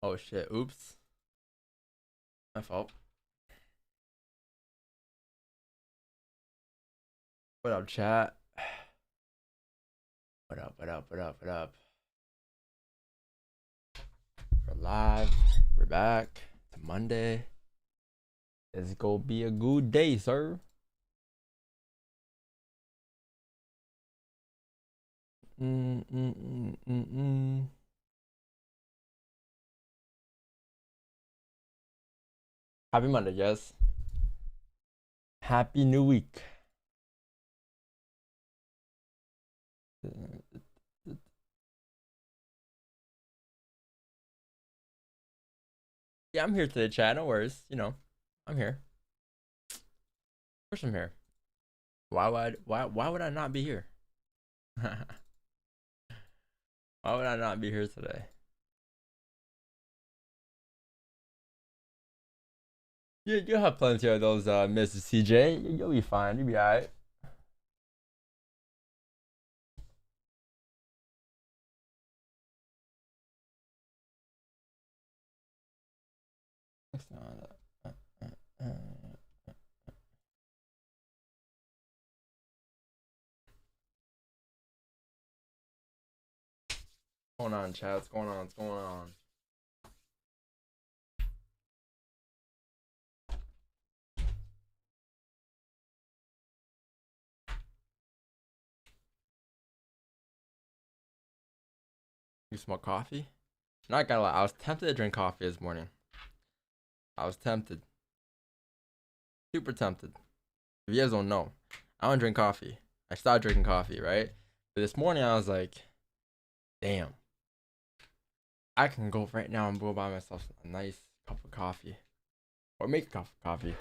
Oh shit, oops. My fault. What up, chat? What up, what up, what up, what up? We're live. We're back. It's Monday. It's gonna be a good day, sir. Happy Monday, yes. Happy new week. Yeah, I'm here today, chat. No worries. You know, I'm here. Of course I'm here. Why would I not be here? Why would I not be here today? You'll have plenty of those, Mrs. CJ. You'll be fine. You'll be alright. What's going on, chat? What's going on? What's going on? You smoke coffee? Not gonna lie, I was tempted to drink coffee this morning. I was tempted. Super tempted. If you guys don't know, I don't drink coffee. I started drinking coffee, right? But this morning I was like, damn. I can go right now and go buy myself a nice cup of coffee. Or make a cup of coffee.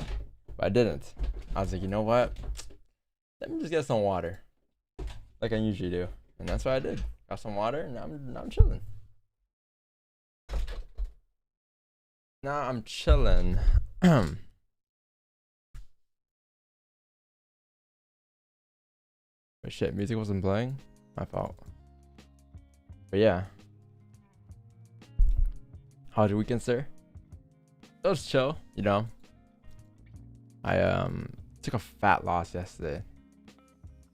But I didn't. I was like, you know what? Let me just get some water. Like I usually do. And that's what I did. Got some water and I'm chilling. Now I'm chilling. Oh shit, music wasn't playing? My fault. But yeah. How's your weekend, sir? It was chill, you know. I took a fat loss yesterday.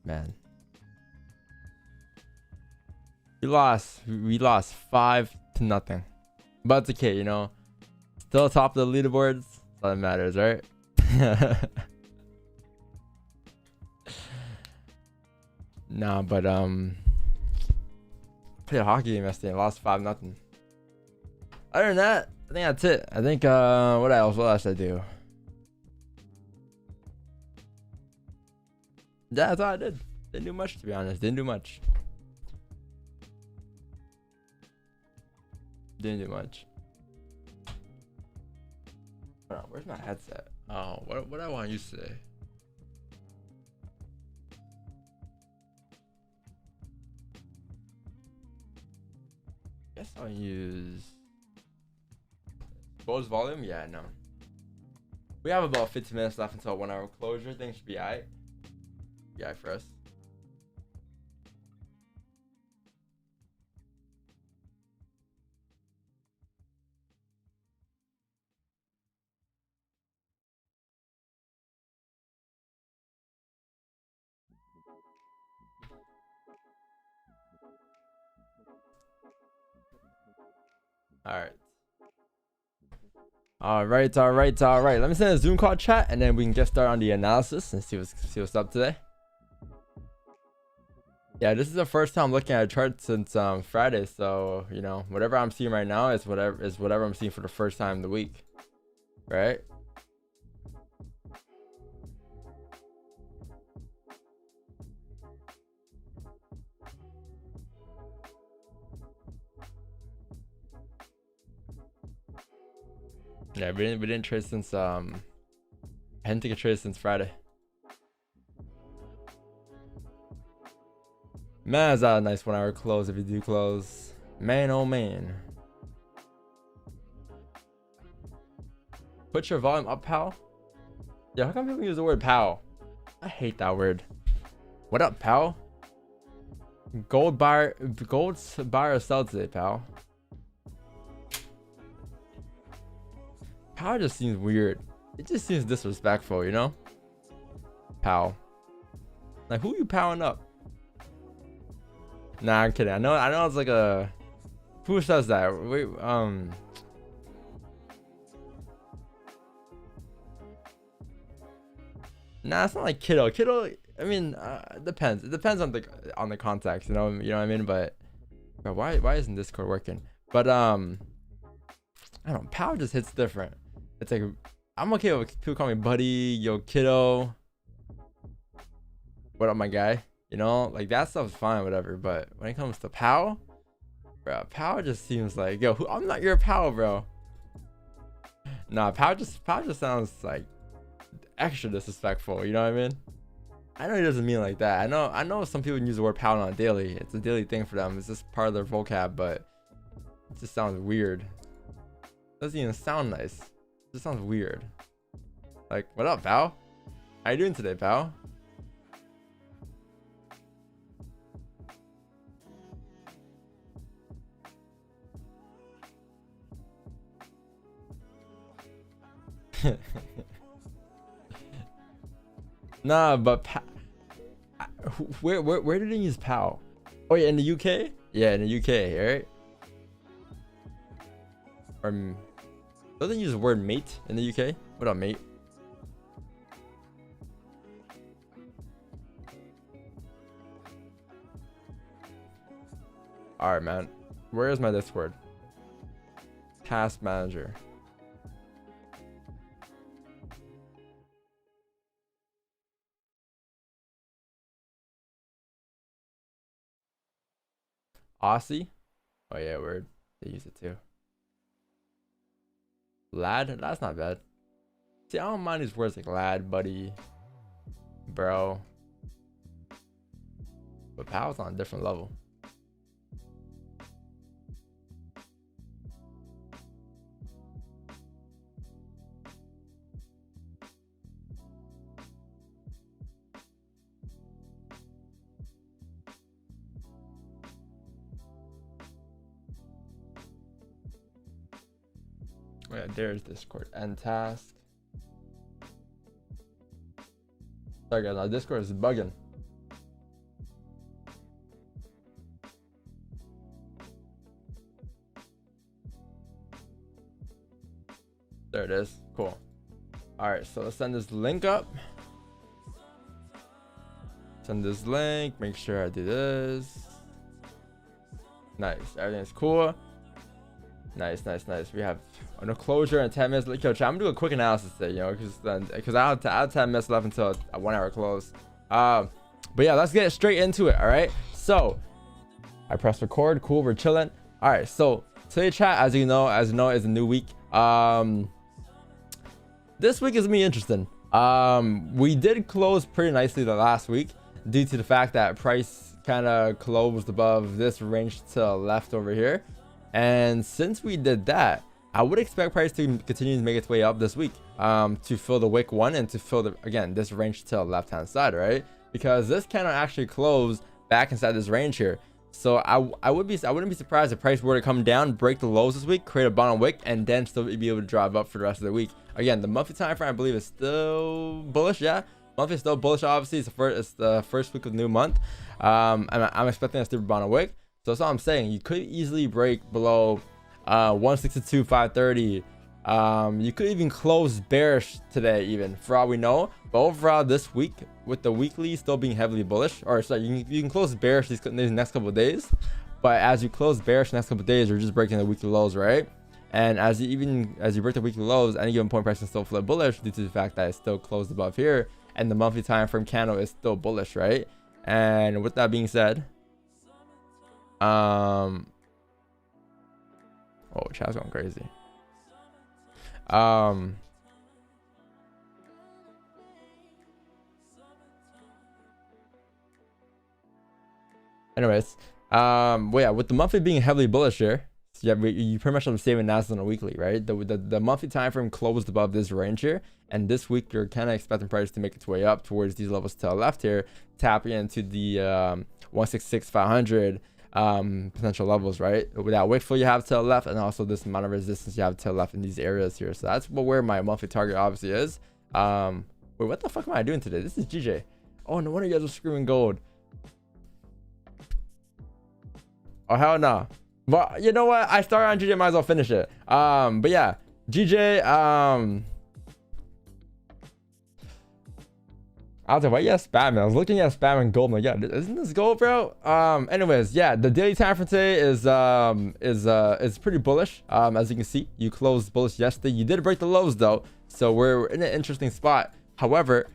Man. We lost 5-0. But it's okay, you know. Still top of the leaderboards. That's all that matters, right? Nah, but played a hockey game yesterday and lost 5-0. Other than that, I think that's it. I think what else did I do? Yeah, that's all I did. Didn't do much, to be honest. Didn't do much. Hold on, where's my headset? Oh, what I want to use today? Guess I'll use Bose volume. Yeah, no. We have about 15 minutes left until 1 hour closure. Things should be alright. Be alright for us. All right. Let me send a Zoom call, chat, and then we can get started on the analysis and see what's up today. Yeah, this is the first time looking at a chart since Friday, so you know whatever I'm seeing right now is whatever I'm seeing for the first time in the week, right? Yeah, we didn't trade since I didn't take a trade since Friday. Man, is that a nice 1 hour close if you do close. Man, oh man. Put your volume up, pal. Yeah, how come people use the word pal? I hate that word. What up, pal? Gold buy or sell today, pal. Power just seems weird. It just seems disrespectful, you know? Pow. Like, who you powering up? Nah, I'm kidding. I know it's like a... Who says that? Wait, Nah, it's not like kiddo. Kiddo, I mean, it depends. It depends on the context, you know what I mean? But why isn't Discord working? But I don't know, power just hits different. It's like, I'm okay with people call me buddy, yo kiddo. What up, my guy? You know, like that stuff's fine, whatever. But when it comes to pow, bro, pow just seems like, yo, I'm not your pow, bro. Nah, pow just sounds like extra disrespectful, you know what I mean? I know he doesn't mean like that. I know some people use the word pound on a daily. It's a daily thing for them. It's just part of their vocab, but it just sounds weird. It doesn't even sound nice. It just sounds weird. Like, what up, pal? How you doing today, pal? Nah, but where did they use pal? Oh yeah, in the UK? Yeah, in the UK, right? Or don't they use the word mate in the UK? What up, mate? All right, man. Where is my Discord? Task manager. Aussie? Oh yeah, word. They use it too. Lad? That's not bad. See, I don't mind these words like lad, buddy, bro. But pal's on a different level. Oh yeah, there's Discord and task. Sorry guys, our Discord is bugging. There it is. Cool. All right, so let's send this link up. Send this link. Make sure I do this. Nice. Everything's cool. Nice. We have a closure in 10 minutes. Yo, chat, I'm gonna do a quick analysis today, you know, because I have 10 minutes left until a 1 hour close. But yeah, let's get straight into it. All right. So I press record. Cool. We're chilling. All right. So today, chat, as you know, is a new week. This week is gonna be interesting. We did close pretty nicely the last week due to the fact that price kind of closed above this range to the left over here. And since we did that, I would expect price to continue to make its way up this week to fill the wick one and to fill this range to the left hand side, right? Because this cannot actually close back inside this range here. So I wouldn't be surprised if price were to come down, break the lows this week, create a bottom wick, and then still be able to drive up for the rest of the week. Again, the monthly time frame I believe is still bullish. Yeah, monthly is still bullish. Obviously, it's the first week of the new month. I'm expecting a steeper bottom wick. So that's all I'm saying. You could easily break below 162.530. You could even close bearish today, even for all we know. But overall, this week with the weekly still being heavily bullish, or sorry, you can close bearish these next couple of days. But as you close bearish next couple of days, you're just breaking the weekly lows, right? And as you break the weekly lows, any given point price can still flip bullish due to the fact that it's still closed above here, and the monthly time frame candle is still bullish, right? And with that being said, oh, chat's going crazy. Anyways, well, yeah, with the monthly being heavily bullish here, yeah, you pretty much have the same analysis on a weekly, right? The monthly time frame closed above this range here, and this week you're kind of expecting price to make its way up towards these levels to the left here, tapping into the 166,500. potential levels, right? With that wick fill you have to the left, and also this amount of resistance you have to the left in these areas here. So that's where my monthly target obviously is. Wait, what the fuck am I doing today? This is GJ. Oh, no wonder you guys are screaming gold. Oh, hell no. But you know what? I started on GJ, might as well finish it. But yeah, GJ, I was like, why you guys spamming? I was looking at spamming gold. I'm like, yeah, isn't this gold, bro? Anyways, yeah, the daily time for today is pretty bullish. As you can see, you closed bullish yesterday. You did break the lows though, so we're in an interesting spot. However,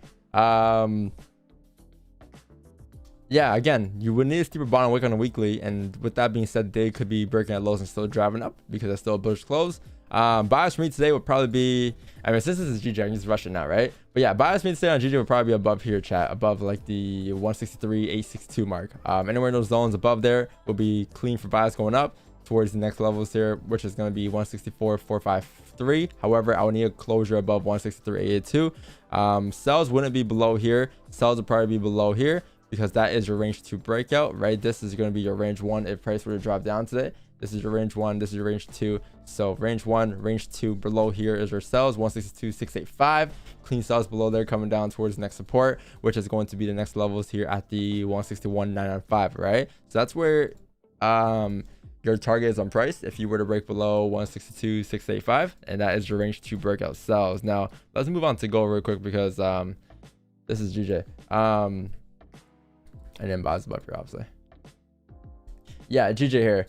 yeah, again, you would need a steeper bottom wick on a weekly, and with that being said, they could be breaking at lows and still driving up because it's still a bullish close. Bias for me today would probably be, I mean, since this is GJ, I can just rush it now, right? But yeah, bias for me today on GJ would probably be above here, chat, above like the 163.862 mark. Anywhere in those zones above there will be clean for bias going up towards the next levels here, which is going to be 164.453. However, I would need a closure above 163.882. Sells wouldn't be below here. Sells would probably be below here, because that is your range 2 breakout, right? This is going to be your range 1 if price were to drop down today. This is your range 1, this is your range 2. So range 1, range 2 below here is your sells, 162.685. Clean sells below there coming down towards the next support, which is going to be the next levels here at the 161.995, right? So that's where your target is on price if you were to break below 162.685, and that is your range 2 breakout sells. Now let's move on to gold real quick, because this is GJ. And then buys above here, obviously. Yeah, GJ here.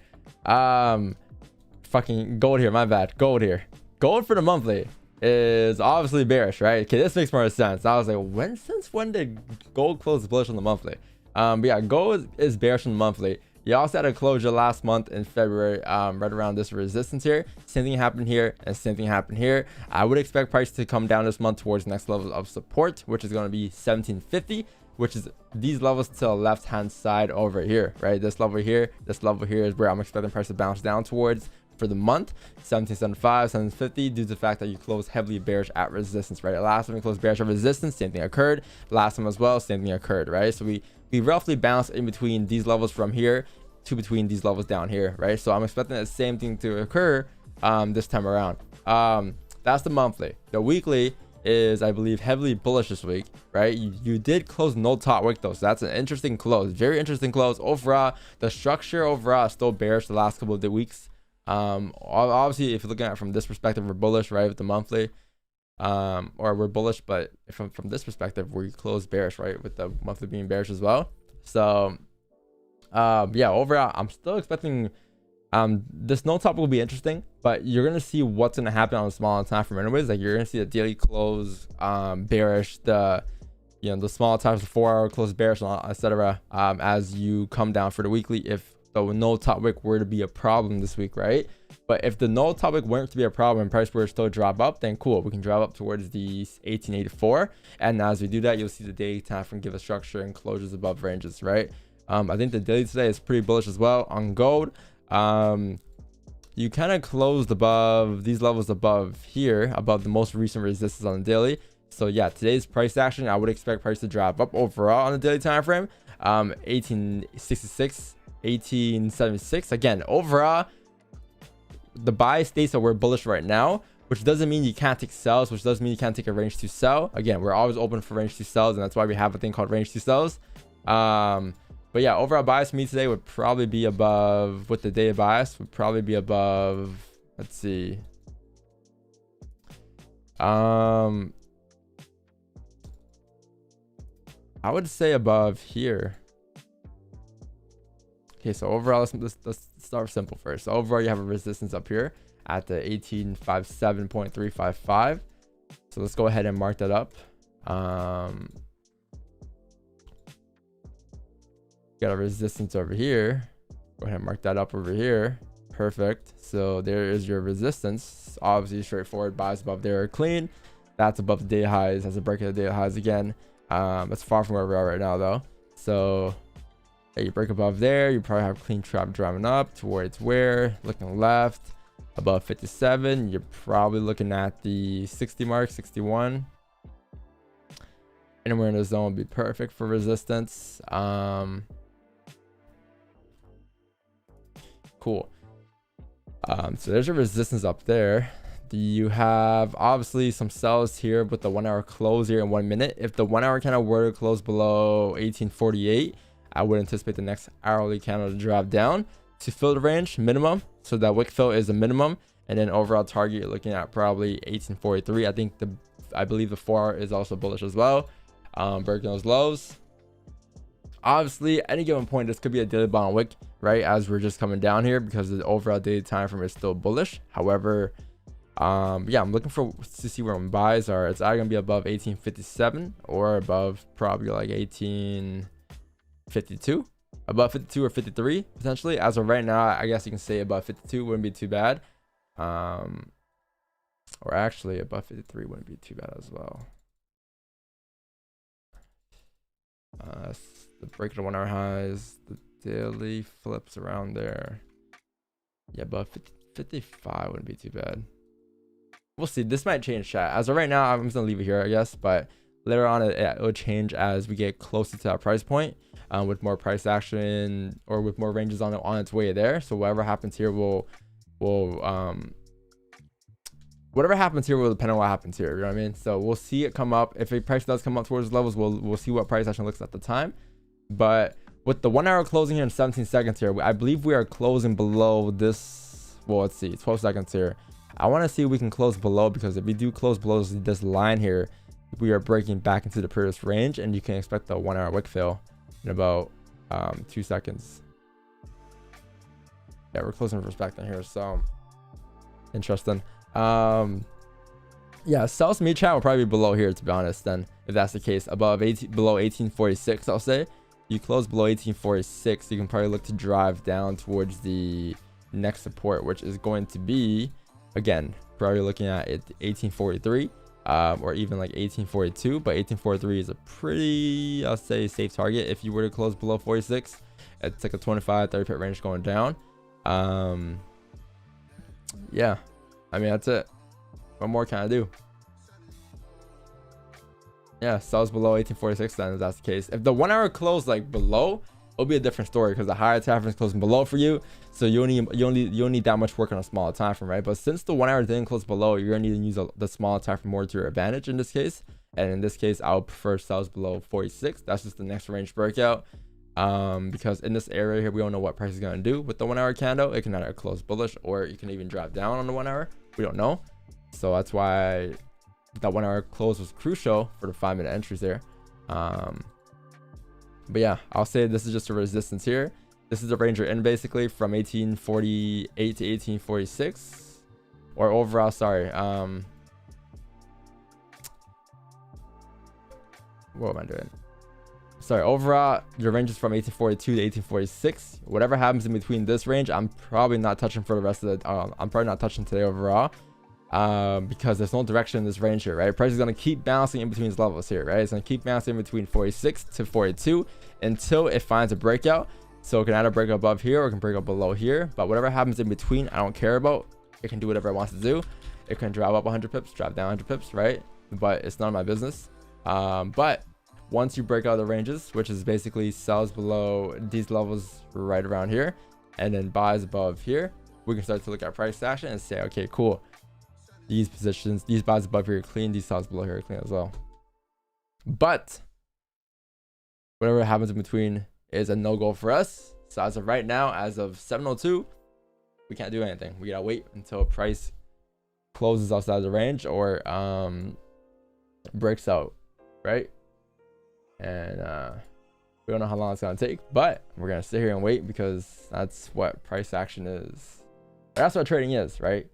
Fucking gold here, my bad. Gold here. Gold for the monthly is obviously bearish, right? Okay, this makes more sense. I was like, since when did gold close bullish on the monthly? But yeah, gold is bearish on the monthly. You also had a closure last month in February, right around this resistance here. Same thing happened here, and same thing happened here. I would expect price to come down this month towards the next level of support, which is going to be 1750. Which is these levels to the left hand side over here, right? This level here is where I'm expecting price to bounce down towards for the month. 1775, 1750, due to the fact that you closed heavily bearish at resistance, right? Last time we closed bearish at resistance, same thing occurred. Last time as well, same thing occurred, right? So we roughly bounce in between these levels from here to between these levels down here, right? So I'm expecting the same thing to occur this time around. That's the monthly. The weekly is, I believe, heavily bullish this week, right? You did close no top wick though, so that's an interesting close, very interesting close. Overall, the structure overall is still bearish the last couple of the weeks. Obviously, if you're looking at it from this perspective, we're bullish, right, with the monthly, or we're bullish, but from this perspective, we close bearish, right, with the monthly being bearish as well. So yeah, overall, I'm still expecting this no top will be interesting, but you're gonna see what's gonna happen on a smaller time frame anyways. Like, you're gonna see the daily close bearish, the small times, the 4-hour close bearish, etc. As you come down for the weekly, if the no top wick were to be a problem this week, right? But if the no top wick weren't to be a problem and price were to still drop up, then cool, we can drop up towards the 1884, and as we do that, you'll see the daily time frame give a structure and closures above ranges, right? I think the daily today is pretty bullish as well on gold. You kind of closed above these levels above here, above the most recent resistance on the daily. So yeah, today's price action, I would expect price to drop up overall on the daily time frame. 1866, 1876. Again, overall, the buy states that we're bullish right now, which doesn't mean you can't take sells, which doesn't mean you can't take a range to sell. Again, we're always open for range to sells, and that's why we have a thing called range to sells. But yeah, overall bias for me today would probably be above, with the day bias, would probably be above, let's see. I would say above here. Okay, so overall, let's start simple first. So overall, you have a resistance up here at the 1857.355. So let's go ahead and mark that up. Got a resistance over here. Go ahead and mark that up over here. Perfect. So there is your resistance. Obviously straightforward. Buys above there are clean. That's above the day highs. That's a break of the day highs again. That's far from where we are right now though. So yeah, you break above there, you probably have clean trap driving up towards where, looking left above 57. You're probably looking at the 60 mark, 61. Anywhere in the zone would be perfect for resistance. cool. So there's a resistance up there. You have obviously some sells here with the 1 hour close here in 1 minute. If the 1 hour candle were to close below 1848, I would anticipate the next hourly candle to drop down to fill the range minimum. So that wick fill is a minimum, and then overall target you're looking at probably 1843. I believe the 4 hour is also bullish as well. Breaking those lows. Obviously, at any given point, this could be a daily bottom wick, right? As we're just coming down here because the overall daily time frame is still bullish. However, yeah, I'm looking to see where my buys are. It's either gonna be above 1857 or above probably like 1852, above 52 or 53 potentially. As of right now, I guess you can say above 52 wouldn't be too bad, or actually above 53 wouldn't be too bad as well. The break of the 1 hour highs, the daily flips around there. Yeah, above 55 wouldn't be too bad. We'll see. This might change, chat. As of right now, I'm just gonna leave it here, I guess, but later on it will change as we get closer to that price point, with more price action or with more ranges on its way there. So whatever happens here will whatever happens here will depend on what happens here. You know what I mean? So we'll see it come up. If a price does come up towards levels, we'll see what price action looks at the time. But with the 1 hour closing here in 17 seconds here, I believe we are closing below this. Well, let's see, 12 seconds here. I want to see if we can close below, because if we do close below this line here, we are breaking back into the previous range, and you can expect the 1 hour wick fill in about 2 seconds. Yeah, we're closing respect in here, so interesting. Yeah, sells me chat will probably be below here, to be honest. Then if that's the case, below 1846, I'll say you close below 1846, you can probably look to drive down towards the next support, which is going to be, again, probably looking at it 1843, or even like 1842. But 1843 is a pretty, I'll say, safe target if you were to close below 46. It's like a 25-30 pip range going down. Yeah, I mean, that's it. What more can I do? Yeah, sells below 1846 then, if that's the case. If the 1 hour close like below, it'll be a different story, because the higher time frame is closing below for you, so you don't need that much work on a smaller time frame, right? But since the 1 hour didn't close below, you're gonna need to use the smaller time frame more to your advantage in this case. And in this case, I would prefer sells below 46. That's just the next range breakout, because in this area here, we don't know what price is gonna do with the 1 hour candle. It can either close bullish, or you can even drop down on the 1 hour. We don't know. So that's why that 1 hour close was crucial for the 5 minute entries there. But yeah, I'll say this is just a resistance here. This is a range you're in basically from 1848 to 1846, or overall, sorry. What am I doing? Sorry, overall, your range is from 1842 to 1846. Whatever happens in between this range, I'm probably not touching for the rest of the. I'm probably not touching today overall. Because there's no direction in this range here, right? Price is going to keep bouncing in between these levels here, right? It's going to keep bouncing in between 46 to 42 until it finds a breakout. So it can either break above here or it can break up below here, but whatever happens in between, I don't care about. It can do whatever it wants to do. It can drop up 100 pips, drop down 100 pips, right? But it's none of my business. But once you break out the ranges, which is basically sells below these levels right around here, and then buys above here, we can start to look at price action and say, okay, cool. These positions, these buys above here are clean, these sells below here are clean as well. But whatever happens in between is a no-go for us. So as of right now, as of 7:02, we can't do anything. We gotta wait until price closes outside the range or breaks out, right? And we don't know how long it's gonna take, but we're gonna sit here and wait, because that's what price action is. That's what trading is, right?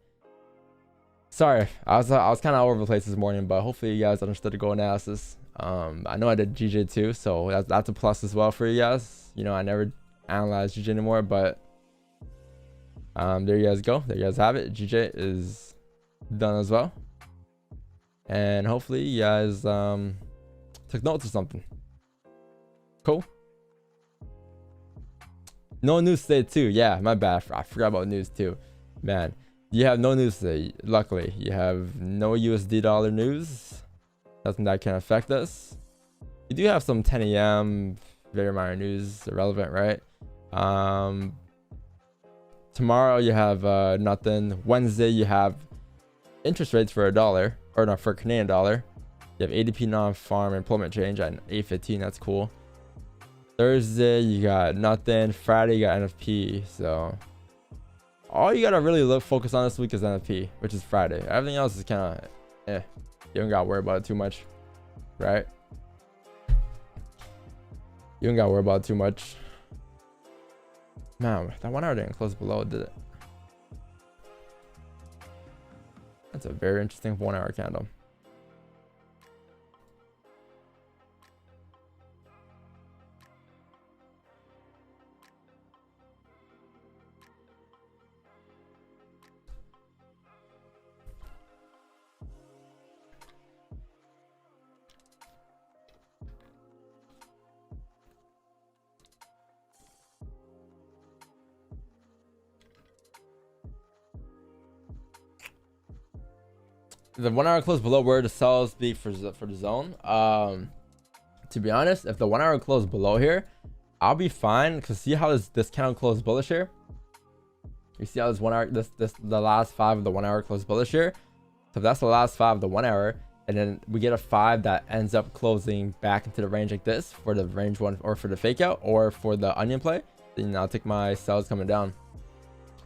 Sorry, I was kind of all over the place this morning, but hopefully you guys understood the goal analysis. I know I did GJ too, so that's a plus as well for you guys. You know, I never analyze GJ anymore, but there you guys go. There you guys have it. GJ is done as well, and hopefully you guys took notes or something. Cool. No news today too. Yeah, my bad. I forgot about news too, man. You have no news today. Luckily, you have no USD dollar news. Nothing that can affect us. You do have some 10 a.m. very minor news, irrelevant, right? Tomorrow you have nothing. Wednesday you have interest rates for $1, or not, for Canadian dollar. You have ADP non-farm employment change at 8:15. That's cool. Thursday you got nothing. Friday you got NFP. So all you gotta really focus on this week is NFP, which is Friday. Everything else is kind of you don't gotta worry about it too much, right? You don't gotta worry about it too much. Man, that 1 hour didn't close below, did it? That's a very interesting 1 hour candle. The 1 hour close below where the sells be for the zone. To be honest, if the 1 hour close below here, I'll be fine, because see how this candle closed bullish here. You see how this 1 hour, the last 5 of the 1 hour closed bullish here. So if that's the last 5 of the 1 hour, and then we get a 5 that ends up closing back into the range like this for the range one, or for the fake out, or for the onion play, then I'll take my sells coming down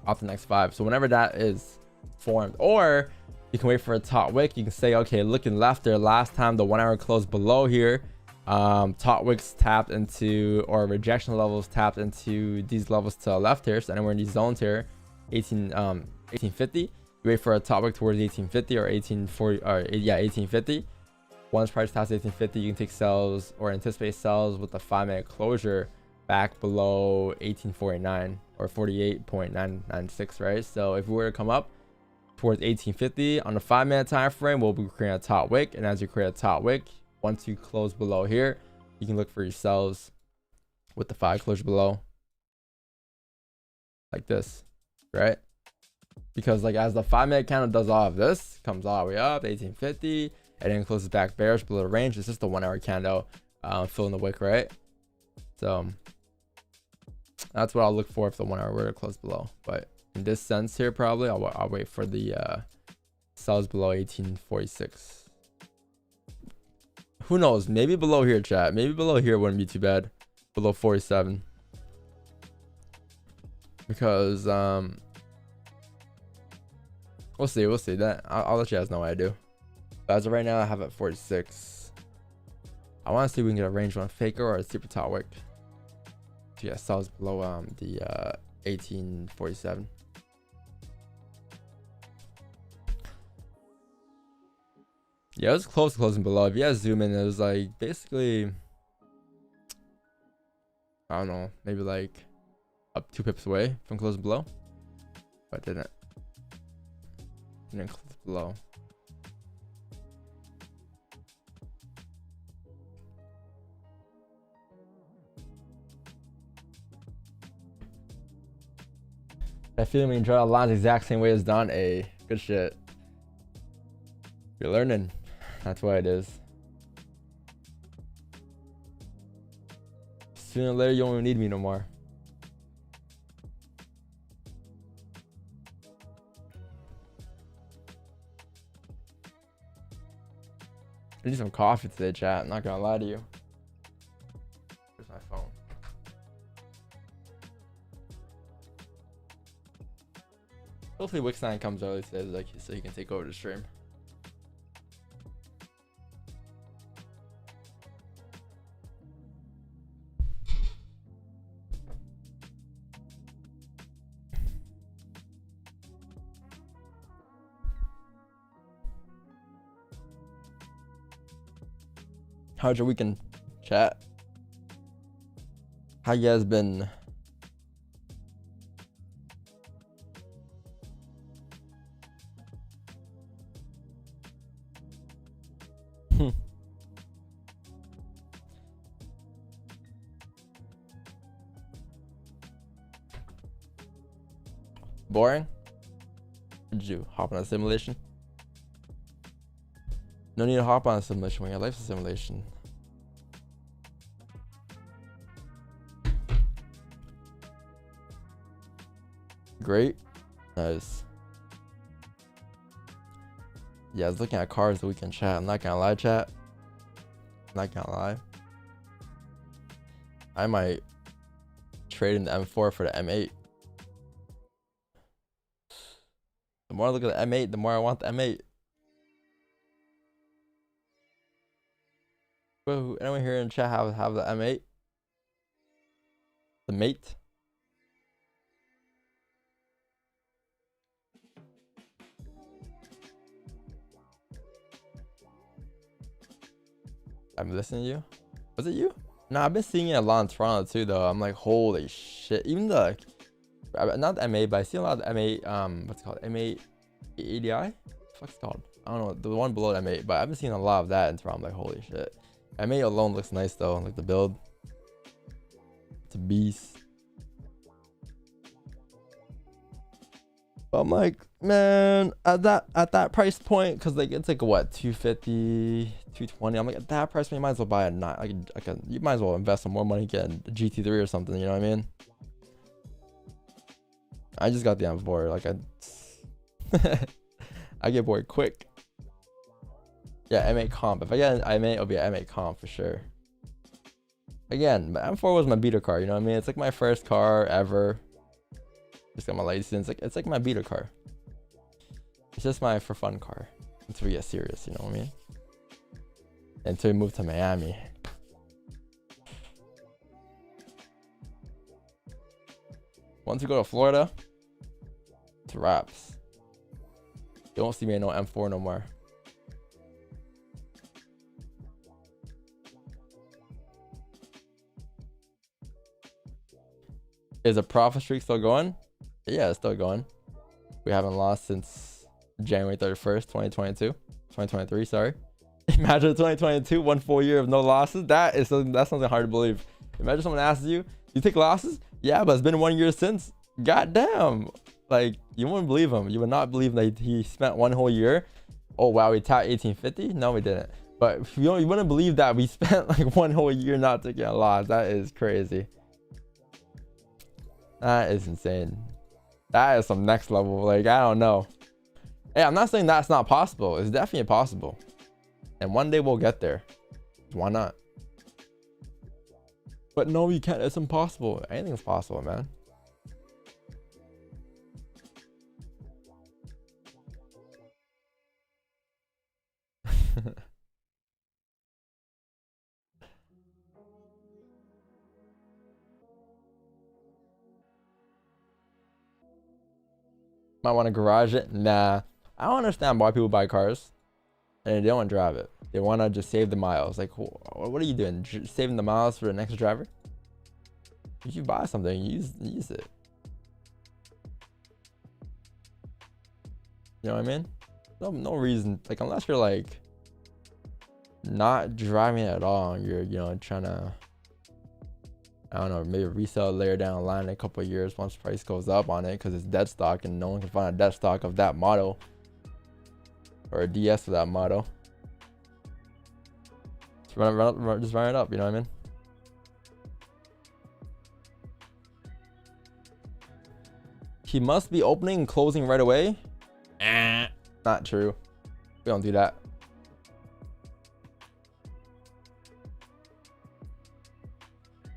off the next 5. So whenever that is formed, or you can wait for a top wick. You can say, okay, looking left there, last time the 1 hour closed below here, top wicks tapped into, or rejection levels tapped into these levels to the left here. So anywhere in these zones here, 1850. You wait for a top wick towards 1850 or 1840, or 1850. Once price taps 1850, you can take sells or anticipate sells with the 5-minute closure back below 1849 or 48.996, right? So if we were to come up towards 1850 on the 5-minute time frame, we'll be creating a top wick, and as you create a top wick, once you close below here, you can look for your sells with the 5 closure below, like this, right? Because like as the 5-minute candle does all of this, comes all the way up 1850, and then closes back bearish below the range. It's just the 1 hour candle filling the wick, right? So that's what I'll look for if the 1 hour were to close below. But in this sense here, probably I'll wait for the sells below 1846. Who knows? Maybe below here, chat. Maybe below here wouldn't be too bad. Below 47, because we'll see. We'll see. That I'll let you guys know what I do. But as of right now, I have it 46. I want to see if we can get a range one faker or a super top wick. So yeah, sells below the 1847. Yeah, it was close to closing below. If you guys zoom in, it was like basically, I don't know, maybe like up 2 pips away from closing below, but didn't close below. That feeling when you draw a line the exact same way as done. A good shit. You're learning. That's why it is. Sooner or later, you won't need me no more. I need some coffee today, chat. I'm not gonna lie to you. Where's my phone? Hopefully Wickstein comes early today, so he can take over the stream. How's your weekend, chat? How you guys been? Boring? Did you hop on a simulation? No need to hop on a simulation when your life's a simulation. Great. Nice. Yeah, I was looking at cards that we can chat. I'm not gonna lie, chat. I'm not gonna lie. I might trade in the M4 for the M8. The more I look at the M8, the more I want the M8. Whoa, anyone here in chat have the M8? The mate? I'm listening to you. Was it you? Nah, I've been seeing it a lot in Toronto too, though. I'm like, holy shit. Even the, not the M8, but I see a lot of the M8, what's it called? M8 ADI? What the fuck's it called? I don't know. The one below the M8, but I've been seeing a lot of that in Toronto. I'm like, holy shit. M8 alone looks nice, though. Like the build. It's a beast. But I'm like, man, at that price point, because like it's like what, 250, 220. I'm like, at that price point, you might as well buy a you might as well invest some more money, get a GT3 or something, you know what I mean? I just got the M4, like I get bored quick. Yeah, M8 comp. If I get an M8, it'll be an M8 comp for sure. Again, M4 was my beater car, you know what I mean? It's like my first car ever. Just got my license. It's like my beater car. It's just my for fun car until we get serious, you know what I mean? Until we move to Miami. Once we go to Florida, it's wraps. You won't see me in no M4 no more. Is the profit streak still going? Yeah, it's still going. We haven't lost since January 31st, 2022. 2023, sorry. Imagine 2022, 1 full year of no losses. That's something hard to believe. Imagine someone asks you, you take losses? Yeah, but it's been 1 year since. God damn. Like, you wouldn't believe him. You would not believe that he spent 1 whole year. Oh, wow, we tapped 1850? No, we didn't. But you wouldn't believe that we spent like 1 whole year not taking a loss. That is crazy. That is insane. That is some next level. Like, I don't know. Hey, I'm not saying that's not possible. It's definitely possible. And one day we'll get there. Why not? But no, you can't. It's impossible. Anything's possible, man. Might want to garage it. Nah. I don't understand why people buy cars and they don't drive it. They want to just save the miles. Like, what are you doing? Saving the miles for the next driver? If you buy something, use it. You know what I mean? No reason. Like, unless you're like not driving it at all, and you're, you know, trying to, I don't know, maybe resell it later down the line in a couple of years once price goes up on it because it's dead stock and no one can find a dead stock of that model or a DS for that model. Just run it up, you know what I mean? He must be opening and closing right away. Not true. We don't do that.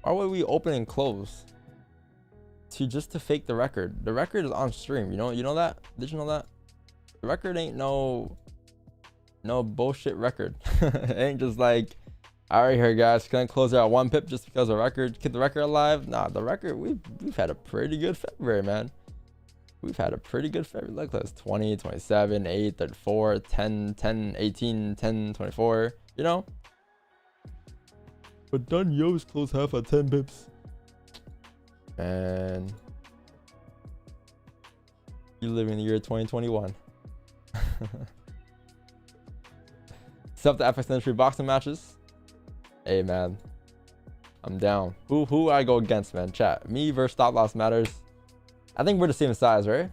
Why would we open and close? Just to fake the record. The record is on stream. You know that? Did you know that? The record ain't no bullshit record. It ain't just like, all right, here guys, can I close out 1 pip just because the record, keep the record alive? Nah, the record, we've had a pretty good February, man. We've had a pretty good February. Look, that's 20, 27, 8, 34, 10, 10, 18, 10, 24, you know? But done Yo's close half at 10 pips. And you live in the year 2021. Set up the FX entry boxing matches. Hey man, I'm down. Who I go against, man? Chat. Me versus stop loss matters. I think we're the same size, right?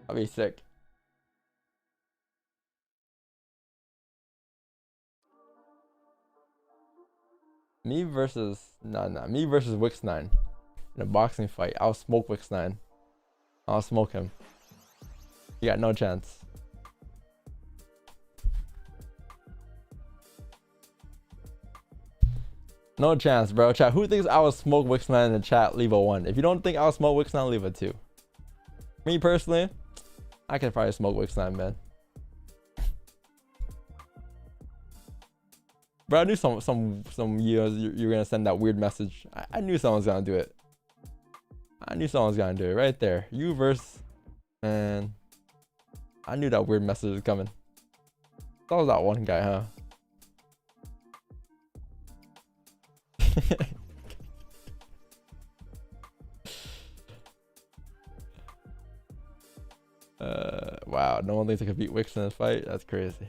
That'd be sick. Me versus me versus Wix9. in a boxing fight, I'll smoke Wix9. I'll smoke him. You got no chance. No chance, bro. Chat, who thinks I will smoke Wix9 in the chat? Leave a 1. If you don't think I'll smoke Wix9, leave a 2. Me personally, I could probably smoke Wix9, man. Bro, I knew some years you're gonna send that weird message. I knew someone's gonna do it. I knew someone's gonna do it right there. You versus, man. I knew that weird message was coming. That was that one guy, huh? Wow, no one thinks I could beat Wix in this fight. That's crazy.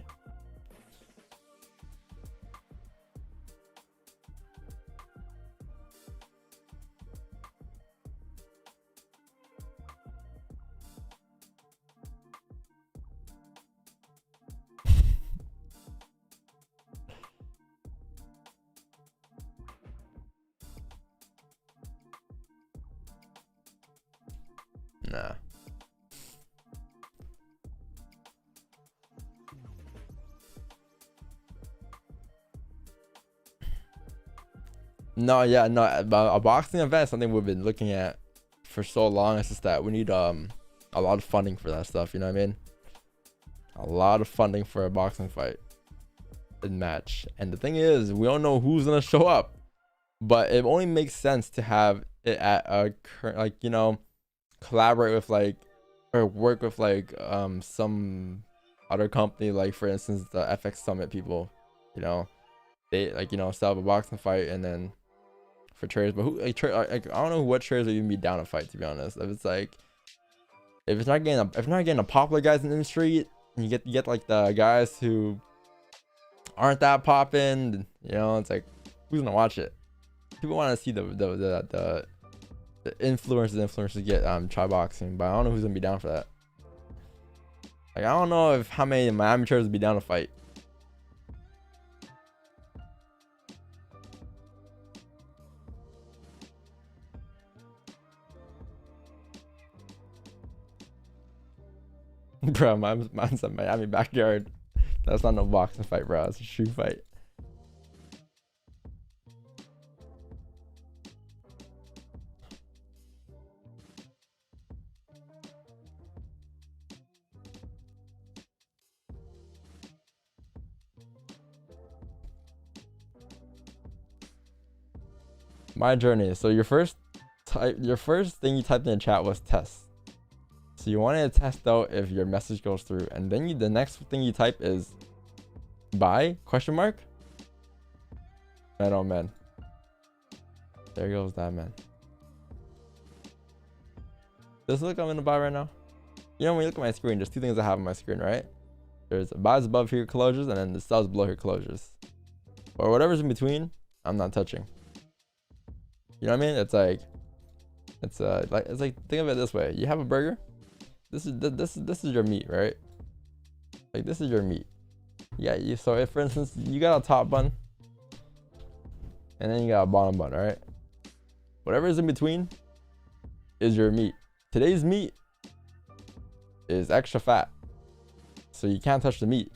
Nah. No, yeah, no. A boxing event is something we've been looking at for so long. It's just that we need a lot of funding for that stuff. You know what I mean? A lot of funding for a boxing fight and match. And the thing is, we don't know who's gonna show up, but it only makes sense to have it at a current, like, you know, collaborate with like, or work with like some other company, like for instance the FX Summit people. You know, they like, you know, set up a boxing fight and then for traders. But who like, I don't know what traders would even be down to fight, to be honest. If it's like, if it's not getting the popular guys in the industry, and you get like the guys who aren't that popping, you know, it's like, who's gonna watch it? People want to see the influencers get try boxing, but I don't know who's gonna be down for that. Like, I don't know if how many of my amateurs would be down to fight. Bro, mine's a Miami backyard. That's not no boxing fight, bro. It's a shoe fight. My journey. So your first thing you typed in the chat was test. So you wanted to test out if your message goes through, and then the next thing you type is buy ? Man, oh man. There goes that man. Does it look like I'm in a buy right now? You know, when you look at my screen, there's two things I have on my screen, right? There's buys above here closures, and then the sells below here closures. Or whatever's in between, I'm not touching. You know what I mean? It's like think of it this way. You have a burger. This is your meat, right? Like, this is your meat. Yeah, so if for instance you got a top bun and then you got a bottom bun, right? Whatever is in between is your meat. Today's meat is extra fat, so you can't touch the meat.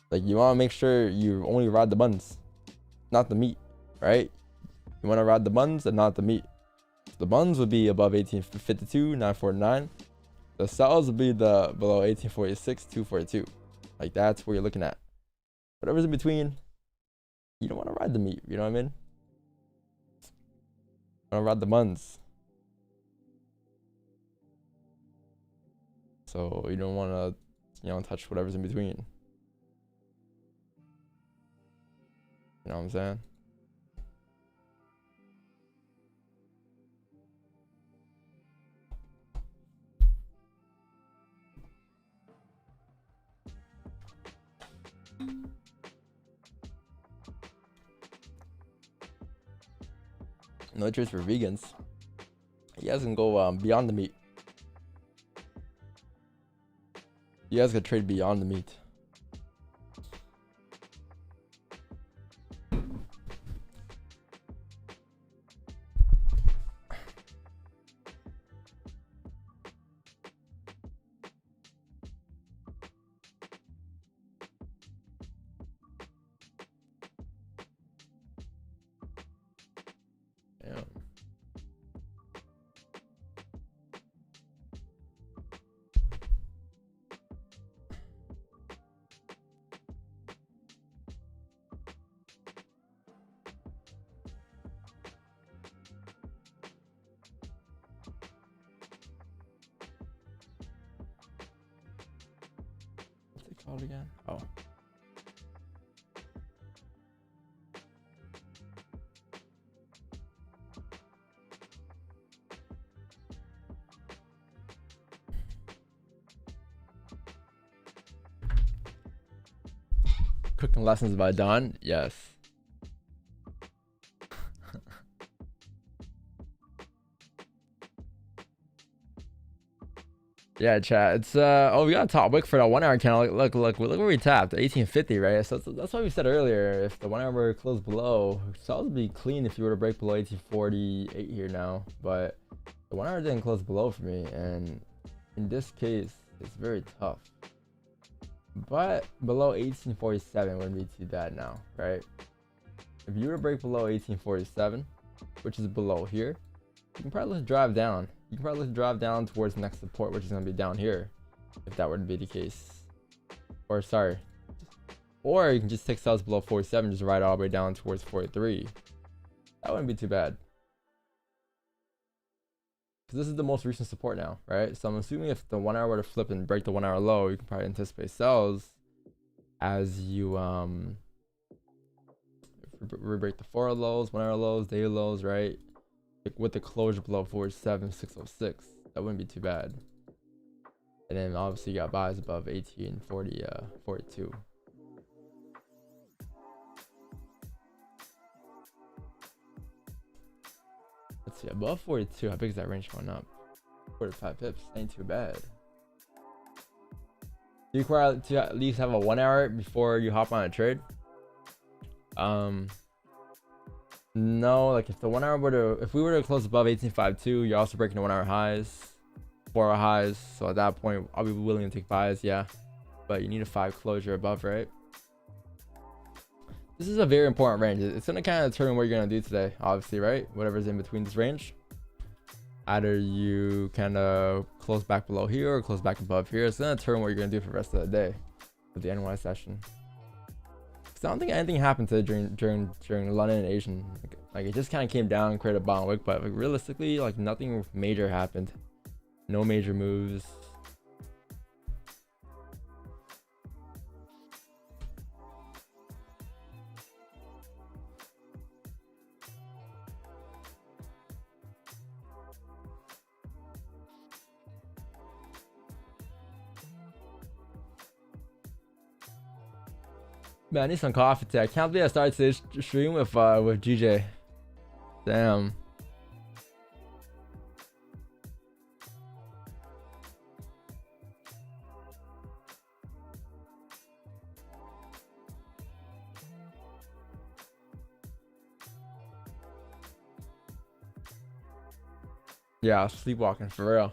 Like, you want to make sure you only ride the buns, not the meat, right? You want to ride the buns and not the meat. The buns would be above 1852, 949. The cells would be below 1846, 242. Like, that's where you're looking at. Whatever's in between, you don't want to ride the meat. You know what I mean? You want to ride the buns. So you don't want to, you know, touch whatever's in between. You know what I'm saying? No trades for vegans. You guys can go beyond the meat. You guys can trade beyond the meat. called again? Oh. Cooking lessons by Don. Yes. Yeah, chat. It's oh, we got a top wick for that 1 hour candle. Look where we tapped. 1850, right? So that's why we said earlier, if the 1 hour were closed below, so would be clean if you were to break below 1848 here now. But the 1 hour didn't close below for me, and in this case, it's very tough. But below 1847 wouldn't be too bad now, right? If you were to break below 1847, which is below here, you can probably just drive down. You can probably drive down towards the next support, which is going to be down here, if that were to be the case. Or sorry, or you can just take sales below 47, just ride all the way down towards 43. That wouldn't be too bad, because this is the most recent support now, right? So I'm assuming if the 1 hour were to flip and break the 1 hour low, you can probably anticipate sells as you break the 4 hour lows, 1 hour lows, daily lows, right? With the closure below 47,606, that wouldn't be too bad. And then obviously you got buys above 42. Let's see, above 42, how big is that range going up? 45 pips, ain't too bad. Do you require to at least have a 1 hour before you hop on a trade? No, like if the 1 hour were to, if we were to close above 1852, you're also breaking the 1 hour highs, 4 hour highs. So at that point, I'll be willing to take buys, yeah. But you need a 5 closure above, right? This is a very important range. It's gonna kind of determine what you're gonna do today, obviously, right? Whatever's in between this range. Either you kind of close back below here or close back above here. It's gonna determine what you're gonna do for the rest of the day with the NY session. I don't think anything happened to during London and Asian. Like it just kind of came down and created a bottom wick, but like realistically, like nothing major happened. No major moves. Man, I need some coffee today. I can't believe I started today's stream with GJ. Damn. Yeah, I was sleepwalking for real.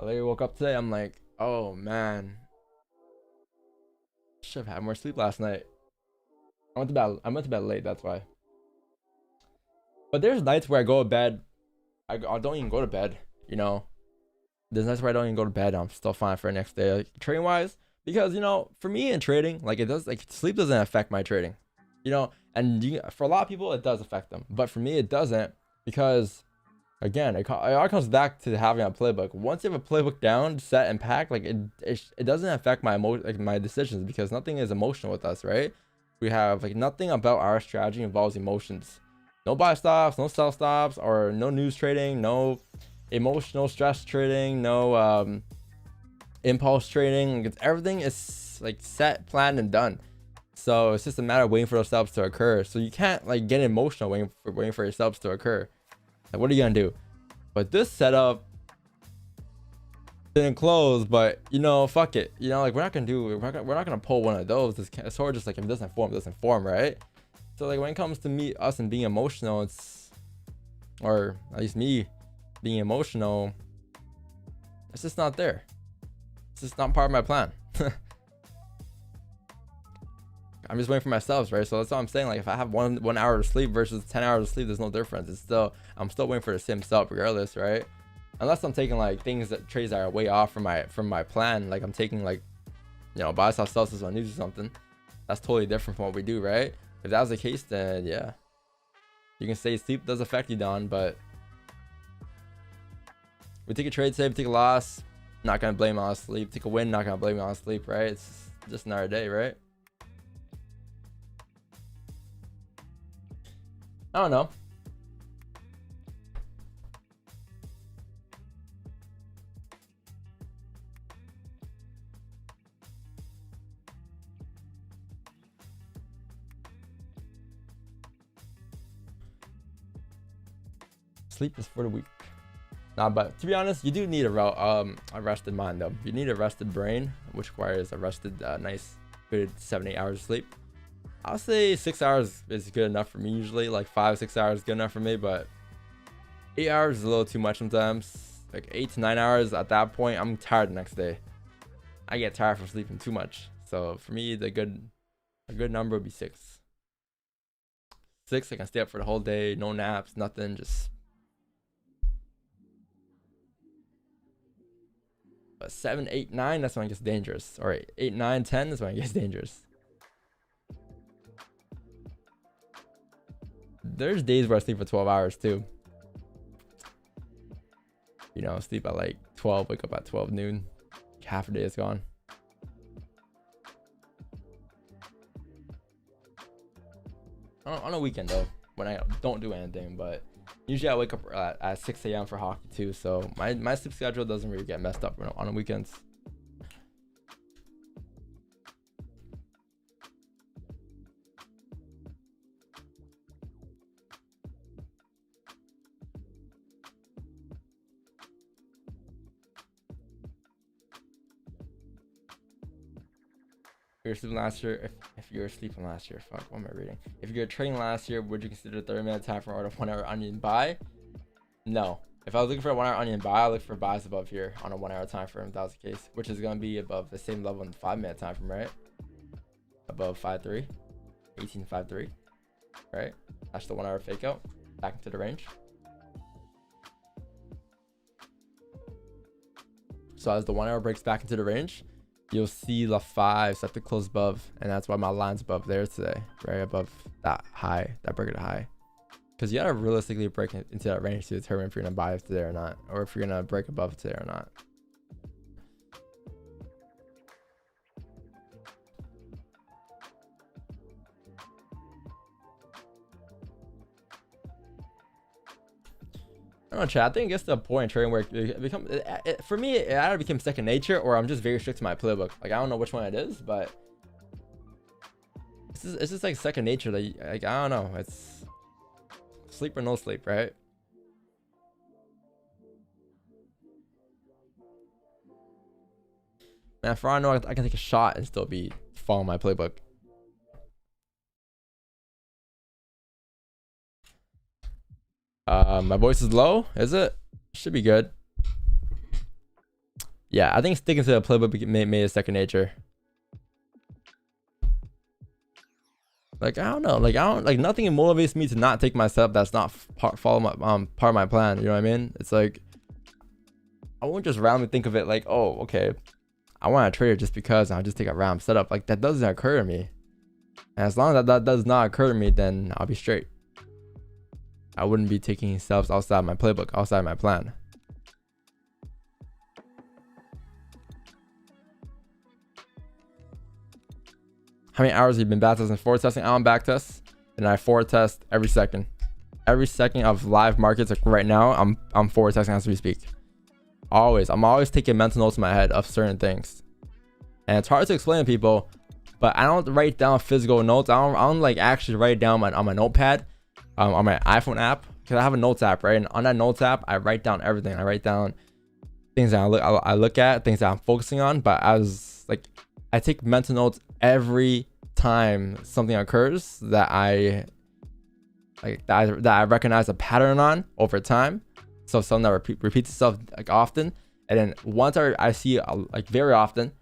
I literally woke up today. I'm like, oh man. Should have had more sleep last night. I went to bed late, that's why. But there's nights where I go to bed, I don't even go to bed, you know. There's nights where I don't even go to bed. I'm still fine for the next day, like, trading wise, because you know, for me in trading, like it does, like sleep doesn't affect my trading, you know. And for a lot of people, it does affect them, but for me, it doesn't, because again, it all comes back to having a playbook. Once you have a playbook down, set, and packed, like it doesn't affect my my decisions, because nothing is emotional with us, right? We have like nothing about our strategy involves emotions. No buy stops, no sell stops, or no news trading, no emotional stress trading, no impulse trading. Like, everything is like set, planned, and done. So it's just a matter of waiting for those setups to occur. So you can't like get emotional waiting for your setups to occur. Like, what are you gonna do? But this setup didn't close, but you know, fuck it. You know, like we're not gonna pull one of those. It's sort of just like if it doesn't form, right? So like when it comes to us and being emotional, it's, or at least me being emotional, it's just not there. It's just not part of my plan. I'm just waiting for myself, right? So that's what I'm saying. Like if I have one hour to sleep versus 10 hours of sleep, there's no difference. It's still, I'm still waiting for the same setup regardless, right? Unless I'm taking like trades that are way off from my plan. Like I'm taking like, you know, buy sell on news or something. That's totally different from what we do, right? If that was the case, then yeah, you can say sleep does affect you, Don, but we take a trade, save, take a loss. Not gonna blame it on sleep. Take a win, not gonna blame it on sleep, right? It's just another day, right? I don't know. Sleep is for the weak. Nah, but to be honest, you do need a rested mind though. You need a rested brain, which requires a rested, nice, good 7-8 hours of sleep. I'll say 6 hours is good enough for me usually. Like 5-6 hours is good enough for me, but 8 hours is a little too much sometimes. Like 8 to 9 hours, at that point, I'm tired the next day. I get tired from sleeping too much. So for me, a good number would be 6. 6, I can stay up for the whole day, no naps, nothing, just. But 7, 8, 9, that's when it gets dangerous. Or 8, 9, 10 is when it gets dangerous. There's days where I sleep for 12 hours too. You know, sleep at like 12, wake up at 12 noon. Half a day is gone. On a weekend though, when I don't do anything, but usually I wake up at 6 a.m. for hockey too, so my sleep schedule doesn't really get messed up on the weekends. You were sleeping last year. If you were sleeping last year, fuck, what am I reading? If you were trading last year, would you consider a 30-minute time for a 1-hour onion buy? No. If I was looking for a 1-hour onion buy, I look for buys above here on a 1-hour time frame. If that was the case, which is gonna be above the same level in the 5-minute time frame, right? Above 5.3, 18.53, right? That's the 1-hour fake out back into the range. So as the 1-hour breaks back into the range, you'll see the 5 start to close above, and that's why my line's above there today, right above that high, that break of the high. Because you gotta realistically break into that range to determine if you're gonna buy today or not, or if you're gonna break above today or not. I don't know, chat. I think it gets to a point in trading where for me, it either becomes second nature or I'm just very strict to my playbook. Like, I don't know which one it is, but it's just like second nature. Like I don't know. It's sleep or no sleep, right? Man, for all I know, I can take a shot and still be following my playbook. My voice is low, is it? Should be good. Yeah, I think sticking to the playbook made a second nature. Like, I don't know. Like, nothing motivates me to not take my setup that's not part of my plan. You know what I mean? It's like, I won't just randomly think of it like, oh, okay, I want to trade it just because I'll just take a random setup. Like, that doesn't occur to me. And as long as that does not occur to me, then I'll be straight. I wouldn't be taking setups outside my playbook, outside my plan. How many hours have you been back testing? Forward testing? I'm back test, and I forward test every second. Every second of live markets, like right now, I'm forward testing as we speak. Always. I'm always taking mental notes in my head of certain things. And it's hard to explain to people, but I don't write down physical notes. I don't like actually write it down on my notepad, on my iPhone app, because I have a notes app, right? And on that notes app, I write down everything. I write down things that I look at, things that I'm focusing on. But I take mental notes every time something occurs that I recognize a pattern on over time. So something that repeats itself like often, and then once I see it, like very often,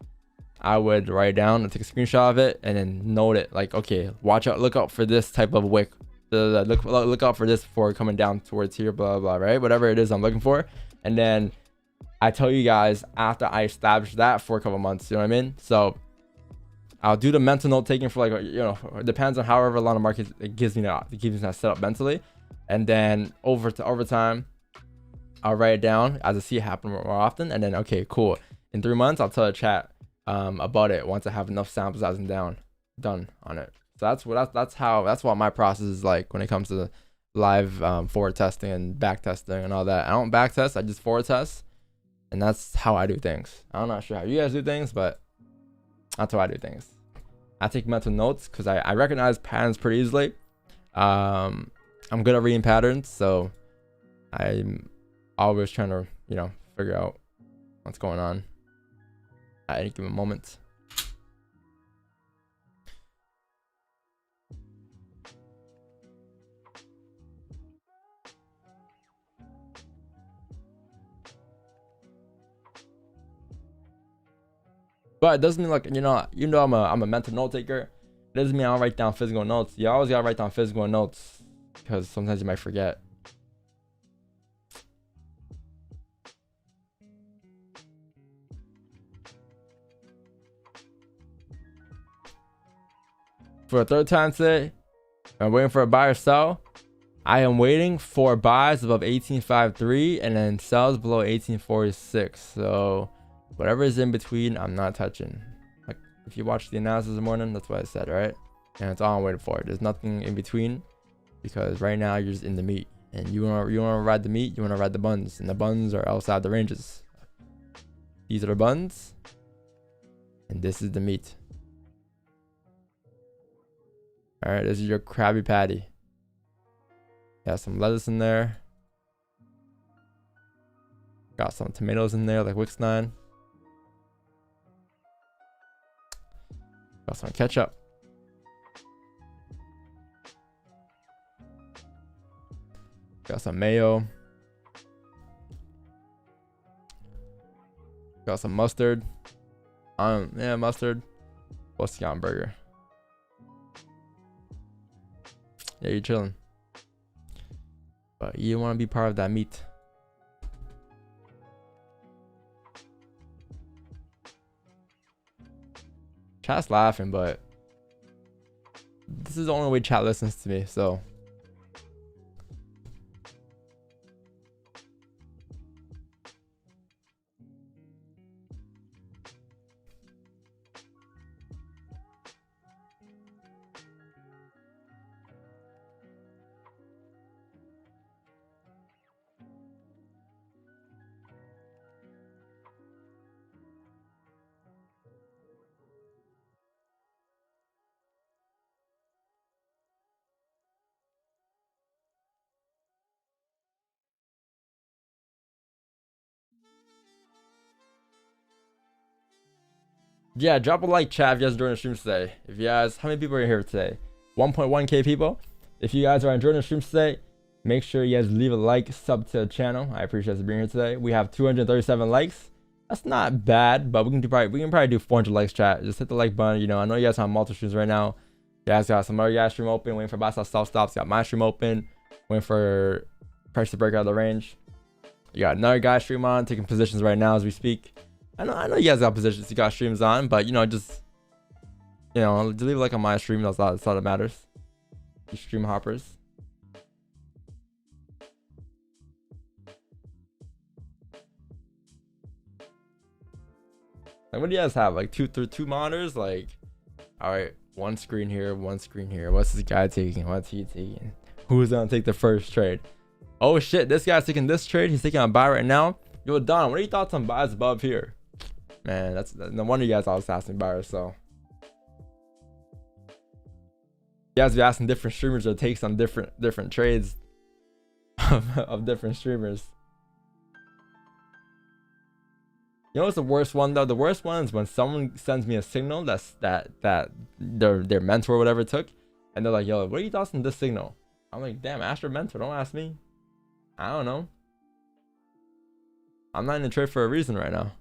I would write it down and take a screenshot of it and then note it. Like, okay, watch out, look out for this type of wick. Look out for this before coming down towards here, blah blah, right? Whatever it is I'm looking for, and then I tell you guys after I establish that for a couple months. You know what I mean? So I'll do the mental note taking for like, you know, it depends on however long the market it gives me that set up mentally, and then over time I'll write it down as I see it happen more often, and then okay, cool. in 3 months, I'll tell the chat about it once I have enough samples as done on it. So that's what my process is like when it comes to live forward testing and back testing and all that. I don't back test, I just forward test, and that's how I do things. I'm not sure how you guys do things, but that's how I do things. I take mental notes because I recognize patterns pretty easily. I'm good at reading patterns, so I'm always trying to, you know, figure out what's going on at any given moment. But it doesn't mean, like, you know, I'm a mental note taker. It doesn't mean I don't write down physical notes. You always gotta write down physical notes because sometimes you might forget. For a third time today, I'm waiting for a buy or sell. I am waiting for buys above 18.53 and then sells below 18.46. So whatever is in between, I'm not touching. Like, if you watch the analysis this morning, that's what I said, right? And that's all I'm waiting for. There's nothing in between because right now you're just in the meat. And you wanna ride the meat, you wanna ride the buns, and the buns are outside the ranges. These are the buns, and this is the meat. All right, this is your Krabby Patty. Got some lettuce in there. Got some tomatoes in there, like Wix 9. Got some ketchup. Got some mayo. Got some mustard. Yeah, mustard. What's the burger? Yeah, you're chilling. But you want to be part of that meat. Chat's laughing, but this is the only way chat listens to me, so. Yeah, drop a like, chat, if you guys are enjoying the stream today. If you guys, how many people are here today? 1.1k people. If you guys are enjoying the stream today, make sure you guys leave a like, sub to the channel. I appreciate you being here today. We have 237 likes. That's not bad, but we can probably do 400 likes, chat. Just hit the like button. You know, I know you guys have multiple streams right now. You guys got some other guys stream open, waiting for buy sell stops. Got my stream open, waiting for price to break out of the range. You got another guy stream on, taking positions right now as we speak. I know you guys got positions, you got streams on, but you know, just, you know, leave a like on my stream. That's all that matters. You stream hoppers. Like, what do you guys have? Like two monitors? Like, all right, one screen here, one screen here. What's this guy taking? What's he taking? Who's gonna take the first trade? Oh shit, this guy's taking this trade. He's taking a buy right now. Yo, Don, what are your thoughts on buys above here? Man, that's no wonder you guys always asking buyers. So you guys be asking different streamers their takes on different trades of different streamers. You know what's the worst one though? The worst one is when someone sends me a signal that their mentor or whatever took, and they're like, "Yo, what are your thoughts on this signal?" I'm like, "Damn, ask your mentor. Don't ask me. I don't know. I'm not in the trade for a reason right now."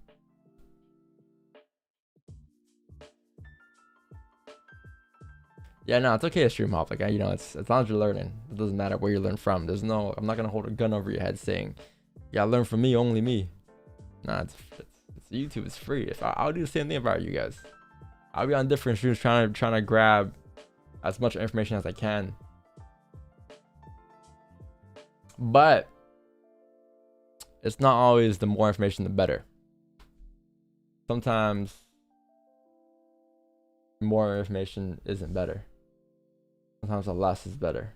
Yeah, no, it's okay to stream hop. Like, you know, it's as long as you're learning. It doesn't matter where you learn from. There's no, I'm not gonna hold a gun over your head saying, "You gotta learn from me, only me." Nah, it's YouTube is free. If I'll do the same thing if I were you guys. I'll be on different streams trying to grab as much information as I can. But it's not always the more information the better. sometimes more information isn't better. Sometimes a less is better.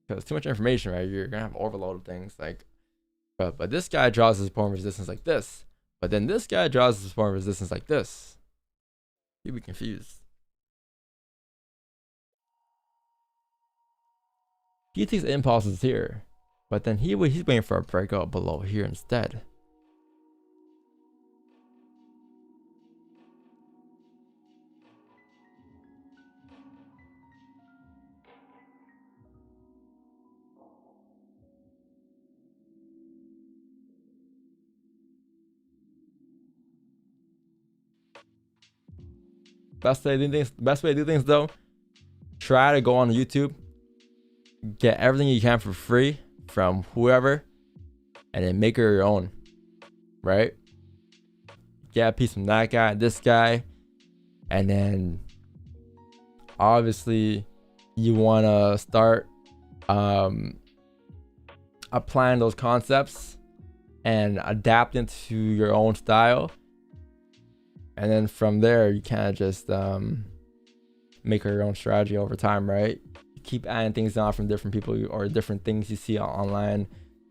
Because too much information, right? You're gonna have overload of things. Like, but this guy draws his support and resistance like this. But then this guy draws his support and resistance like this. You'd be confused. He takes impulses here, but then he's waiting for a breakout below here instead. Best way to do things though, try to go on YouTube, get everything you can for free from whoever, and then make it your own, right? Get a piece from that guy, this guy, and then obviously you want to start applying those concepts and adapting to your own style. And then from there, you kind of just make your own strategy over time, right? You keep adding things on from different people or different things you see online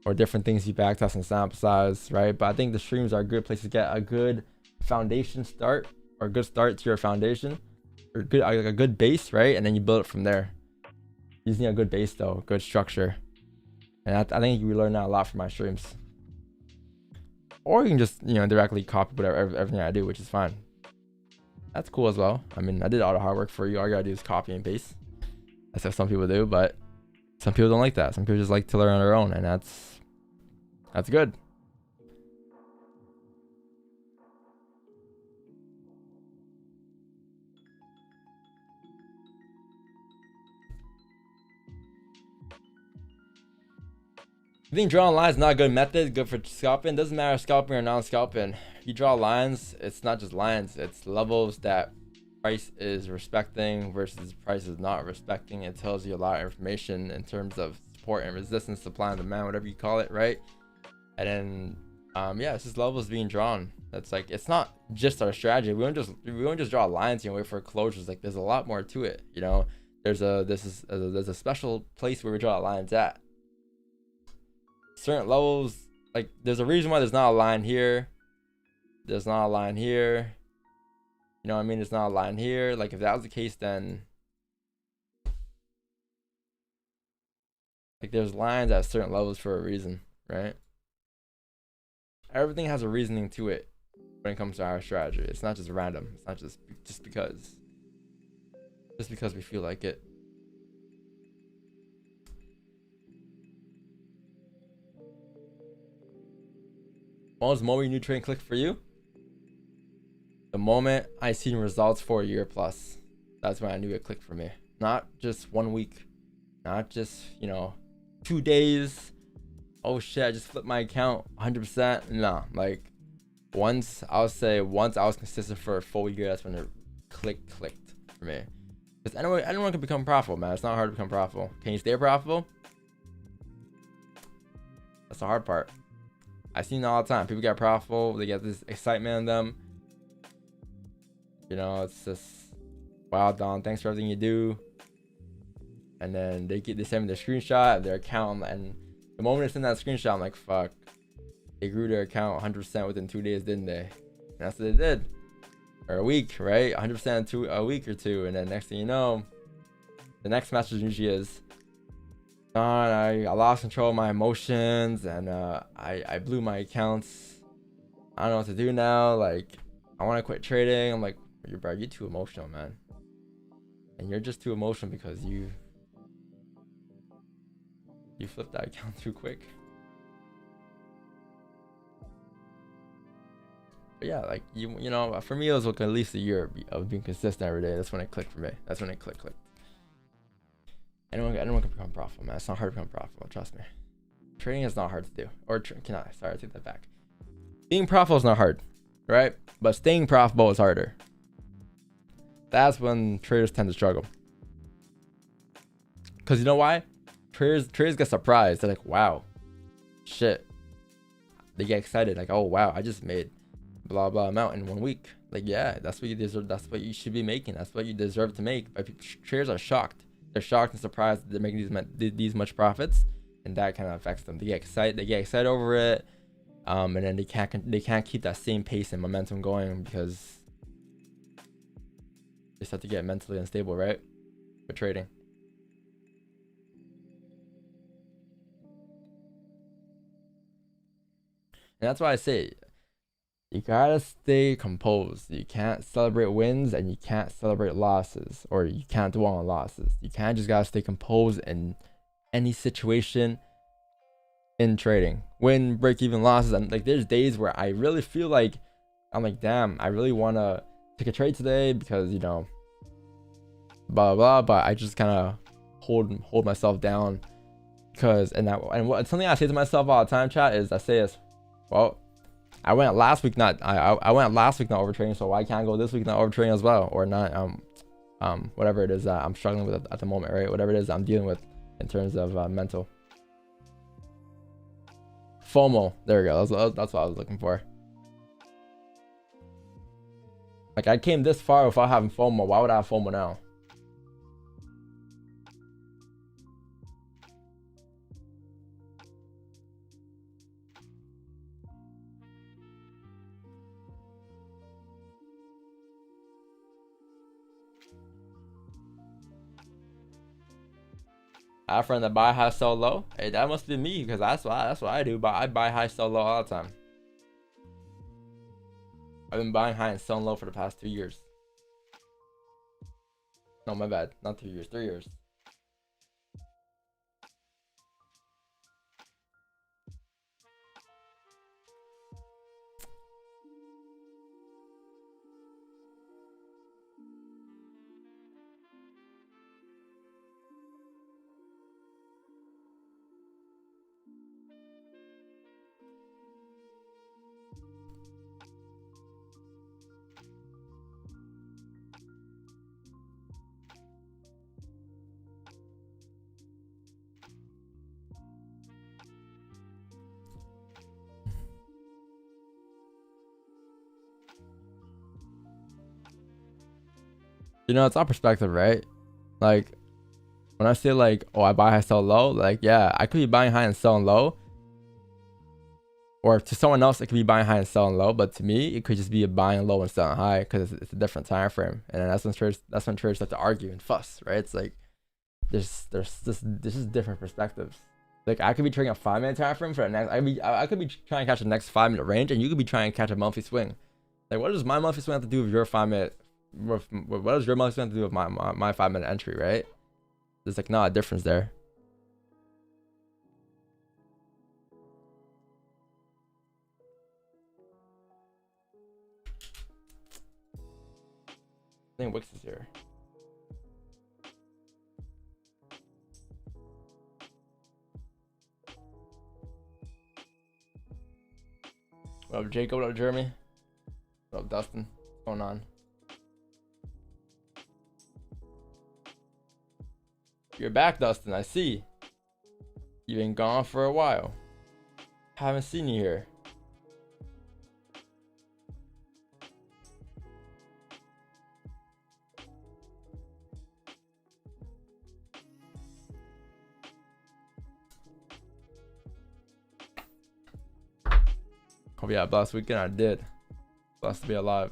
or different things you backtest and sample size, right? But I think the streams are a good place to get a good foundation start or a good start to your foundation or good, like a good base, right? And then you build it from there. Using a good base though, good structure. And I think you learn that a lot from my streams. Or you can just, directly copy whatever everything I do, which is fine. That's cool as well. I mean, I did all the hard work for you. All you gotta do is copy and paste. That's what some people do, but some people don't like that. Some people just like to learn on their own, and that's good. I think drawing lines is not a good method, good for scalping. Doesn't matter scalping or non-scalping. You draw lines, it's not just lines, it's levels that price is respecting versus price is not respecting. It tells you a lot of information in terms of support and resistance, supply and demand, whatever you call it, right? And then yeah, it's just levels being drawn. That's like, it's not just our strategy. We don't just draw lines here and wait for closures. Like, there's a lot more to it, There's a special place where we draw lines at. Certain levels, like, there's a reason why there's not a line here. There's not a line here. You know what I mean? There's not a line here. Like, if that was the case, then like, there's lines at certain levels for a reason, right? Everything has a reasoning to it when it comes to our strategy. It's not just random. It's not just because we feel like it. When was the moment you knew trading clicked for you? The moment I seen results for a year plus. That's when I knew it clicked for me. Not just 1 week. Not just, 2 days. Oh shit, I just flipped my account 100%. No, like once I was consistent for a full year, that's when it clicked for me. Because anyone can become profitable, man. It's not hard to become profitable. Can you stay profitable? That's the hard part. I see it all the time. People get profitable, they get this excitement in them. It's just, wow, Don, thanks for everything you do. And then they send me the screenshot of their account, and the moment they send that screenshot, I'm like, fuck. They grew their account 100% within 2 days, didn't they? And that's what they did. Or a week, right? 100% in a week or two. And then next thing you know, the next message usually is, Don, I lost control of my emotions, and I blew my accounts. I don't know what to do now. Like, I want to quit trading. I'm like, you're too emotional, man. And you're just too emotional because you flipped that account too quick. But yeah, like, for me, it was like at least a year of being consistent every day. That's when it clicked for me. That's when it clicked. Anyone can become profitable, man. It's not hard to become profitable, trust me. Trading is not hard to do. Sorry, I take that back. Being profitable is not hard, right? But staying profitable is harder. That's when traders tend to struggle. Because you know why? Traders get surprised. They're like, wow, shit. They get excited, like, oh wow, I just made blah blah amount in 1 week. Like, yeah, that's what you deserve. That's what you should be making. That's what you deserve to make. But traders are shocked. They're shocked and surprised that they're making these much profits, and that kind of affects them. They get excited. They get excited over it, and then they can't keep that same pace and momentum going because they start to get mentally unstable, right? For trading. And that's why I say you gotta stay composed. You can't celebrate wins and you can't celebrate losses, or you can't dwell on losses. You can't just gotta stay composed in any situation in trading. Win, break even, losses. And like, there's days where I really feel like I'm like, damn, I really wanna take a trade today because, you know, blah blah, but I just kind of hold myself down because and what something I say to myself all the time, chat, is I say this, well, I went last week not overtrading, so why can't I go this week not overtrading as well, or not whatever it is that I'm struggling with at the moment, right? Whatever it is I'm dealing with in terms of mental FOMO. There we go. That's what I was looking for. Like, I came this far without having FOMO. Why would I have FOMO now? I have a friend that buy high, sell low. Hey, that must be me, because that's what I do. But I buy high, sell low all the time. I've been buying high and selling low for the past 2 years. No, my bad. Not 2 years, 3 years. You know, it's all perspective, right? Like, when I say like, oh, I buy high, sell low, like, yeah, I could be buying high and selling low. Or to someone else, it could be buying high and selling low. But to me, it could just be a buying low and selling high, because it's a different time frame. And then that's when traders start to argue and fuss, right? It's like there's just different perspectives. Like, I could be trading a 5-minute time frame for the next. I could be trying to catch the next 5-minute range, and you could be trying to catch a monthly swing. Like, what does my monthly swing have to do with your 5-minute? What does your monthly swing have to do with my 5-minute entry, right? There's like not a difference there. I think Wix is here. What up, Jacob? What up, Jeremy? What up, Dustin? What's going on? You're back, Dustin. I see. You've been gone for a while. Haven't seen you here. Hope you had a blessed weekend. I did. Blessed to be alive.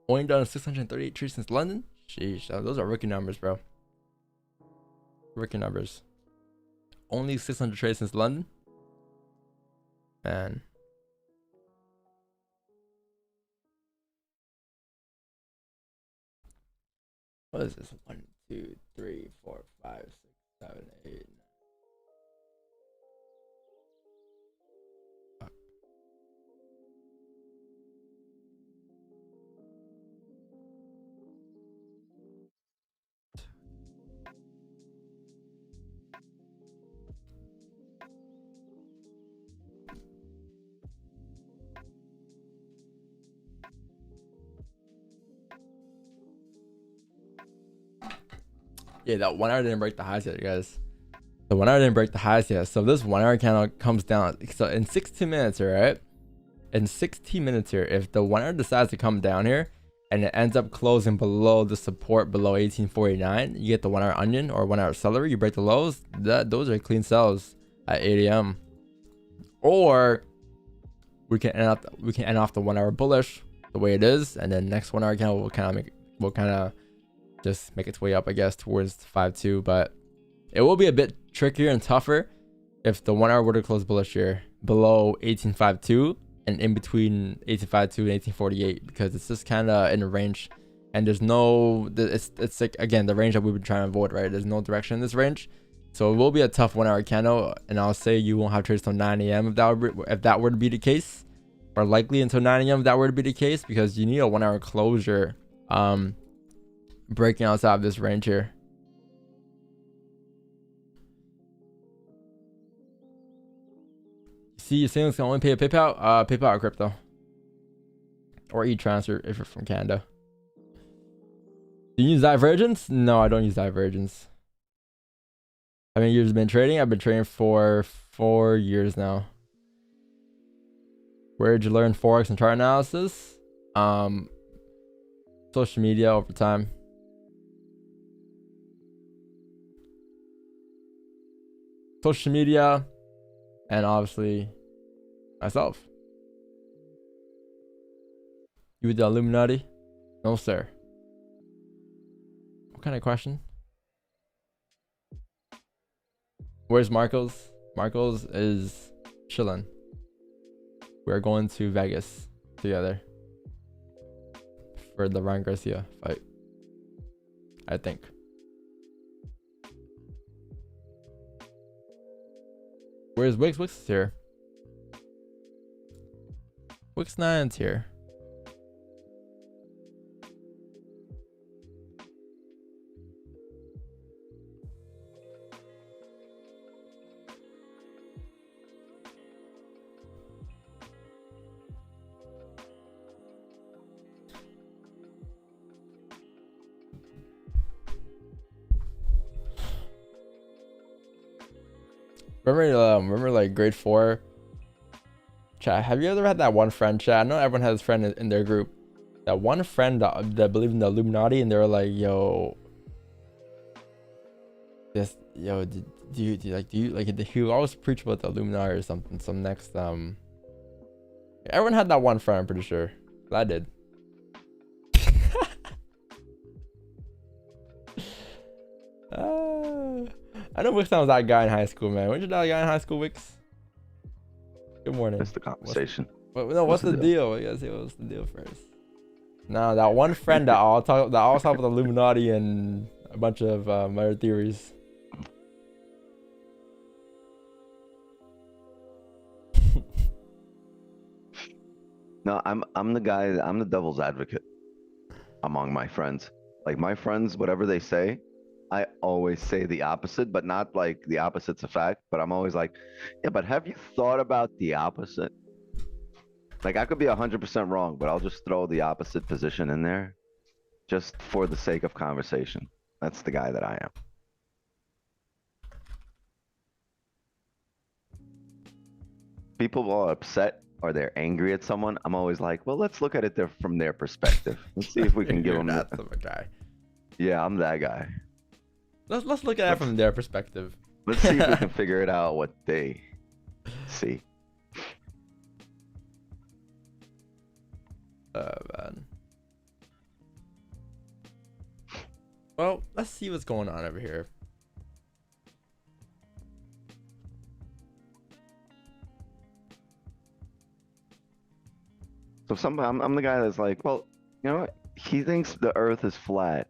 Only done 638 trades since London. Sheesh, those are rookie numbers, bro. Rookie numbers. Only 600 trades since London. Man. What is this? 1, 2, 3, 4, 5, 6, 7, 8. Yeah, that 1 hour didn't break the highs yet, guys. The 1 hour didn't break the highs yet. So this 1 hour candle comes down. So in 16 minutes here, right? In 16 minutes here, if the 1 hour decides to come down here and it ends up closing below the support below 1849, you get the 1 hour onion or 1 hour celery, you break the lows. Those are clean sells at 8 a.m. Or we can end off the 1 hour bullish the way it is, and then next 1 hour candle will kind of just make its way up, I guess, towards 5-2. But it will be a bit trickier and tougher if the 1 hour were to close bullish here below 1852 and in between 1852 and 1848, because it's just kind of in a range, and there's no, it's like, again, the range that we've been trying to avoid, right? There's no direction in this range, so it will be a tough 1 hour candle, and I'll say you won't have trades till 9 a.m. if that were to be the case, or likely until 9 a.m. if that were to be the case, because you need a 1 hour closure breaking outside of this range here. See, you're saying it's gonna only pay a PayPal? PayPal or crypto, or e-transfer if you're from Canada. Do you use divergence? No, I don't use divergence. How many years have been trading? I've been trading for 4 years now. Where did you learn Forex and chart analysis? Social media over time. Social media, and obviously myself. You with the Illuminati? No, sir. What kind of question? Where's Marcos? Marcos is chilling. We're going to Vegas together for the Ryan Garcia fight, I think. Where's Wix? Wix is here. Wix 9's here. Remember like grade 4 chat? Have you ever had that one friend chat? I know everyone has a friend in their group. That one friend that believed in the Illuminati, and they were like, "Yo, this, yo, do you he would always preach about the Illuminati or something." Some next everyone had that one friend. I'm pretty sure I did. I know Wix was that guy in high school, man. Weren't you that guy in high school, Wix? Good morning. That's the conversation. What's the deal? You gotta say what's the deal first. No, that one friend that always talk about the Illuminati and a bunch of other theories. No, I'm the guy. I'm the devil's advocate among my friends. Like my friends, whatever they say, I always say the opposite, but not like the opposite's a fact. But I'm always like, yeah, but have you thought about the opposite? Like I could be 100% wrong, but I'll just throw the opposite position in there just for the sake of conversation. That's the guy that I am. People are upset or they're angry at someone. I'm always like, well, let's look at it from their perspective. Let's see if we can give them that guy. Yeah, I'm that guy. Let's look at it from their perspective. Let's see if we can figure it out what they see. Man. Well, let's see what's going on over here. So I'm the guy that's like, well, you know what? He thinks the Earth is flat.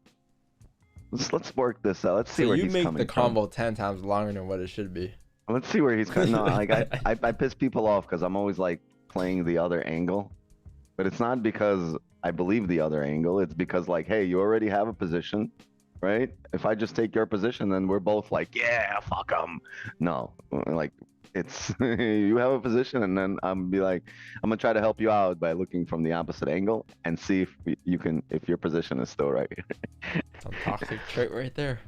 Let's work this out. Let's see where he's coming from. You make the combo 10 times longer than what it should be. Let's see where he's coming. No, like I piss people off because I'm always like playing the other angle, but it's not because I believe the other angle. It's because like, hey, you already have a position, right? If I just take your position, then we're both like, yeah, fuck them. No, like it's you have a position, and then I'm gonna try to help you out by looking from the opposite angle and see if you can, if your position is still right. Some toxic trait right there.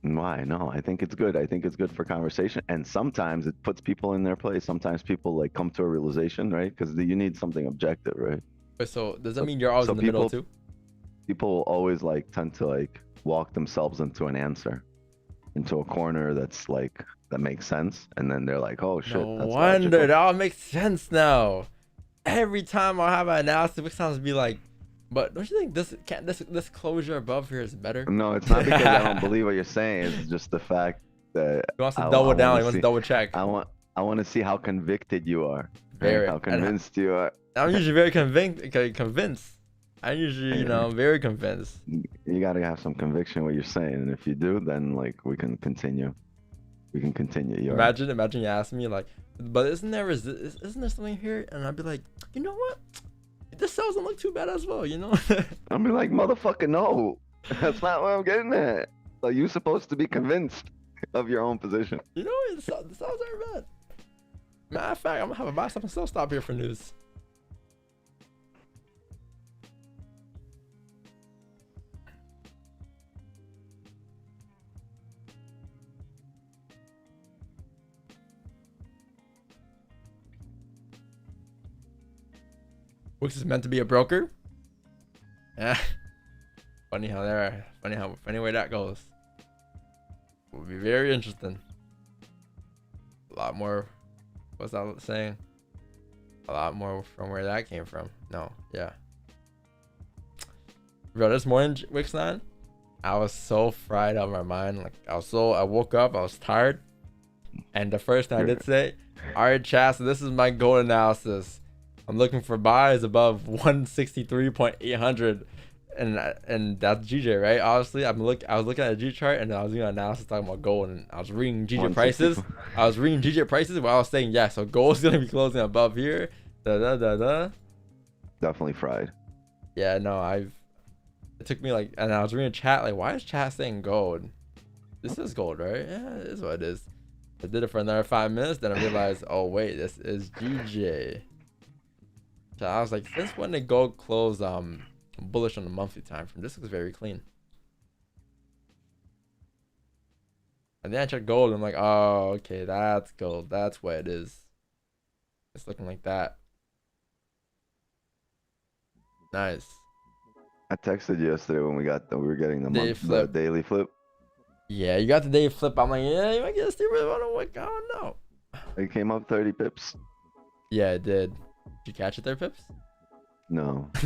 Why? No, I think it's good. I think it's good for conversation. And sometimes it puts people in their place. Sometimes people like come to a realization, right? Because you need something objective, right? But so does that So, mean you're always so in the middle people too? people always like tend to like walk themselves into an answer, into a corner that's like that makes sense, and then they're like, oh No shit, that's wonder. logical. That all makes sense now. Every time I have an analysis, it sounds be like, but don't you think this closure above here is better? No, it's not because I don't believe what you're saying. It's just the fact that He wants to I double want down. to He wants to see. double check. I want to see how convicted you are, right? Very. How And convinced you are. I'm usually very convinced. I'm usually, very convinced. You got to have some conviction what you're saying, and if you do, then like we can continue. We can continue. Imagine you ask me like, but isn't there something here? And I'd be like, you know what? This cell doesn't look too bad as well, you know? I'll be like, motherfucker, no, that's not what I'm getting at. Like, you're supposed to be convinced of your own position. You know, the cells aren't bad. Matter of fact, I'm gonna have a buy stop and sell stop here for news. Wix is meant to be a broker. Yeah. Funny way that goes. Will be very interesting. A lot more. What's that saying? A lot more from where that came from. No, yeah. Bro, this morning, Wix 9, I was so fried out of my mind. Like I woke up, I was tired, and the first thing I did say, all right, chat. So this is my goal analysis. I'm looking for buys above 163.800, and that's GJ, right? Obviously, I was looking at a G chart, and I was doing an analysis talking about gold, and I was reading GJ prices. I was reading GJ prices while I was saying, yeah, so gold's gonna be closing above here. Definitely fried. Yeah, no, it took me like, and I was reading chat like, why is chat saying gold? This is gold, right? Yeah, it is what it is. I did it for another 5 minutes, then I realized, oh wait, this is GJ. So I was like, since when did gold close bullish on the monthly time frame? This looks very clean. And then I checked gold and I'm like, oh, okay, that's gold. That's what it is. It's looking like that. Nice. I texted you yesterday when we were getting the daily flip. Yeah, you got the daily flip. I'm like, yeah, you might get a steeper. I don't know. It came up 30 pips. Yeah, it did. Did you catch it there, Pips? No. I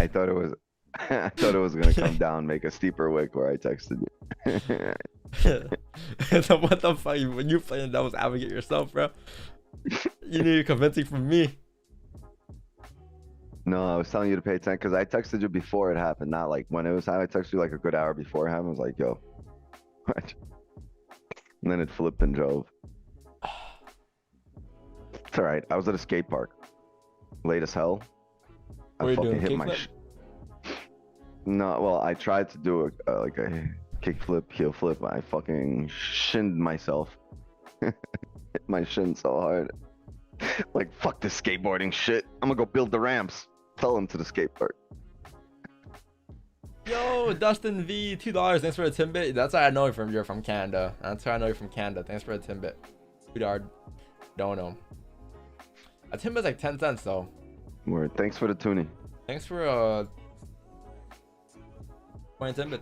thought it was gonna come down, make a steeper wick where I texted you. So what the fuck? When you playing devil's advocate yourself, bro, you need convincing from me. No, I was telling you to pay attention because I texted you before it happened, not like when it was happening. I texted you like a good hour before it happened. I was like, yo. And then it flipped and drove. It's all right. I was at a skate park. Late as hell. I fucking hit my... No, well, I tried to do like a kick flip, heel flip. I fucking shinned myself. Hit my shin so hard. Like, fuck this skateboarding shit. I'm gonna go build the ramps. Tell them to the skate park. Yo, Dustin V, $2. Thanks for the Timbit. That's how I know you're from Canada. That's how I know you're from Canada. Thanks for the Timbit. $2. Don't know. A Timbit's like 10 cents though. Word. Thanks for the tuning. Thanks for 20 Timbits.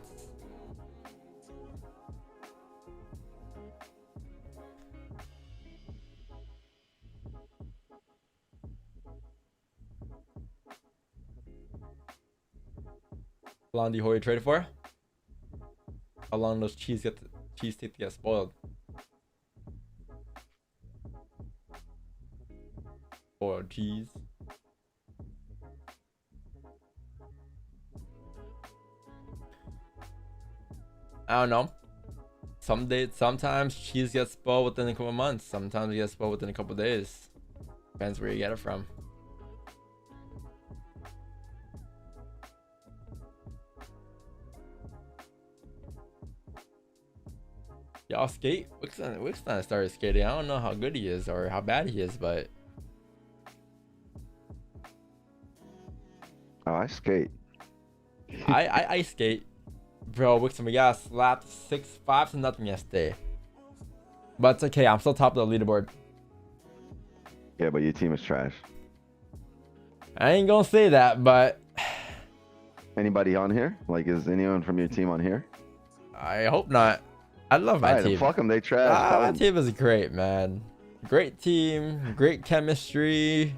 How long do you hold your trade for? How long does cheese take to get spoiled? Spoiled cheese. I don't know. Sometimes cheese gets spoiled within a couple months. Sometimes it gets spoiled within a couple days. Depends where you get it from. Y'all skate? Wickstein started skating. I don't know how good he is or how bad he is, but Oh, I skate. I ice skate, bro. Wixom, we got slapped 5-0 yesterday. But it's okay. I'm still top of the leaderboard. Yeah, but your team is trash. I ain't gonna say that, but Anybody on here? Like, is anyone from your team on here? I hope not. I love my team. Fuck them. They trash. My team is great, man. Great team. Great chemistry.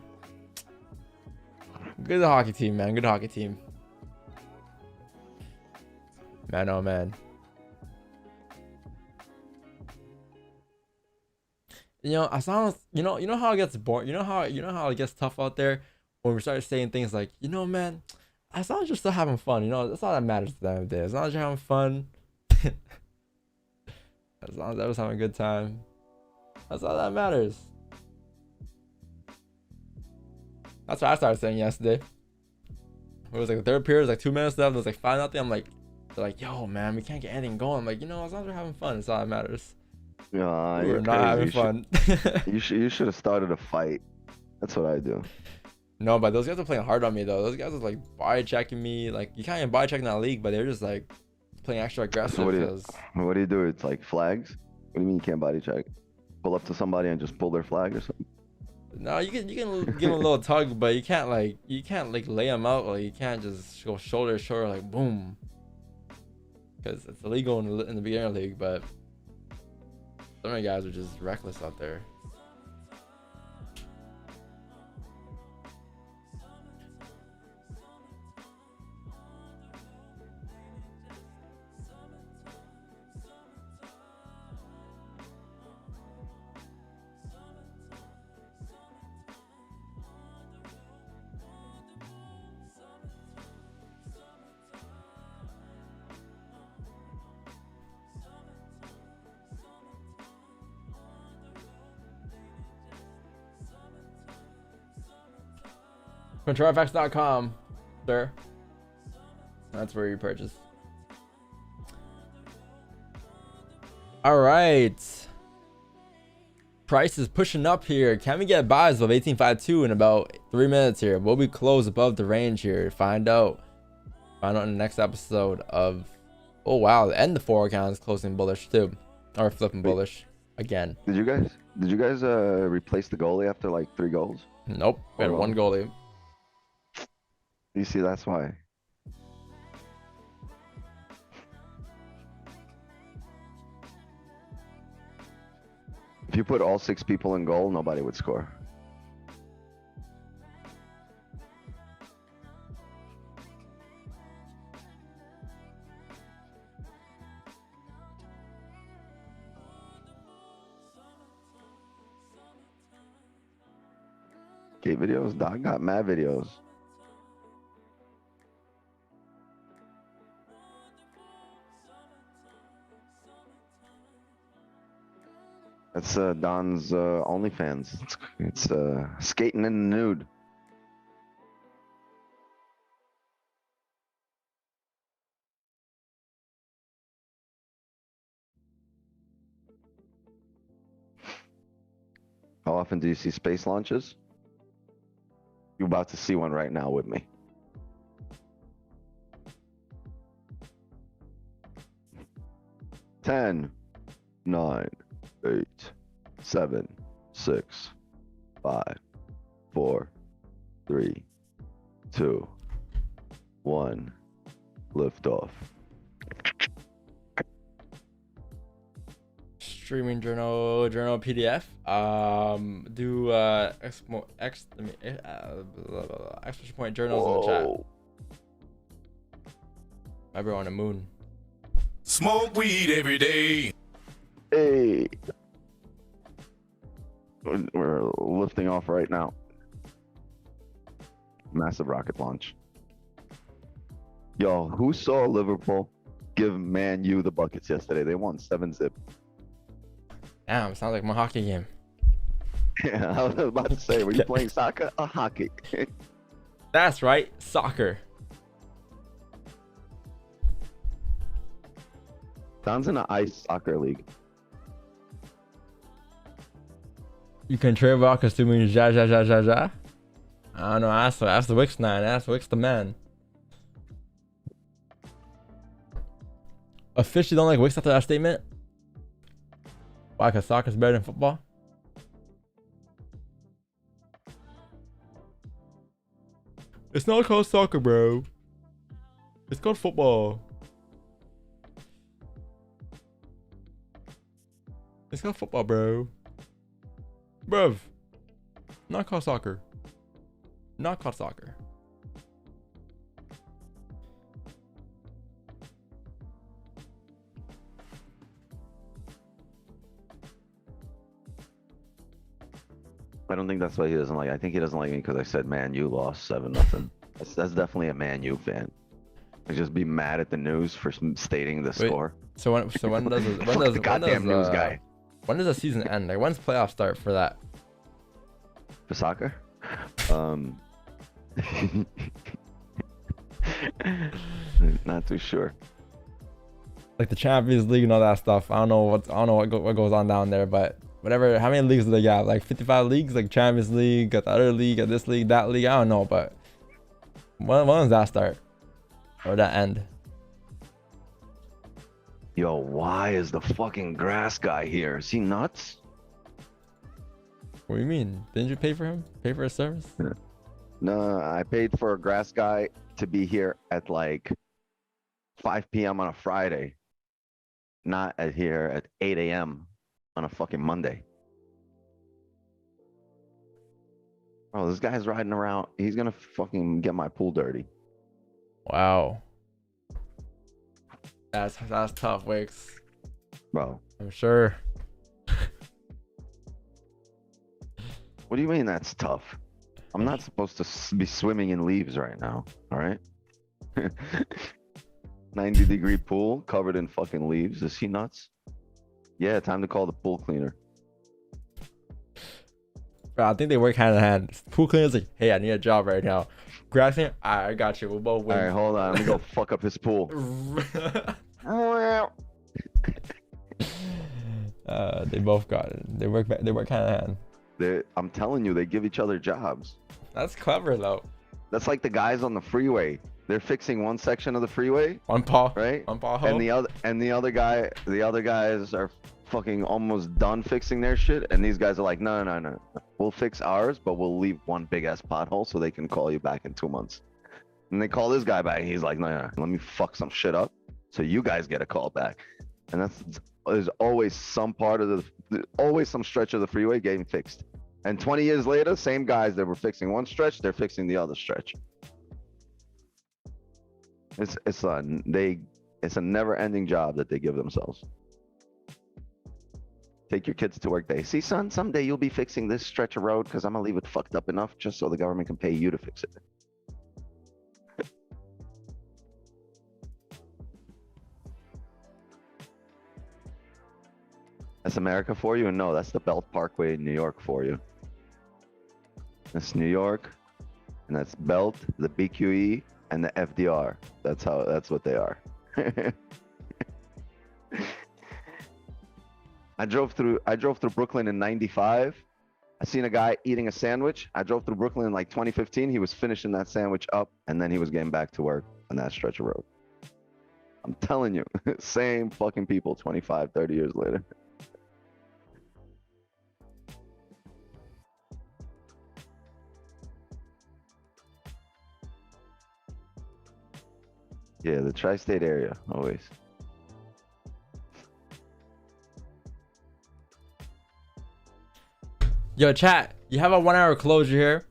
Good hockey team, man. Good hockey team. Man, oh man. You know, as long as you know how it gets boring. You know how it gets tough out there when we start saying things like, you know, man, as long as you're still having fun, you know, that's all that matters at the end of the day. As long as you're having fun, as long as I was having a good time, that's all that matters. That's what I started saying yesterday. It was like the third period, it was like 2 minutes left, it was like 5-0. I'm like, they're like, yo, man, we can't get anything going. I'm like, you know, as long as we're having fun, that's all that matters. You're not having fun. You should have started a fight. That's what I do. No, but those guys are playing hard on me though. Those guys are like body checking me. Like, you can't even body check in that league, but they're just like playing extra aggressive. What do you do? It's like flags? What do you mean you can't body check? Pull up to somebody and just pull their flag or something? No, you can give them a little tug, but you can't like lay them out. Like, you can't just go shoulder to shoulder like boom, because it's illegal in the beginner league. But some of the guys are just reckless out there. ControlFX.com, sir. That's where you purchase. All right. Price is pushing up here. Can we get buys of 18.52 in about 3 minutes here? Will we close above the range here? Find out. Find out in the next episode of. Oh wow, and the 4 account is closing bullish too, or flipping bullish again. Did you guys replace the goalie after like 3 goals? Nope, we had 1 goalie. You see, that's why. If you put all 6 people in goal, nobody would score. Okay, videos. Doc got mad videos. That's Don's OnlyFans. It's skating in the nude. How often do you see space launches? You're about to see one right now with me. Ten, 9, 8, 7, 6, 5, 4, 3, 2, 1. Lift off. Streaming journal PDF. Do exclamation point journals in the chat. Maybe we're on the moon. Smoke weed every day. Hey. We're lifting off right now. Massive rocket launch. Yo, who saw Liverpool give Man U the buckets yesterday? They won 7-0. Damn, sounds like my hockey game. Yeah, I was about to say, were you playing soccer or hockey? That's right, soccer. Don's in an ice soccer league. You can trade walk assuming ja. I don't know, ask the Wix 9, ask Wix the man. officially don't like Wicks after that statement? Why? Because soccer's better than football? It's not called soccer, bro. It's called football. It's called football, bro. Bruv. Not called soccer. Not called soccer. I don't think that's why he doesn't like. I think he doesn't like me because I said Man U lost 7-0. That's definitely a Man U fan. I just be mad at the news for stating the score. So when does the goddamn news guy? When does the season end? Like when's playoffs start for that? For soccer? Not too sure. Like the Champions League and all that stuff. I don't know what goes on down there, but whatever. How many leagues do they got? Like 55 leagues, like Champions League, got the other league, got this league, that league. I don't know, but when does that start or that end? Yo, why is the fucking grass guy here? Is he nuts? What do you mean? Didn't you pay for him? Pay for his service? No, I paid for a grass guy to be here at like 5 p.m. on a Friday, not here at 8 a.m. on a fucking Monday. Bro, this guy's riding around. He's gonna fucking get my pool dirty. Wow. That's tough, Wicks. Bro. I'm sure. What do you mean that's tough? I'm not supposed to be swimming in leaves right now, all right? 90-degree pool covered in fucking leaves. Is he nuts? Yeah, time to call the pool cleaner. Bro, I think they work hand in hand. Pool cleaner's like, hey, I need a job right now. Grass cleaner, I got you. We'll both win. All right, hold on. Let me go fuck up his pool. They both got it. They work hand in hand. I'm telling you, they give each other jobs. That's clever though. That's like the guys on the freeway. They're fixing one section of the freeway. One paw, right? One paw. And the other guys are fucking almost done fixing their shit. And these guys are like, no. We'll fix ours, but we'll leave one big ass pothole so they can call you back in 2 months. And they call this guy back. And he's like, no, let me fuck some shit up so you guys get a call back. And there's always some always some stretch of the freeway getting fixed. And 20 years later, same guys that were fixing one stretch, they're fixing the other stretch. It's a never-ending job that they give themselves. Take your kids to work day. See, son, someday you'll be fixing this stretch of road because I'm gonna leave it fucked up enough just so the government can pay you to fix it. That's America for you? And no, that's the Belt Parkway in New York for you. That's New York, and that's Belt, the BQE, and the FDR. That's what they are. I drove through Brooklyn in '95. I seen a guy eating a sandwich. I drove through Brooklyn in like 2015. He was finishing that sandwich up, and then he was getting back to work on that stretch of road. I'm telling you, same fucking people 25, 30 years later. Yeah, the tri-state area, always. Yo, chat, you have a 1 hour closure here.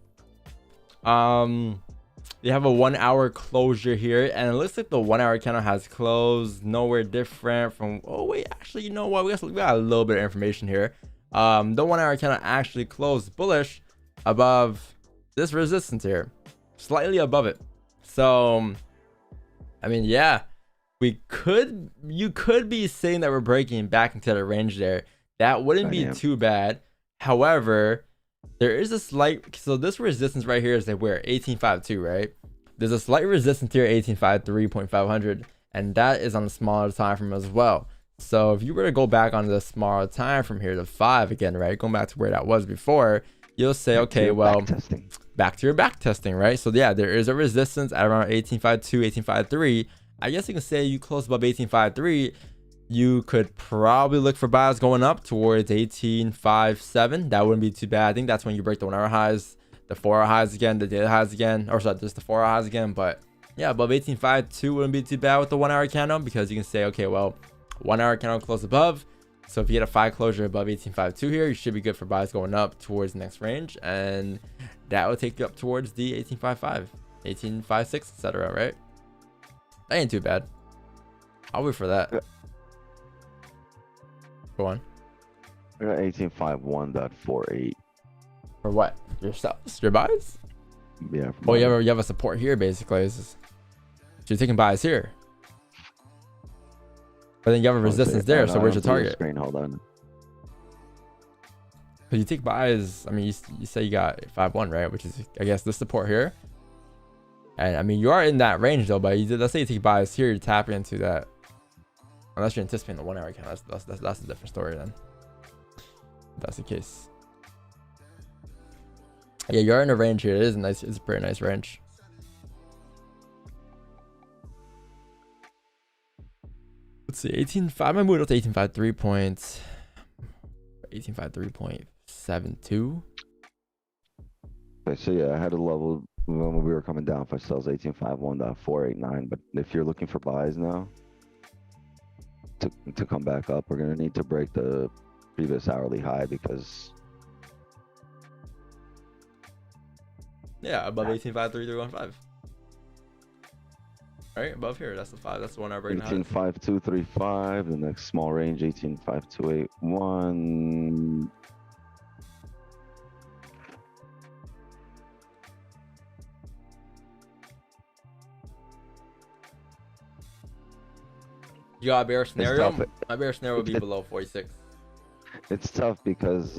You have a 1 hour closure here, and it looks like the 1 hour candle has closed nowhere different from. Oh wait, actually, you know what? We got a little bit of information here. The 1 hour candle actually closed bullish above this resistance here, slightly above it. So, I mean, yeah, you could be saying that we're breaking back into the range there. That wouldn't be too bad. However, there is a slight, so this resistance right here is like where 1852, right? There's a slight resistance here, 1853.500, and that is on the smaller time frame as well. So if you were to go back on the smaller time from here to 5 again, right, going back to where that was before, you'll say, okay, well, back to your back testing, right? So yeah, there is a resistance at around 1852, 1853 I guess you can say you close above 18.53, you could probably look for buys going up towards 18.57. That wouldn't be too bad. I think that's when you break the 1 hour highs, the 4 hour highs again, the daily highs again, or sorry, just the 4 hour highs again. But yeah, above 18.52 wouldn't be too bad with the 1 hour candle, because you can say, okay, well, 1 hour candle close above. So if you get a 5 closure above 18.52 here, you should be good for buys going up towards the next range, and that will take you up towards the 18.55, 18.56, etc. Right? That ain't too bad. I'll wait for that. Yeah. Go on. I got 18.51.48. For what? Yourselves? Your buys? Yeah. Oh, you have a support here basically. So you're taking buys here. But then you have a resistance there, so where's your target? Screen, hold on. Because you take buys, I mean, you say you got 5-1, right? Which is, I guess, this support here. And I mean, you are in that range though, but let's say you take buys here, you tap into that. Unless you're anticipating the 1 hour candle, that's a different story then. If that's the case. Yeah, you're in a range here. It is nice. It's a pretty nice range. Let's see, 18.5. I might move it up to 18.53.72. Okay, so yeah, I had a level when we were coming down for sales 18.51.489. But if you're looking for buys now to come back up, we're gonna need to break the previous hourly high, because yeah, above 18.53.315. Right above here, that's the 5. That's the 1 hour break. 18.5235. The next small range 18.5281. You got a bear scenario? tough. My bear scenario would be below 46. It's tough because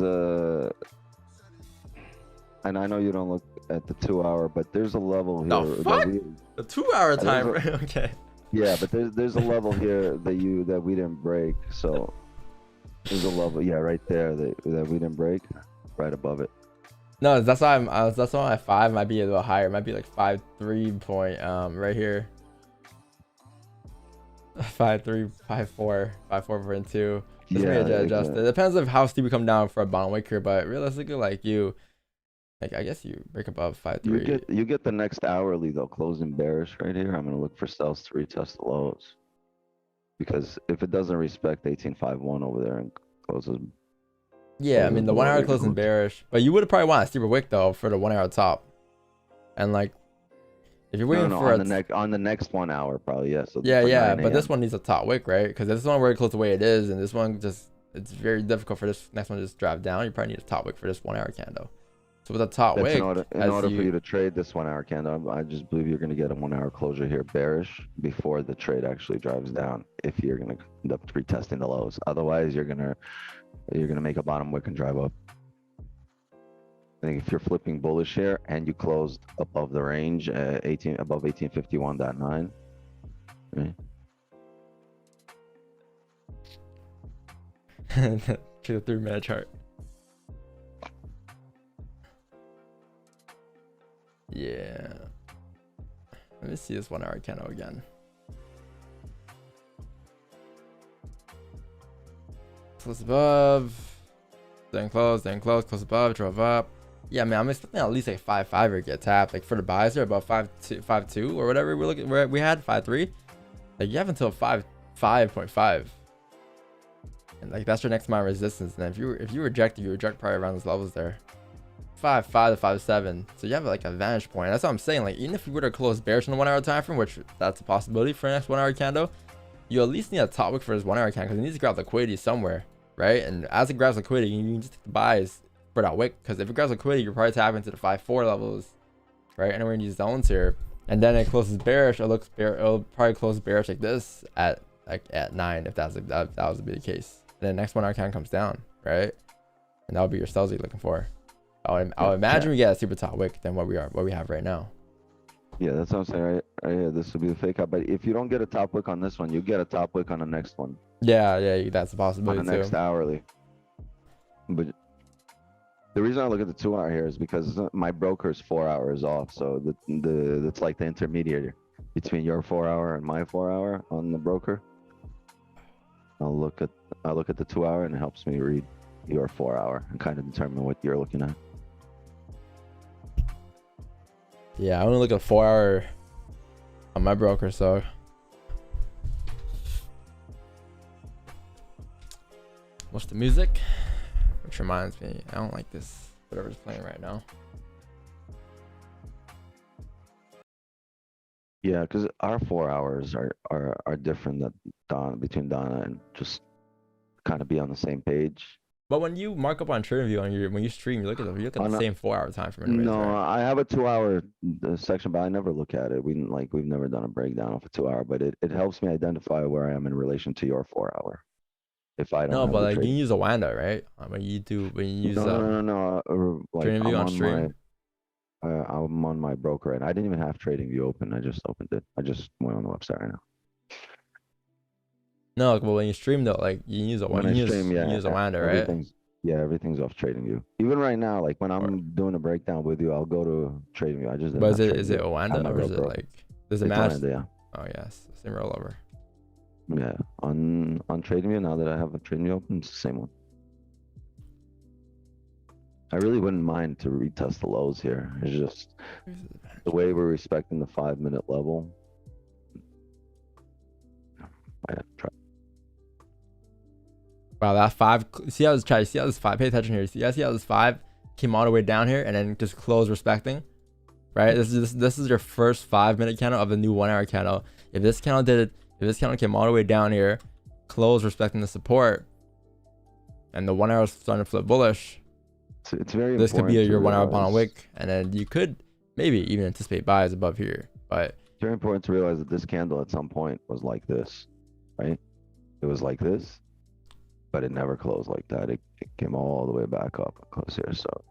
and I know you don't look at the 2 hour, but there's a level here The fuck? The 2 hour time frame. Okay. Yeah, but there's a level here that we didn't break. So there's a level, yeah, right there that we didn't break, right above it. No, that's why that's why my 5 might be a little higher. It might be like 5.3 point right here. 5.3, 5.4, 5.4.2. Just may adjust. It depends on how steep we come down for a bottom wick here, but realistically, like I guess you break above 5.3. You get the next hourly though, closing bearish right here. I'm gonna look for sales to retest the lows, because if it doesn't respect 18.51 over there and closes. Yeah, I mean the 1 hour closing bearish, but you would probably want a steeper wick though for the 1 hour top, and like if you're waiting for on the next 1 hour probably, yeah. So yeah, but this one needs a top wick, right? Because this one very close to the way it is, and this one it's very difficult for this next one to just drive down. You probably need a top wick for this 1 hour candle. So with a top wick, in order for you to trade this 1 hour candle, I just believe you're going to get a 1 hour closure here bearish before the trade actually drives down, if you're going to end up retesting the lows. Otherwise, you're going to make a bottom wick and drive up. I think if you're flipping bullish here and you closed above the range, above 18.51.9, right? To the 3-minute chart. Yeah. Let me see this 1 hour candle again. Close above. Then close, close above, drove up. Yeah, man, I'm expecting at least like 5.5 or get tapped. Like for the buys here, above 5.2 or whatever we're looking where we had 5.3. Like you have until 5.5. And like that's your next amount of resistance. And if you reject probably around those levels there. 5.5 to 5.7. So you have like a vantage point. That's what I'm saying. Like even if you were to close bearish in the 1 hour time frame, which that's a possibility for the next 1 hour candle, you at least need a top wick for this 1 hour candle because it needs to grab liquidity somewhere, right? And as it grabs liquidity, you can just take the buys for that wick, because if it grabs liquidity, you're probably tapping into the 5.4 levels, right? Anywhere in these zones here, and then it closes bearish. It'll probably close bearish like this at 9 if that was to be the case. And then next 1 hour candle comes down, right? And that'll be your sells you're looking for. I would imagine we get a super top wick than what we have right now. Yeah, that's what I'm saying. Right here, this would be the fake out. But if you don't get a top wick on this one, you get a top wick on the next one. Yeah, that's a possibility on the next hourly. But the reason I look at the 2 hour here is because my broker is 4 hours off, so that's like the intermediary. between your 4-hour and my 4-hour on the broker. I look at the 2-hour, and it helps me read your 4-hour and kind of determine what you're looking at. Yeah, I only look at 4-hour on my broker, so what's the music? Which reminds me, I don't like this, whatever's playing right now. Yeah, because our 4 hours are different between Donna, and just kind of be on the same page. But when you mark up on TradingView when you stream, you look at the same 4-hour time frame. No, right? I have a 2-hour section, but I never look at it. We've never done a breakdown of a 2-hour, but it helps me identify where I am in relation to your 4-hour. If I don't No, have but the like trade. you use a Wanda, right? When you use No. Like TradingView I'm on stream. I'm on my broker, and I didn't even have TradingView open. I just opened it. I just went on the website right now. No, well, when you stream though, like you use a When I stream, you use a Wanda, right? Everything's off TradingView. Even right now, like when I'm doing a breakdown with you, I'll go to TradingView. I just didn't But have is it a Wanda or is it like does it match? Yeah. Oh yes, same rollover. Yeah, on TradingView, now that I have a TradingView open, it's the same one. I really wouldn't mind to retest the lows here. It's just the way we're respecting the 5-minute level. Wow, that 5. See how this 5? Pay attention here. See how this 5 came all the way down here and then just closed respecting, right? This is your first 5-minute candle of the new 1-hour candle. If this candle came all the way down here, closed respecting the support, and the 1-hour is starting to flip bullish, it's very. This could be your 1-hour bottom wick, and then you could maybe even anticipate buys above here. But it's very important to realize that this candle at some point was like this, right? It was like this, but it never closed like that. It came all the way back up close here. So,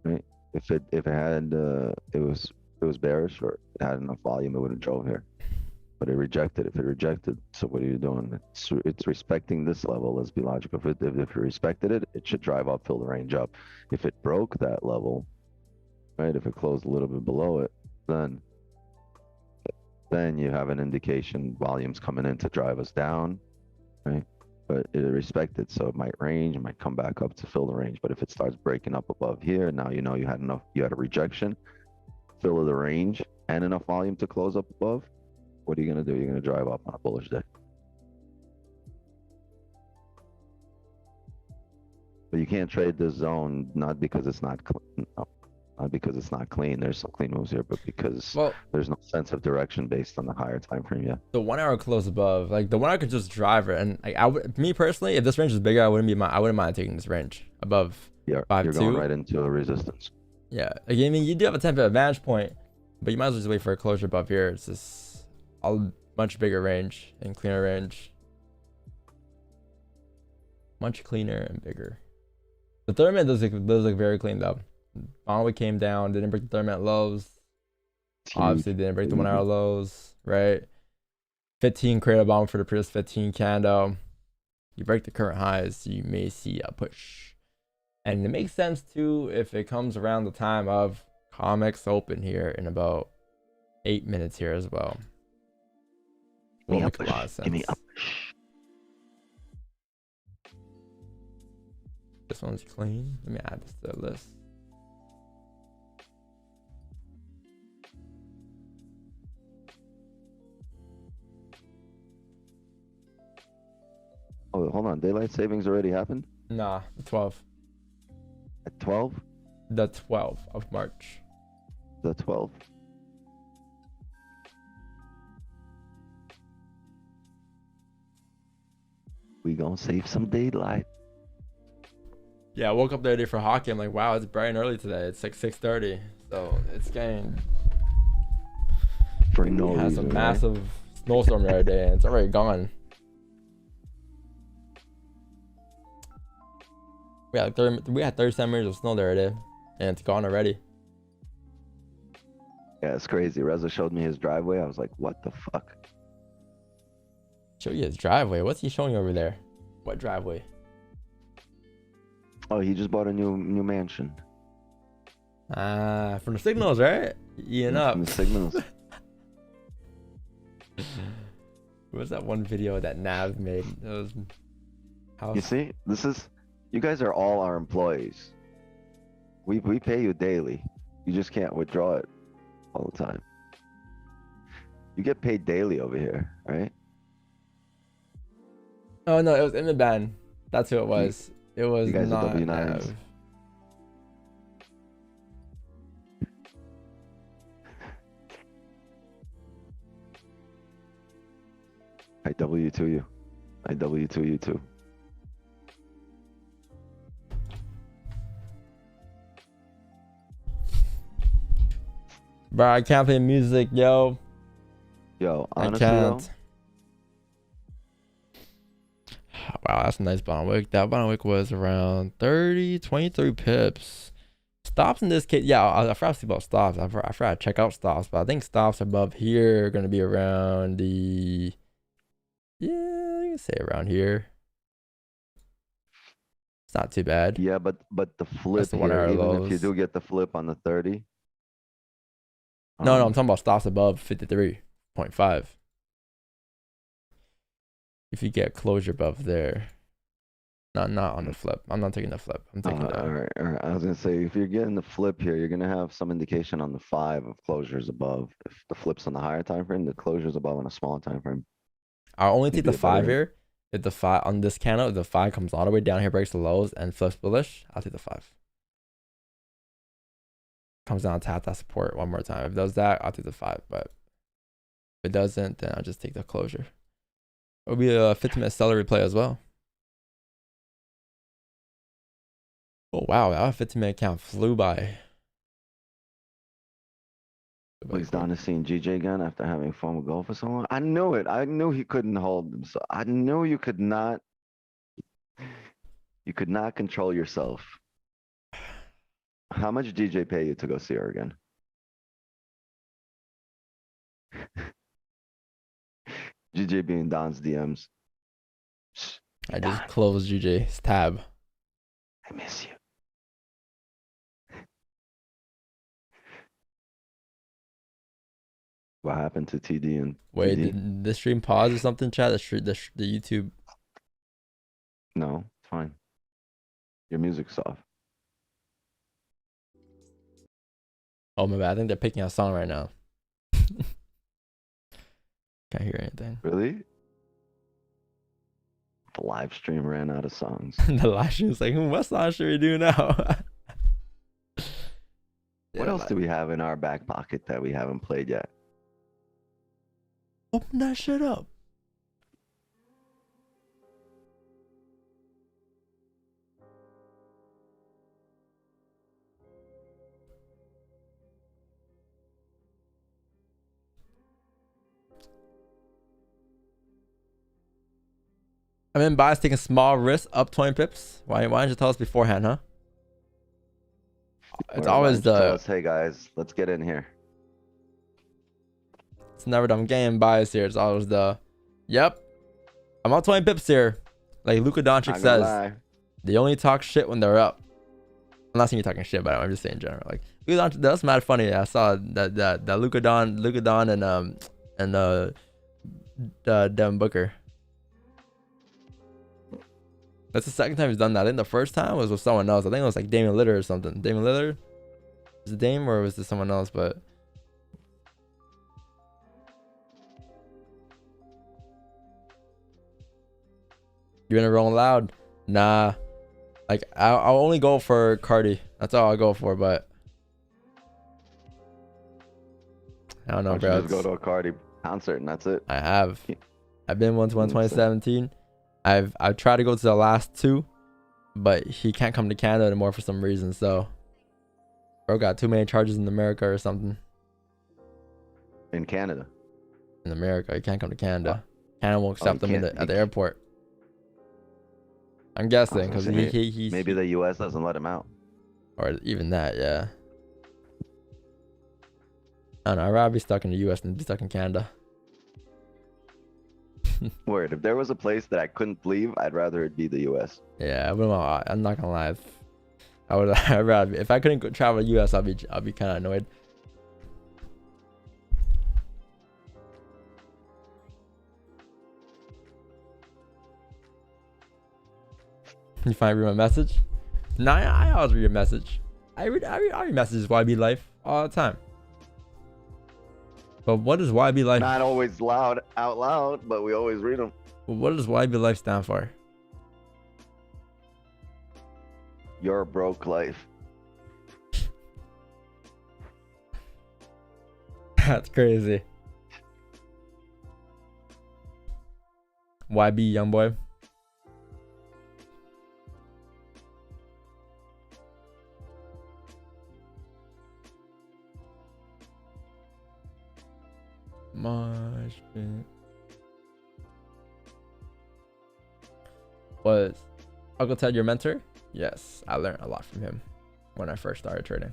right? If it had it was bearish or it had enough volume, it would have drove here. But it rejected. If it rejected, so what are you doing? It's respecting this level. Let's be logical. If it respected it, it should drive up, fill the range up. If it broke that level, right? If it closed a little bit below it, then you have an indication volume's coming in to drive us down, right? But it respected, so it might range, it might come back up to fill the range. But if it starts breaking up above here, now you know you had a rejection, fill of the range, and enough volume to close up above. What are you going to do? You're going to drive up on a bullish day. But you can't trade this zone, not because it's not clean. There's some clean moves here, but because there's no sense of direction based on the higher time frame yet. The 1-hour close above, like the 1-hour could just drive it, and like me personally, if this range is bigger, I wouldn't mind taking this range above. Yeah, 5-2. You're going right into a resistance. Yeah, like, I mean, you do have a 10-pip advantage point, but you might as well just wait for a closure above here. It's just a much bigger range and cleaner range. Much cleaner and bigger. The 30-minute does look very clean though. Finally came down, didn't break the 30-minute lows. Obviously didn't break the 1-hour lows, right? 15 created a bottom for the previous 15 candle. You break the current highs, you may see a push. And it makes sense too if it comes around the time of COMEX open here in about 8 minutes here as well. Will make a lot of sense. Give me up. This one's clean. Let me add this to the list. Oh, hold on. Daylight savings already happened? Nah, the 12th. At 12? The 12th of March. The 12th. We gonna save some daylight. Yeah, I woke up the other day for hockey. I'm like, wow, it's bright and early today. It's like 6:30, so it's getting. For no reason. Has a massive snowstorm the other day, and it's already gone. We had 30 centimeters of snow the other day, and it's gone already. Yeah, it's crazy. Reza showed me his driveway. I was like, what the fuck? Show you his driveway. What's he showing you over there? What driveway? Oh, he just bought a new mansion. From the signals, right? Eating up. From the signals. What was that one video that Nav made? It was how You see, you guys are all our employees. We pay you daily. You just can't withdraw it all the time. You get paid daily over here, right? Oh no, it was in the band. That's who it was. It was you guys are not W9s. Nav. I W2 you. I W2 you too. Bro, I can't play music, yo. Yo, I honestly though, can't. Wow, that's a nice bottom wick. That bottom wick was around 23 pips. Stops in this case, yeah, I forgot to see about stops. I forgot to check out stops, but I think stops above here are going to be around the, yeah, you can say around here. It's not too bad. yeah, but the flip the 1 here, hour even if you lows. do get the flip on the 30. No, I'm talking about stops above 53.5. If you get closure above there. Not on the flip. I'm not taking the flip. I'm taking the. All right. I was gonna say, if you're getting the flip here, you're gonna have some indication on the 5 of closures above. If the flip's on the higher time frame, the closures above on a smaller time frame. I'll only take Maybe the a better 5 here. If the 5 on this candle, if the 5 comes all the way down here, breaks the lows, and flips bullish, I'll take the 5. Comes down, tap that support one more time. If it does that, I'll take the 5. But if it doesn't, then I'll just take the closure. It'll be a 15-minute seller replay as well. Oh wow, that 15-minute count flew by. He's down to seeing GJ again after having fun with golf for so long. I knew it. I knew he couldn't hold himself. I knew you could not. You could not control yourself. How much did GJ pay you to go see her again? GJ being Don's DMs. I just closed GJ's tab. I miss you. What happened to TD and Wait, TD? did the stream pause or something, chat? The YouTube. No, it's fine. Your music's off. Oh my bad. I think they're picking a song right now. Can't hear anything. Really? The live stream ran out of songs. The live stream was like, what song should we do now? What else do we have in our back pocket that we haven't played yet? Open that shit up. I'm in bias taking small risks up 20 pips. Why didn't you tell us beforehand, huh? It's always Tell us, hey guys, let's get in here. It's never done game bias here. It's always yep. I'm up 20 pips here. Like Luka Doncic says, they only talk shit when they're up. I'm not saying you're talking shit, but I'm just saying in general. Like Luka Doncic, that's mad funny. I saw that Luka Don and Devin Booker. That's the second time he's done that. I think the first time was with someone else. I think it was like Damian Lillard or something. Damian Lillard? Was it Dame or was it someone else? But you're gonna roll loud? Nah. Like I'll only go for Cardi. That's all I'll go for. But I don't know, bro. Just go to a Cardi concert and that's it. I have. I've been one to 2017. I've tried to go to the last 2, but he can't come to Canada anymore for some reason. So, bro got too many charges in America or something. In Canada. In America, he can't come to Canada. Canada won't accept him at the airport. I'm guessing because he maybe the U.S. doesn't let him out. Or even that, yeah. I don't know. I'd rather be stuck in the U.S. than be stuck in Canada. Word. If there was a place that I couldn't leave, I'd rather it be the U.S. Yeah, I'm not gonna lie. I'd rather if I couldn't travel to the U.S. I'd be kind of annoyed. You finally read my message? No, I always read your message. I read messages YB Life all the time. But what does YB Life? Not always loud out loud, but we always read them. What does YB Life stand for? Your broke life. That's crazy. YB young boy. Much been. Was Uncle Ted your mentor? Yes, I learned a lot from him when I first started trading.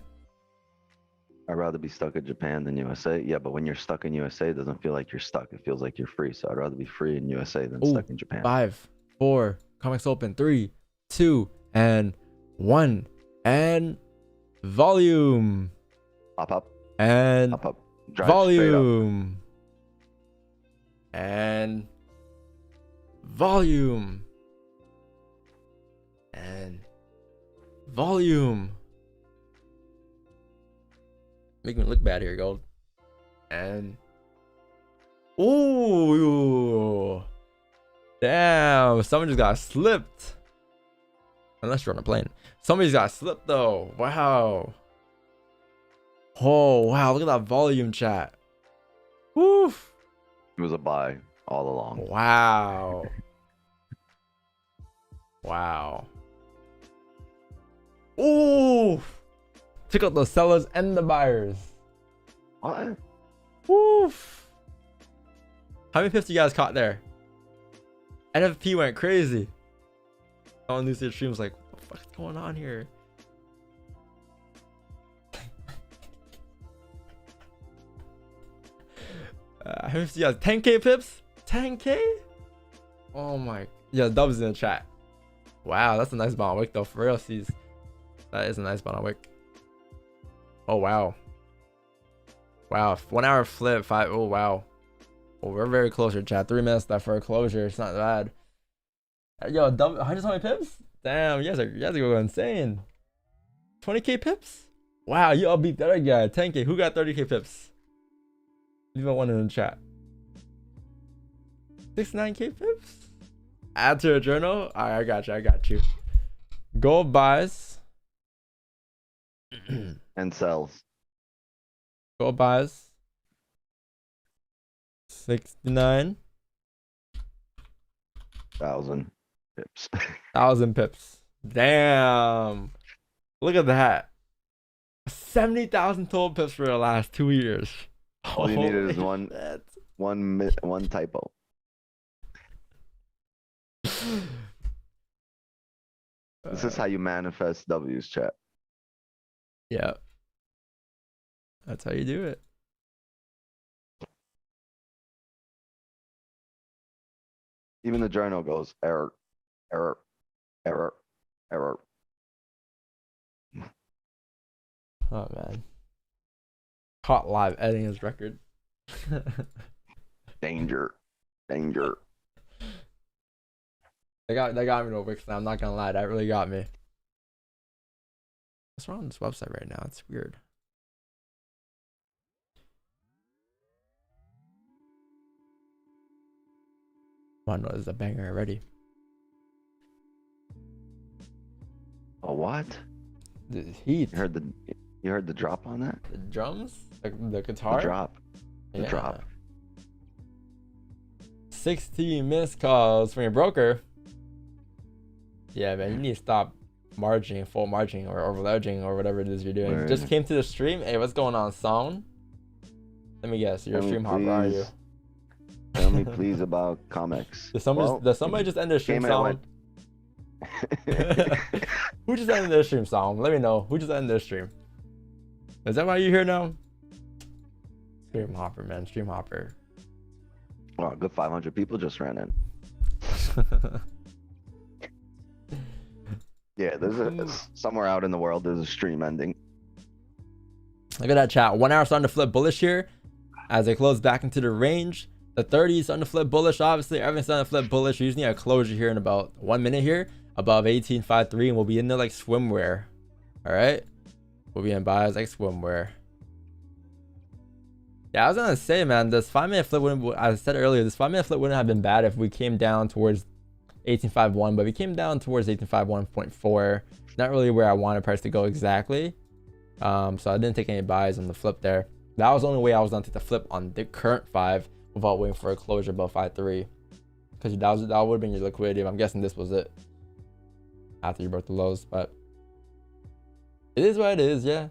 I'd rather be stuck in Japan than USA. Yeah, but when you're stuck in USA, it doesn't feel like you're stuck. It feels like you're free. So I'd rather be free in USA than stuck in Japan. 5, 4, comics open, 3, 2, and 1, and volume. Up, and up, drive volume. And volume. And volume. Make me look bad here, gold. And ooh, damn! Someone just got slipped. Unless you're on a plane, somebody's got slipped though. Wow. Oh wow! Look at that volume, chat. Woof. It was a buy all along. Wow. Wow. Ooh. Took out the sellers and the buyers. What? Woof. How many pips you guys caught there? NFP went crazy. On these streams, like, what the fuck's going on here? How many pips you guys? 10k pips? 10k? Oh my. Yeah, Dubs in the chat. Wow, that's a nice ball wick though. For real, sees. That is a nice ball wick. Oh wow. Wow, 1 hour flip, 5. Oh wow. Oh, we're very close here, chat. 3 minutes left for a closure. It's not bad. Yo, 100 something pips? Damn, you guys are going insane. 20k pips? Wow, you all beat that other guy. 10k. Who got 30k pips? Leave a 1 in the chat. 69k pips? Add to a journal? Alright, I got you. Gold buys. And sells. Gold buys. 69,000 pips. 1,000 pips. Damn. Look at that. 70,000 total pips for the last 2 years. All you needed is one typo. This is how you manifest W's, chat. Yeah. That's how you do it. Even the journal goes error, error, error, error. Oh man. Caught live editing his record. Danger, danger. That got me to Wix now. I'm not gonna lie, that really got me. What's wrong with this website right now? It's weird. Oh no, there's a banger already. A what? The heat. You heard the drop on that? The drums? The guitar? The drop. The drop. 16 missed calls from your broker. Yeah, man, you need to stop margining, full margining, or overleveraging, or whatever it is you're doing. Just came to the stream. Hey, what's going on, Sound? Let me guess, you're a stream hopper, are you? Tell me please about comics. Does somebody just end their stream, Sound? Who just ended their stream, Sound? Let me know. Who just ended their stream? Is that why you're here now? Stream hopper, man. Stream hopper. Well, a good 500 people just ran in. Yeah, there's somewhere out in the world there's a stream ending. Look at that chat. 1 hour starting to flip bullish here as they close back into the range. The 30 is starting to flip bullish. Obviously, everything's starting to flip bullish. We just need a closure here in about 1 minute here. above 18.53, and we'll be in there like swimwear. All right, we'll be in buys like swimwear. Yeah, I was gonna say, man, this 5-minute flip wouldn't, I said earlier, this 5-minute flip wouldn't have been bad if we came down towards 18.51, but we came down towards 18.51.4. Not really where I wanted price to go exactly. So I didn't take any buys on the flip there. That was the only way I was gonna take the flip on the current 5 without waiting for a closure above 5.3, because that would have been your liquidity. I'm guessing this was it after you broke the lows, but it is what it is. Yeah.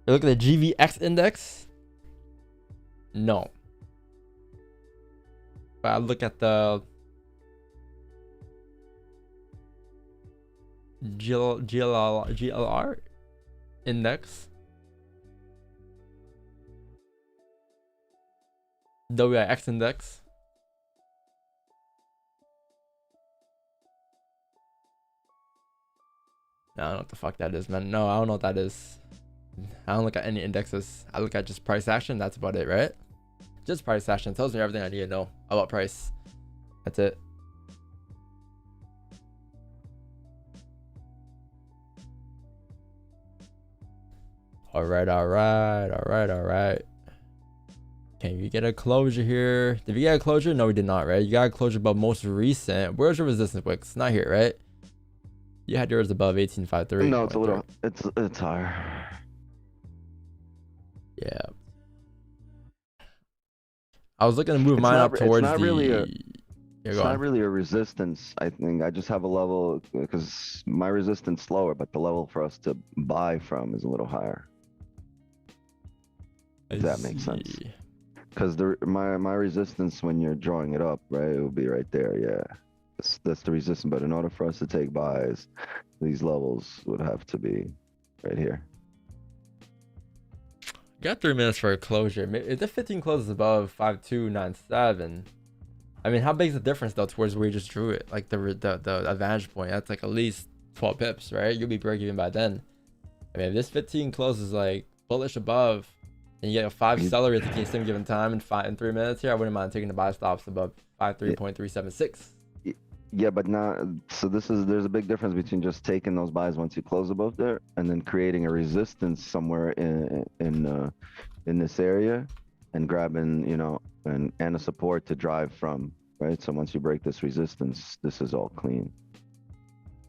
You look at the GVX index. No. But I look at the GLR index. WIX index. I don't know what the fuck that is, man. No, I don't know what that is. I don't look at any indexes. I look at just price action. That's about it, right? Just price action. It tells me everything I need to know about price. That's it. All right. Can you get a closure here? Did we get a closure? No, we did not, right? You got a closure above most recent. Where's your resistance wicks? Not here, right? You had yours above 18.53. No, it's a little. It's higher. Yeah. I was looking to move mine up towards it's not really a resistance. I think I just have a level because my resistance slower, but the level for us to buy from is a little higher. If that makes sense. Because my resistance when you're drawing it up, right, it will be right there. Yeah, that's the resistance. But in order for us to take buys, these levels would have to be right here. Got 3 minutes for a closure. If the 15 closes above 5297, I mean, how big is the difference though towards where you just drew it? Like the advantage point, that's like at least 12 pips, right? You'll be break even by then. I mean, if this 15 closes like bullish above, and you get a 5 seller at the same given time in 3 minutes here, I wouldn't mind taking the buy stops above 53.376. Yeah, but now, so there's a big difference between just taking those buys once you close above there, and then creating a resistance somewhere in this area, and grabbing, you know, and a support to drive from, right? So once you break this resistance, this is all clean,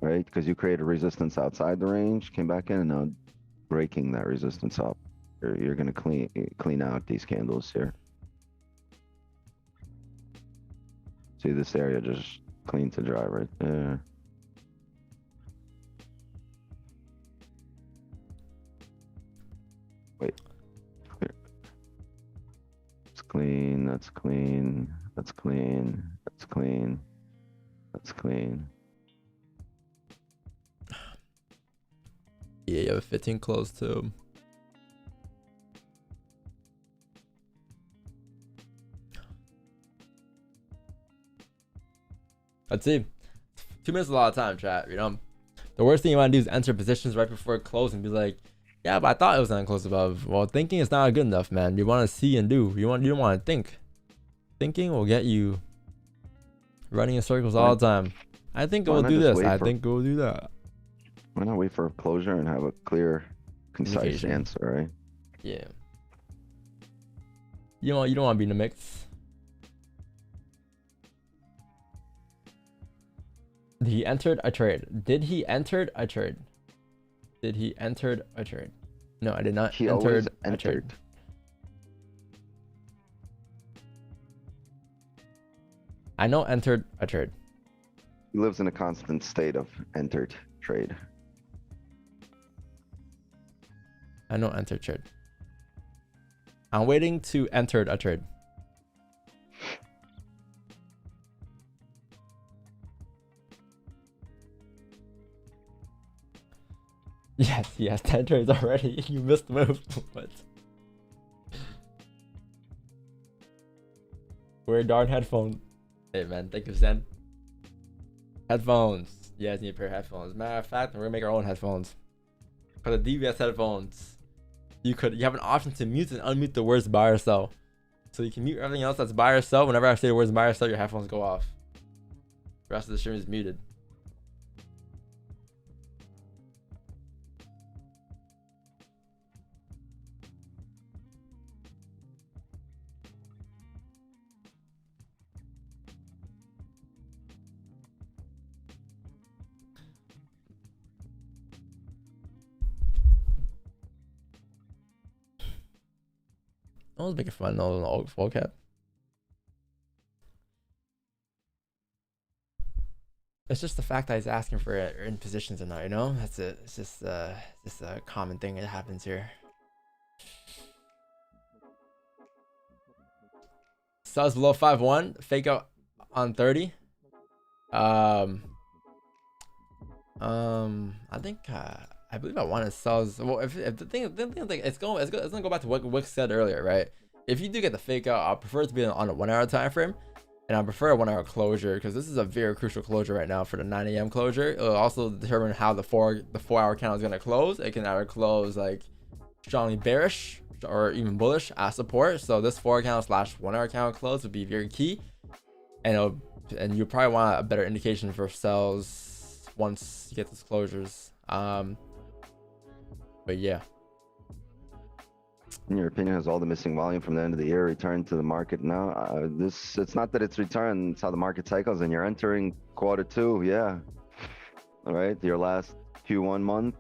right? Because you create a resistance outside the range, came back in, and now breaking that resistance up, you're gonna clean out these candles here. See this area just clean to dry right there. Wait. It's clean, that's clean, that's clean, that's clean, that's clean. Yeah, you have a 15 close too. Let's see. 2 minutes is a lot of time, chat. You know, the worst thing you want to do is enter positions right before it closes and be like, "Yeah, but I thought it was gonna close above." Well, thinking is not good enough, man. You want to see and do. You don't want to think. Thinking will get you running in circles all the time. I think it will do this. I think it will do that. Why not wait for a closure and have a clear, concise answer, right? Yeah. You don't want to be in the mix. He entered a trade. Did he entered a trade? Did he entered a trade? No, I did not. He always entered. I know entered a trade. He lives in a constant state of entered trade. I know entered trade. I'm waiting to enter a trade. Yes, 10 trades already. You missed the move. What? Wear darn headphones. Hey man, thank you, Zen. Headphones. You guys need a pair of headphones. Matter of fact, we're gonna make our own headphones. For the DVS headphones, you have an option to mute and unmute the words buy or sell. So you can mute everything else that's buy or sell. Whenever I say the words buy or sell, your headphones go off. The rest of the stream is muted. I was making fun of the full cap. It's just the fact that he's asking for it in positions and not, you know? That's it. It's just a common thing that happens here. Subs below 5-1, fake out on 30. I think I believe I wanted subs. Well, if the thing like it's gonna go back to what Wick said earlier, right? If you do get the fake out, I prefer it to be on a 1 hour time frame. And I prefer a 1 hour closure because this is a very crucial closure right now for the 9 a.m. closure. It'll also determine how the 4 hour candle is going to close. It can either close like strongly bearish or even bullish as support. So this 4 hour candle / 1 hour candle close would be very key. And you probably want a better indication for sells once you get those closures. But yeah. In your opinion, has all the missing volume from the end of the year returned to the market now? It's not that it's returned, it's how the market cycles, and you're entering Q2, yeah. All right, your last Q1 month,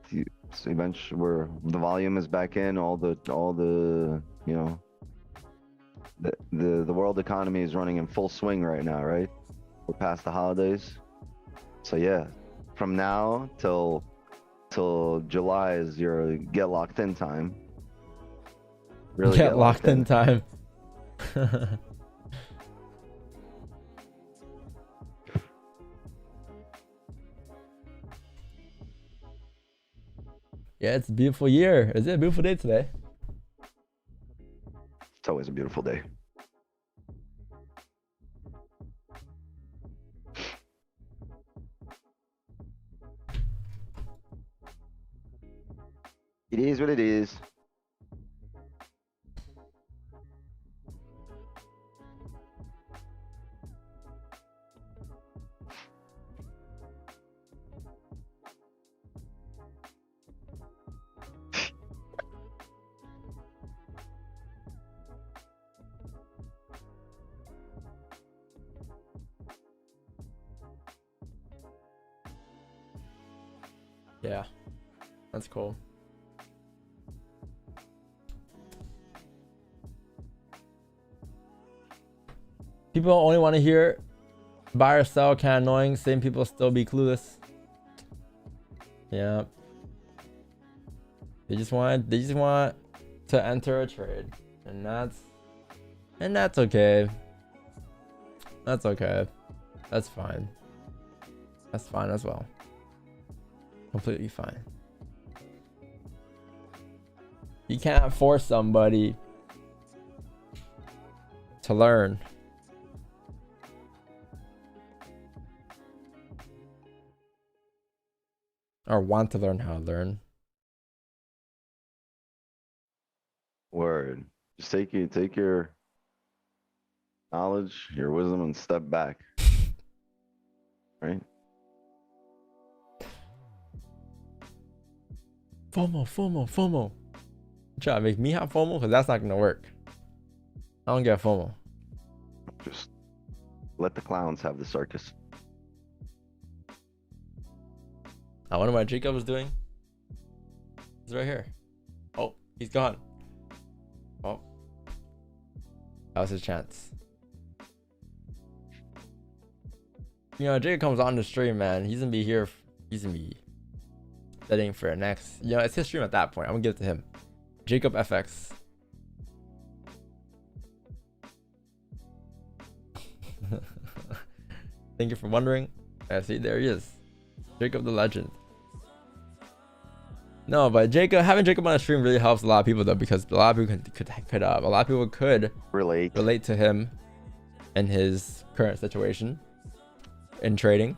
eventually where the volume is back in, all the you know, the world economy is running in full swing right now, right? We're past the holidays. So yeah, from now till July is your get locked in time. Really get locked in time. Yeah, it's a beautiful year. Is it a beautiful day today? It's always a beautiful day. It is what it is. Yeah, that's cool. People only want to hear buy or sell, kind of annoying. Same people still be clueless. Yeah. They just want to enter a trade, and that's okay. That's okay. That's fine. That's fine as well. Completely fine. You can't force somebody to learn. Or want to learn how to learn. Word. Just take your knowledge, your wisdom, and step back. Right? FOMO. Try to make me have FOMO because that's not gonna work. I don't get FOMO. Just let the clowns have the circus. I wonder what Jacob was doing. He's right here. Oh, he's gone. Oh, that was his chance. You know, Jacob comes on the stream, man. He's gonna be here. He's gonna be setting for next. You know, it's his stream at that point. I'm gonna give it to him. Jacob FX. Thank you for wondering. I see, there he is. Jacob the legend. No, but having Jacob on the stream really helps a lot of people though, because a lot of people could relate to him and his current situation in trading.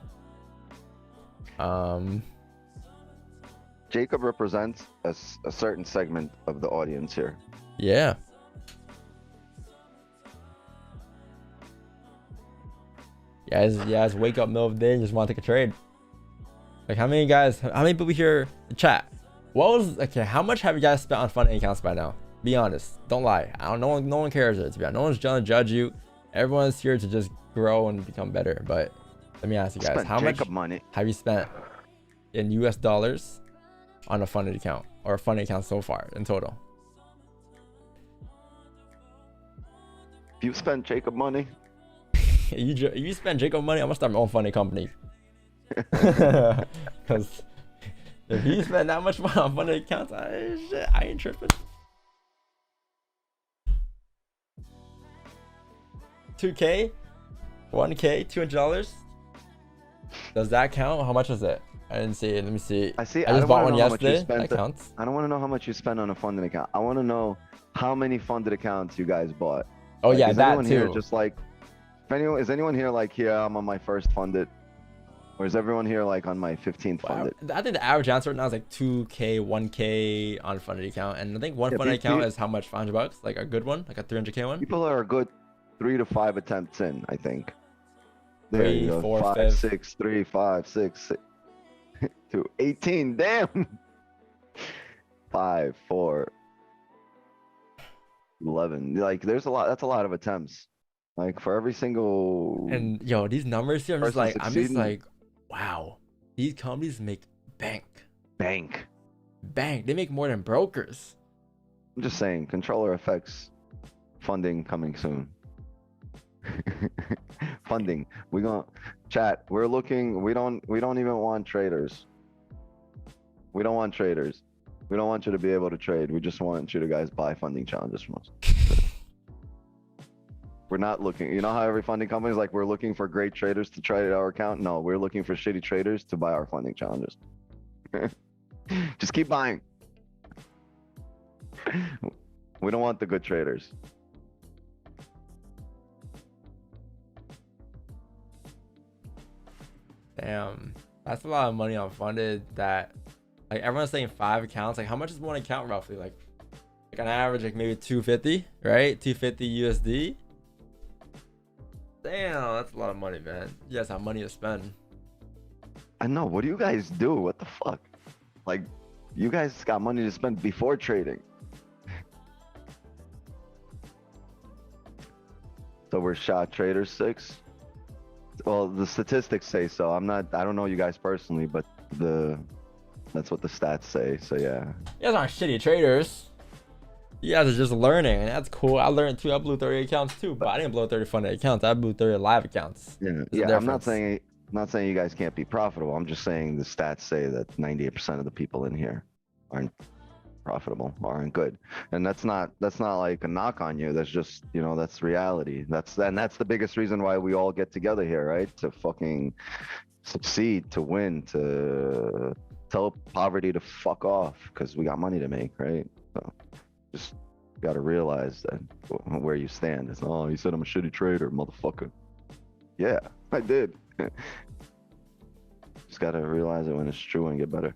Jacob represents a certain segment of the audience here. You guys wake up middle of the day and just want to take a trade. Like how many people here in chat? How much have you guys spent on funding accounts by now? Be honest. Don't lie. No one cares. To be honest. No one's trying to judge you. Everyone's here to just grow and become better. But let me ask you guys, how much money have you spent in US dollars on a funded account or a funded account so far in total? If you spent Jacob money, you spend Jacob money, I'm gonna start my own funding company. Because if you spend that much money on funded accounts, I ain't tripping. 2K, 1K, $200. Does that count? How much is it? I didn't see it. Let me see. I just bought one yesterday. That counts. I don't want to know how much you spent on a funded account. I want to know how many funded accounts you guys bought. Oh like, yeah, that too. Here just like, is anyone here like, here I'm on my first funded, or is everyone here like on my 15th funded? I think the average answer right now is like 2K, 1K on funded account, and I think one funded account is how much? $500, like a good one, like a 300K one. People are a good 3 to 5 attempts in, I think. There 3, you go. 4, 5, 5. 6, 3, 5, 6, 2, 18. Damn. 5, 4, 11. Like there's a lot. That's a lot of attempts. Like for every single. And yo, these numbers here, I'm just like, wow, these companies make bank. They make more than brokers. I'm just saying, controller effects, funding coming soon. Funding. We gonna chat. We're looking. We don't even want traders. We don't want traders. We don't want you to be able to trade. We just want you to guys buy funding challenges from us. We're not looking. You know how every funding company is like, we're looking for great traders to trade our account? No, we're looking for shitty traders to buy our funding challenges. Just keep buying. We don't want the good traders. Damn, that's a lot of money on funded. That like everyone's saying 5 accounts. Like how much is one account roughly? Like on average, like maybe 250, right? 250 USD. Damn, that's a lot of money, man. You guys have money to spend. I know. What do you guys do? What the fuck? Like, you guys got money to spend before trading. So we're shot traders 6. Well, the statistics say so. I don't know you guys personally, but that's what the stats say. So yeah. You guys aren't shitty traders. You guys are just learning, and that's cool. I learned too. I blew 30 accounts too, but I didn't blow 30 funded accounts. I blew 30 live accounts. Yeah. I'm not saying you guys can't be profitable. I'm just saying the stats say that 98% of the people in here aren't profitable, aren't good, and that's not like a knock on you. That's just, you know, that's reality. That's the biggest reason why we all get together here, right? To fucking succeed, to win, to tell poverty to fuck off, because we got money to make, right? So just got to realize that where you stand. It's, oh, you said I'm a shitty trader, motherfucker. Yeah, I did. Just got to realize it when it's true and get better.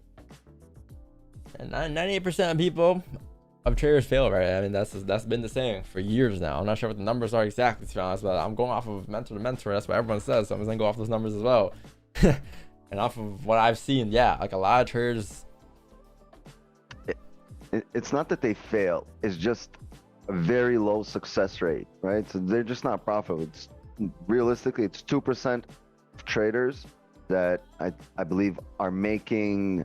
And 98% of people, of traders fail, right? I mean, that's been the saying for years now. I'm not sure what the numbers are exactly, to be honest, but I'm going off of mentor to mentor. That's what everyone says, so I'm just gonna go off those numbers as well. And off of what I've seen, yeah, like a lot of traders. It's not that they fail. It's just a very low success rate, right? So they're just not profitable. Realistically, it's 2% of traders that I believe are making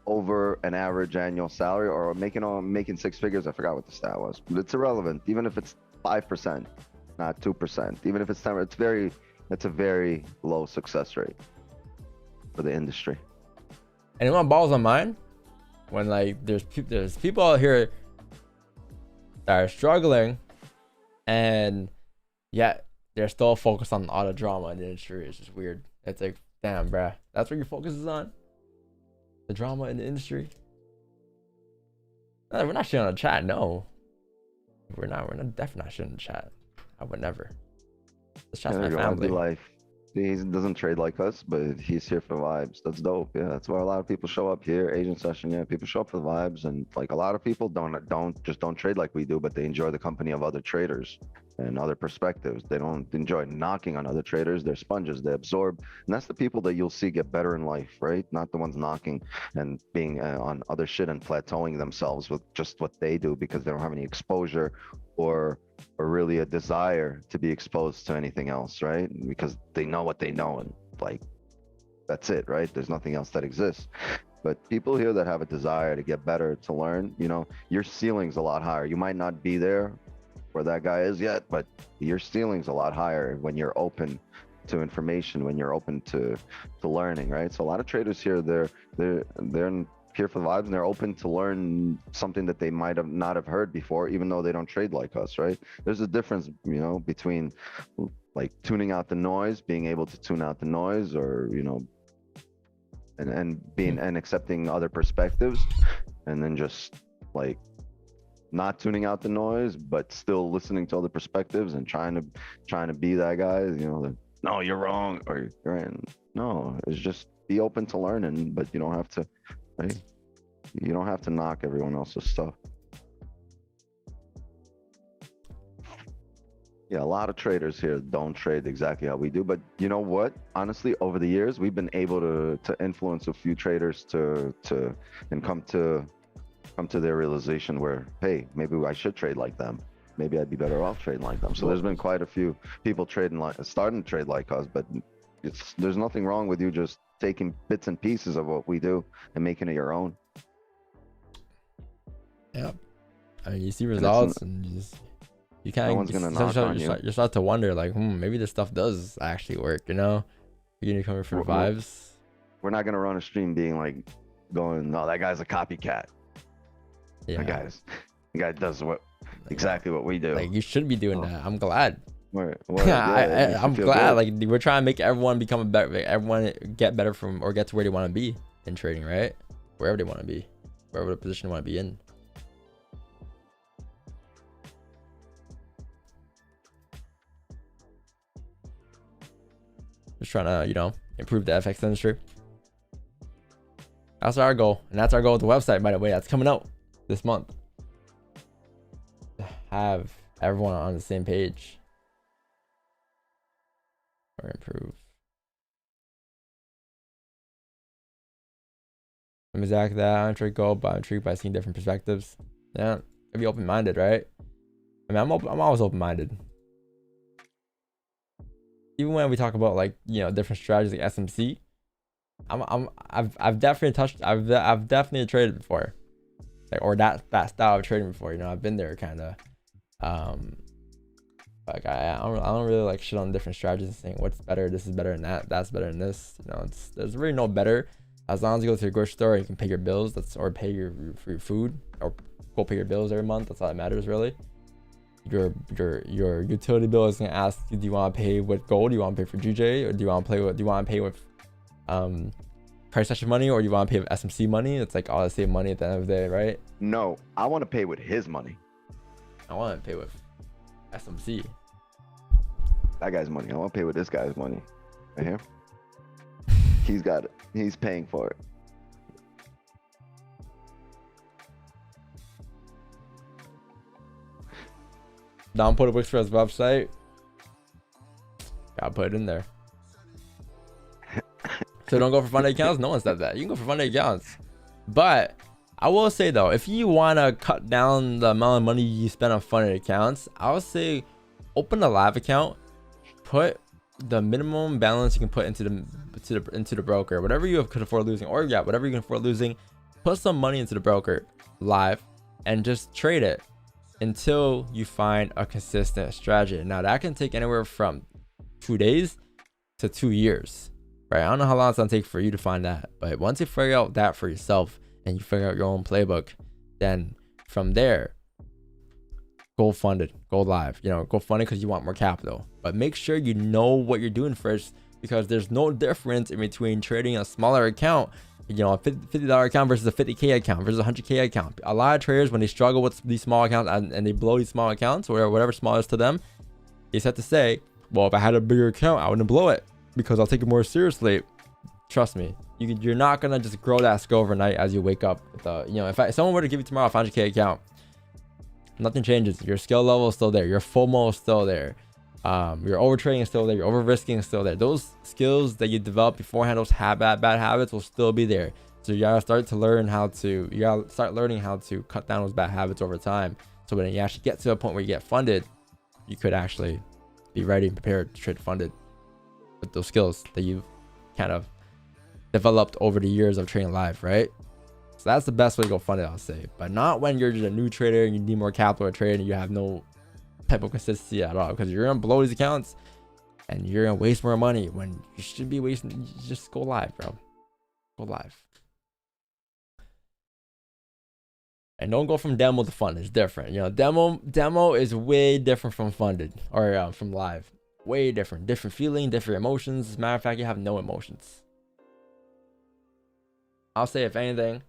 over an average annual salary, or making 6 figures. I forgot what the stat was, but it's irrelevant. Even if it's 5%, not 2%, even if it's 10%, it's a very low success rate for the industry. Anyone balls on mine when like there's people out here that are struggling, and yet they're still focused on all the drama in the industry. It's just weird. It's like, damn, bruh, that's what your focus is on? The drama in the industry? No, we're not shitting on the chat. No, we're definitely not shitting on the chat. I would never. This chat's my family. Life. He doesn't trade like us, but he's here for the vibes. That's dope. Yeah, that's why a lot of people show up here. Asian session, yeah, people show up for the vibes, and like a lot of people don't trade like we do, but they enjoy the company of other traders, and other perspectives. They don't enjoy knocking on other traders. They're sponges. They absorb, and that's the people that you'll see get better in life, right? Not the ones knocking and being on other shit and plateauing themselves with just what they do because they don't have any exposure or really a desire to be exposed to anything else, right? Because they know what they know, and like that's it, right? There's nothing else that exists. But people here that have a desire to get better, to learn, you know, your ceiling's a lot higher. You might not be there where that guy is yet, but your ceiling's a lot higher when you're open to information, when you're open to learning, right? So a lot of traders here, they're here for the vibes, and they're open to learn something that they might have not have heard before, even though they don't trade like us, right? There's a difference, you know, between like tuning out the noise, being able to tune out the noise, or, you know, and being and accepting other perspectives, and then just like not tuning out the noise, but still listening to other perspectives and trying to be that guy, you know, that, no, you're wrong, or you're right. No, it's just be open to learning, but you don't have to, right? You don't have to knock everyone else's stuff. Yeah, a lot of traders here don't trade exactly how we do, but you know what? Honestly, over the years, we've been able to influence a few traders to come to their realization where, hey, maybe I should trade like them. Maybe I'd be better off trading like them. So there's been quite a few people starting to trade like us, but there's nothing wrong with you just taking bits and pieces of what we do and making it your own. Yeah, I mean, you see results, and you kind of, no one's gonna knock on you. You start to wonder, like, maybe this stuff does actually work, you know? You're gonna come for vibes. We're not gonna run a stream being like, no, that guy's a copycat. Yeah, the guy does exactly what we do. Like, you should be doing that. I'm glad. Yeah, I'm glad. Like, we're trying to make everyone become everyone get better from, or get to where they want to be in trading, right? Wherever they want to be, wherever the position they want to be in. Just trying to, you know, improve the FX industry. That's our goal, and that's our goal with the website, by the way. That's coming out this month. To have everyone on the same page, or improve. I'm exactly that. I'm intrigued but I'm intrigued by seeing different perspectives. Yeah, be open-minded, right? I mean, I'm always open-minded. Even when we talk about, like, you know, different strategies like SMC, I've definitely traded before, like, or that style of trading before. You know, I've been there kind of. Like I don't really like shit on different strategies and saying what's better. This is better than that. That's better than this. You know, there's really no better, as long as you go to your grocery store and you can pay your bills. Or pay your food, or go pay your bills every month. That's all that matters, really. Your utility bill is gonna ask you, do you want to pay with gold? Do you want to pay for GJ, or do you want to pay with price session money, or do you want to pay with SMC money? It's like all the same money at the end of the day, right? No, I want to pay with his money. I want to pay with SMC. That guy's money. I want to pay with this guy's money. Right here. He's got it. He's paying for it. Don put a Wix for his website. Gotta put it in there. So don't go for funded accounts. No one said that. You can go for funded accounts, but I will say though, if you want to cut down the amount of money you spend on funded accounts, I would say open a live account, put the minimum balance you can put into the broker, whatever you could afford losing, or yeah, whatever you can afford losing, put some money into the broker live and just trade it until you find a consistent strategy. Now that can take anywhere from 2 days to 2 years, right? I don't know how long it's gonna take for you to find that, but once you figure out that for yourself and you figure out your own playbook, then from there, go funded, go live. You know, go funded because you want more capital, but make sure you know what you're doing first, because there's no difference in between trading a smaller account, you know, a $50 account versus a 50K account versus a 100K account. A lot of traders, when they struggle with these small accounts and they blow these small accounts, or whatever small is to them, they have to say, well, if I had a bigger account, I wouldn't blow it because I'll take it more seriously. Trust me, you're not gonna just grow that skill overnight as you wake up with you know, if someone were to give you tomorrow a 500K account, Nothing changes. Your skill level is still there. Your FOMO is still there. Your overtrading is still there. Your over risking is still there. Those skills that you developed beforehand, those bad habits will still be there. So you gotta start learning how to cut down those bad habits over time. So when you actually get to a point where you get funded, you could actually be ready and prepared to trade funded with those skills that you've kind of developed over the years of trading live, right? So that's the best way to go funded, I'll say. But not when you're just a new trader and you need more capital to trade and you have no type of consistency at all, because you're gonna blow these accounts and you're gonna waste more money when you should be wasting. Just go live, bro. Go live. And don't go from demo to fund. It's different. You know, demo is way different from funded or from live. Way different. Different feeling, different emotions. As a matter of fact, you have no emotions. I'll say, if anything,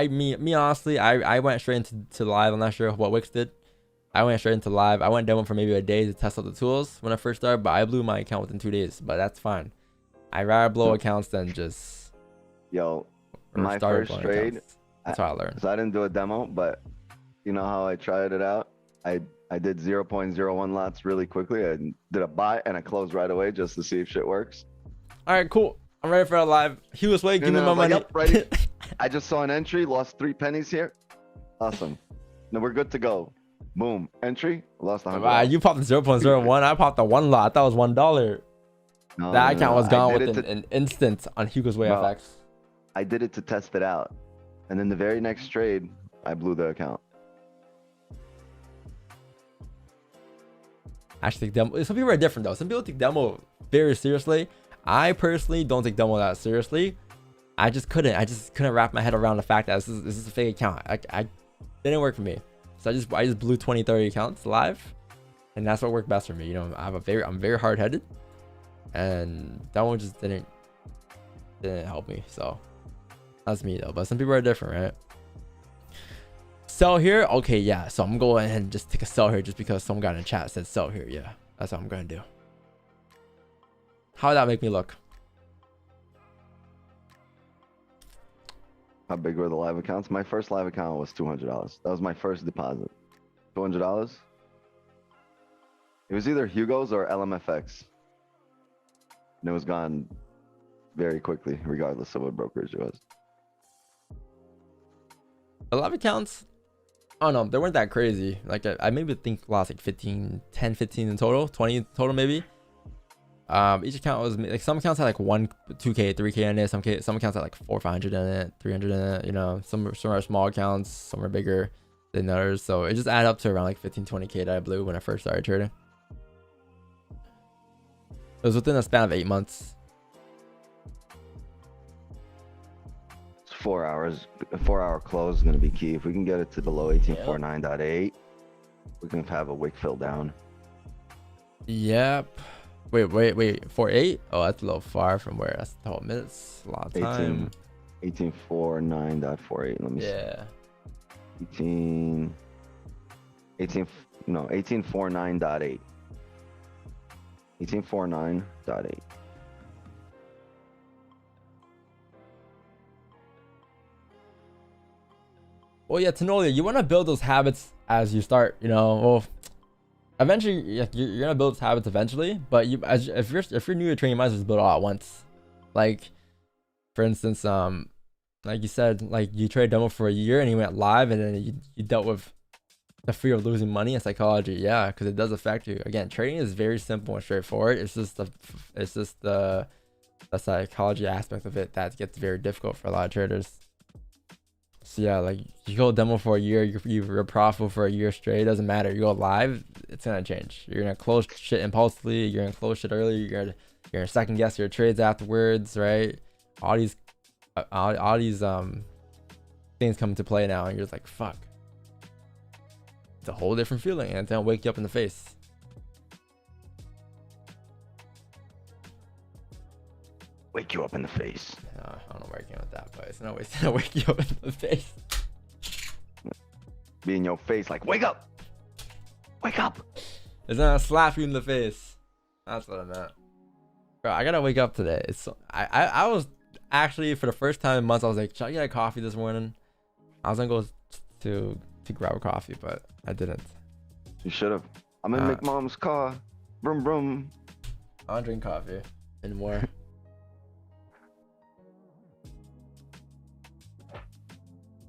me honestly, I went straight into live. I'm not sure what Wix did. I went straight into live. I went demo for maybe a day to test out the tools when I first started, but I blew my account within 2 days. But that's fine. I'd rather blow accounts than just my first trade. Accounts. That's how I learned. So I didn't do a demo, but you know how I tried it out? I did 0.01 lots really quickly. I did a buy and I closed right away just to see if shit works. All right, cool. I'm ready for a live. Humorous way, give me my money. Yep, ready. I just saw an entry, lost 3 pennies here. Awesome. Now we're good to go. Boom. Entry, lost 100. Wow, you popped the 0.01. I popped the 1 lot. That was $1. No, that account was gone within an instant on Hugo's Way FX. I did it to test it out. And then the very next trade, I blew the account. Actually, demo. Some people are different though. Some people take demo very seriously. I personally don't take demo that seriously. I just couldn't wrap my head around the fact that this is a fake account. I didn't work for me. So I just blew 20, 30 accounts live, and that's what worked best for me. You know, I'm very hard headed, and that one just didn't help me. So that's me though. But some people are different, right? Sell here, okay, yeah. So I'm going ahead and just take a sell here just because someone got in the chat said sell here. Yeah, that's what I'm gonna do. How would that make me look? How big were the live accounts? My first live account was $200. That was my first deposit. $200. It was either Hugo's or LMFX. And it was gone very quickly, regardless of what brokerage it was. A live accounts, I don't know, they weren't that crazy. Like I maybe think lost like 10, 15 in total, 20 in total maybe. Each account was like, some accounts had like 1, 2K, 3K in it. Some accounts had like 400, 500 in it, 300 in it. You know, some are small accounts, some are bigger than others. So it just added up to around like 15, 20K that I blew when I first started trading. It was within a span of 8 months. 4 hours. A 4-hour close is going to be key. If we can get it to below 1849.8, we can have a wick fill down. Yep. Wait. 4.8? Oh, that's a little far from where. That's 12 minutes. A lot of time. 1849.48. Let me see. Yeah. 1849.8. 1849.8. Well, yeah, Tanolia, you want to build those habits as you start, you know. Well, eventually you're gonna build those habits eventually, but if you're new to trading, you might as well build it all at once. Like, for instance, like you said, like you traded demo for a year and you went live, and then you dealt with the fear of losing money and psychology. Yeah, because it does affect you. Again, trading is very simple and straightforward. It's just the psychology aspect of it that gets very difficult for a lot of traders. So yeah, like you go demo for a year, you're profitable for a year straight. It doesn't matter. You go live, it's gonna change. You're gonna close shit impulsively. You're gonna close shit early. You're gonna second guess your trades afterwards, right? All these things come into play now, and you're just like, fuck. It's a whole different feeling, and it's gonna wake you up in the face. Wake you up in the face. I don't know where I came with that, but it's gonna wake you up in the face. Be in your face like, wake up! Wake up! It's gonna slap you in the face. That's what I meant. Bro, I gotta wake up today. It's so, I actually, for the first time in months, I was like, should I get a coffee this morning? I was gonna go to grab a coffee, but I didn't. You should have. I'm in McMom's car. Vroom vroom. I don't drink coffee anymore.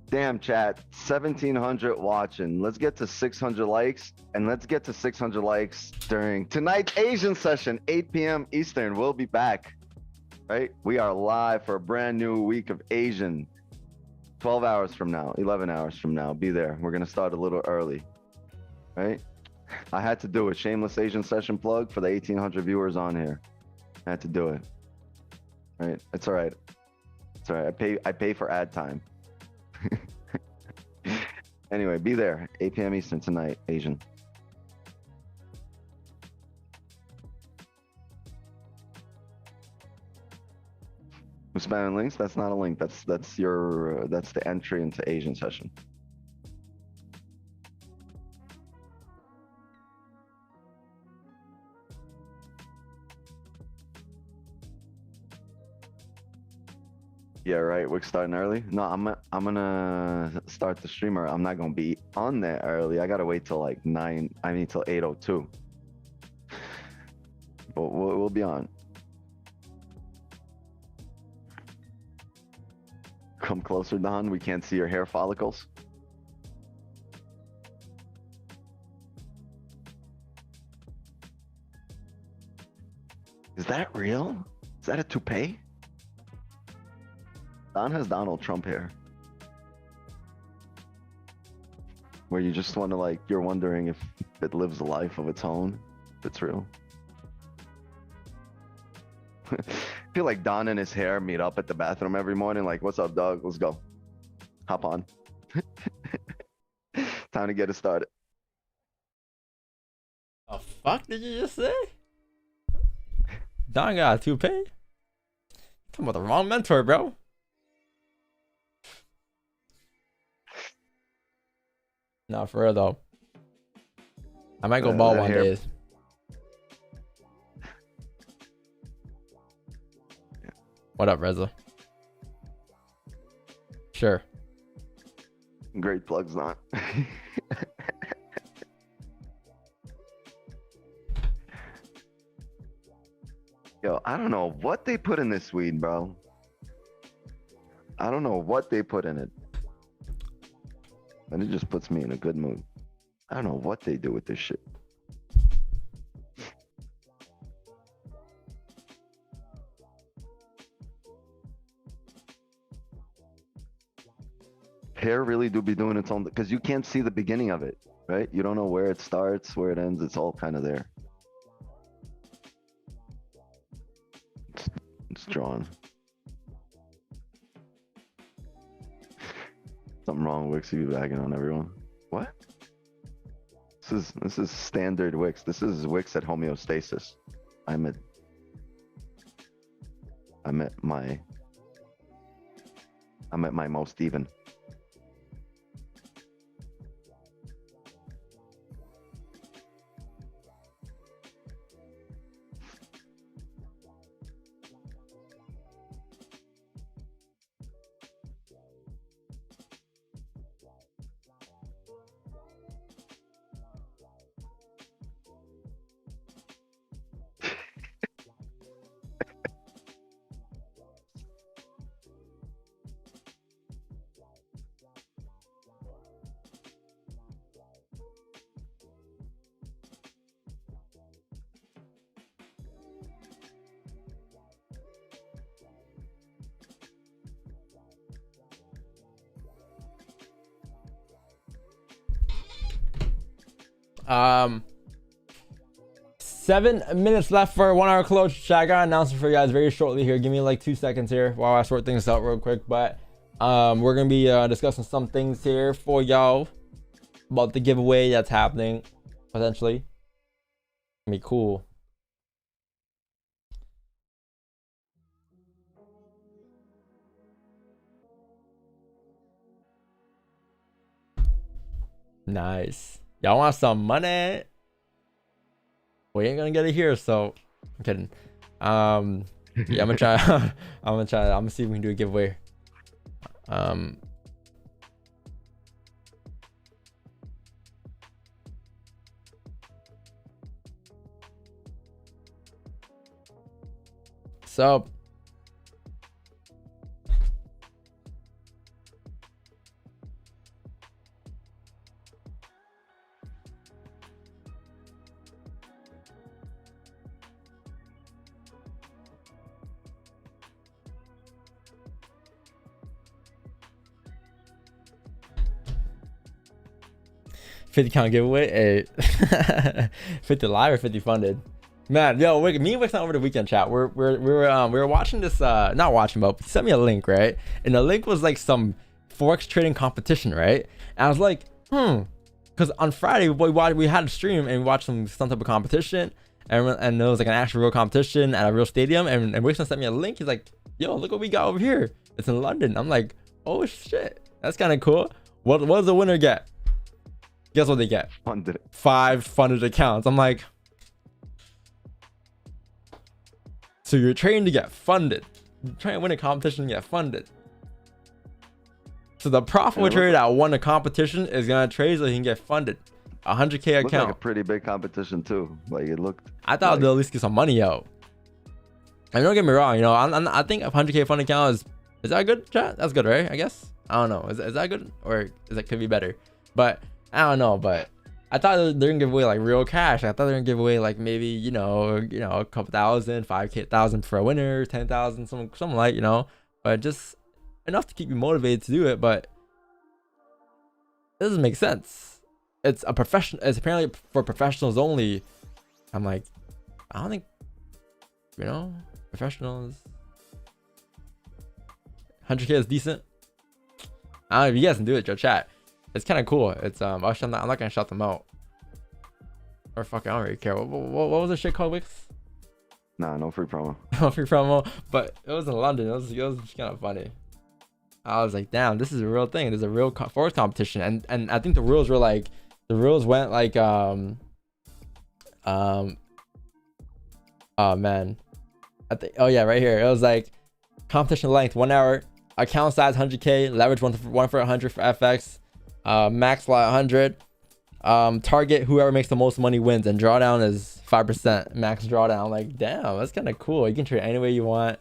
Damn, chat. 1,700 watching. Let's get to 600 likes, and let's get to 600 likes during tonight's Asian session, 8 p.m. Eastern. We'll be back. Right? We are live for a brand new week of Asian. 12 hours from now, 11 hours from now. Be there. We're gonna start a little early. Right? I had to do a shameless Asian session plug for the 1,800 viewers on here. I had to do it. Right? It's all right. It's all right. I pay for ad time. Anyway, be there 8 p.m. Eastern tonight, Asian. Who's spamming links? That's not a link. That's the entry into Asian session. Yeah, right. We're starting early. No, I'm gonna start the streamer. I'm not gonna be on there early. I gotta wait till like 9. I mean till 8:02. But we'll be on. Come closer, Don. We can't see your hair follicles. Is that real? Is that a toupee? Don has Donald Trump hair. Where you just want to like, you're wondering if it lives a life of its own. If it's real. I feel like Don and his hair meet up at the bathroom every morning. Like, what's up, dog? Let's go. Hop on. Time to get it started. The fuck did you just say? Don got a toupee? Talking about the wrong mentor, bro. No, for real though. I might go bald one day. What up, Reza? Sure. Great plugs, not. Yo, I don't know what they put in this weed, bro. I don't know what they put in it. And it just puts me in a good mood. I don't know what they do with this shit. Hair really do be doing its own, because you can't see the beginning of it, right? You don't know where it starts, where it ends. It's all kind of there. It's drawn. Something wrong with Wix, you bagging on everyone. What? This is standard Wix. This is Wix at homeostasis. I'm at my most even. Um, 7 minutes left for a 1 hour close. I got an announcement for you guys very shortly here. Give me like 2 seconds here while I sort things out real quick. But we're gonna be discussing some things here for y'all about the giveaway that's happening potentially. Gonna be cool. Nice. Y'all want some money? We ain't gonna get it here, so I'm kidding. Yeah, I'm gonna try. I'm gonna see if we can do a giveaway. So 50 count giveaway. Hey. 50 live or 50 funded. Man, yo, me and Wick's not over the weekend chat. We were watching this, not watching, but he sent me a link, right? And the link was like some forex trading competition, right? And I was like, because on Friday we had a stream and we watched some type of competition, and it was like an actual real competition at a real stadium. And Wick sent me a link. He's like, yo, look what we got over here. It's in London. I'm like, oh shit, that's kind of cool. What does the winner get? Guess what they get? Funded. 5 funded accounts. I'm like, so you're trying to get funded. You're trying to win a competition and get funded. So the profitable trader that won a competition is gonna trade so he can get funded. 100K account. Like a pretty big competition too. Like it looked. I thought they'll at least get some money out. I mean, don't get me wrong. You know, I think a 100K fund account is that good, chat? That's good, right? I guess. I don't know. Is that good, or is that could be better? But I don't know. But I thought they're gonna give away like real cash. I thought they're gonna give away like maybe you know a couple thousand, 5,000 for a winner, 10,000, something like but just enough to keep you motivated to do it. But it doesn't make sense. It's a professional. It's apparently for professionals only. I'm like, I don't think professionals. 100K is decent. I don't know if you guys can do it, Joe. Chat. It's kind of cool. It's I'm not gonna shout them out. Or fuck, I don't really care. What was the shit called, Wix? Nah, no free promo. No free promo. But it was in London. It was kind of funny. I was like, damn, this is a real thing. There's a real forex competition, and I think the rules went like oh man, oh yeah, right here. It was like competition length 1 hour, account size 100K, leverage one for 100 for FX, max lot 100, target whoever makes the most money wins, and drawdown is 5% max drawdown. Like, damn, that's kind of cool. You can trade any way you want.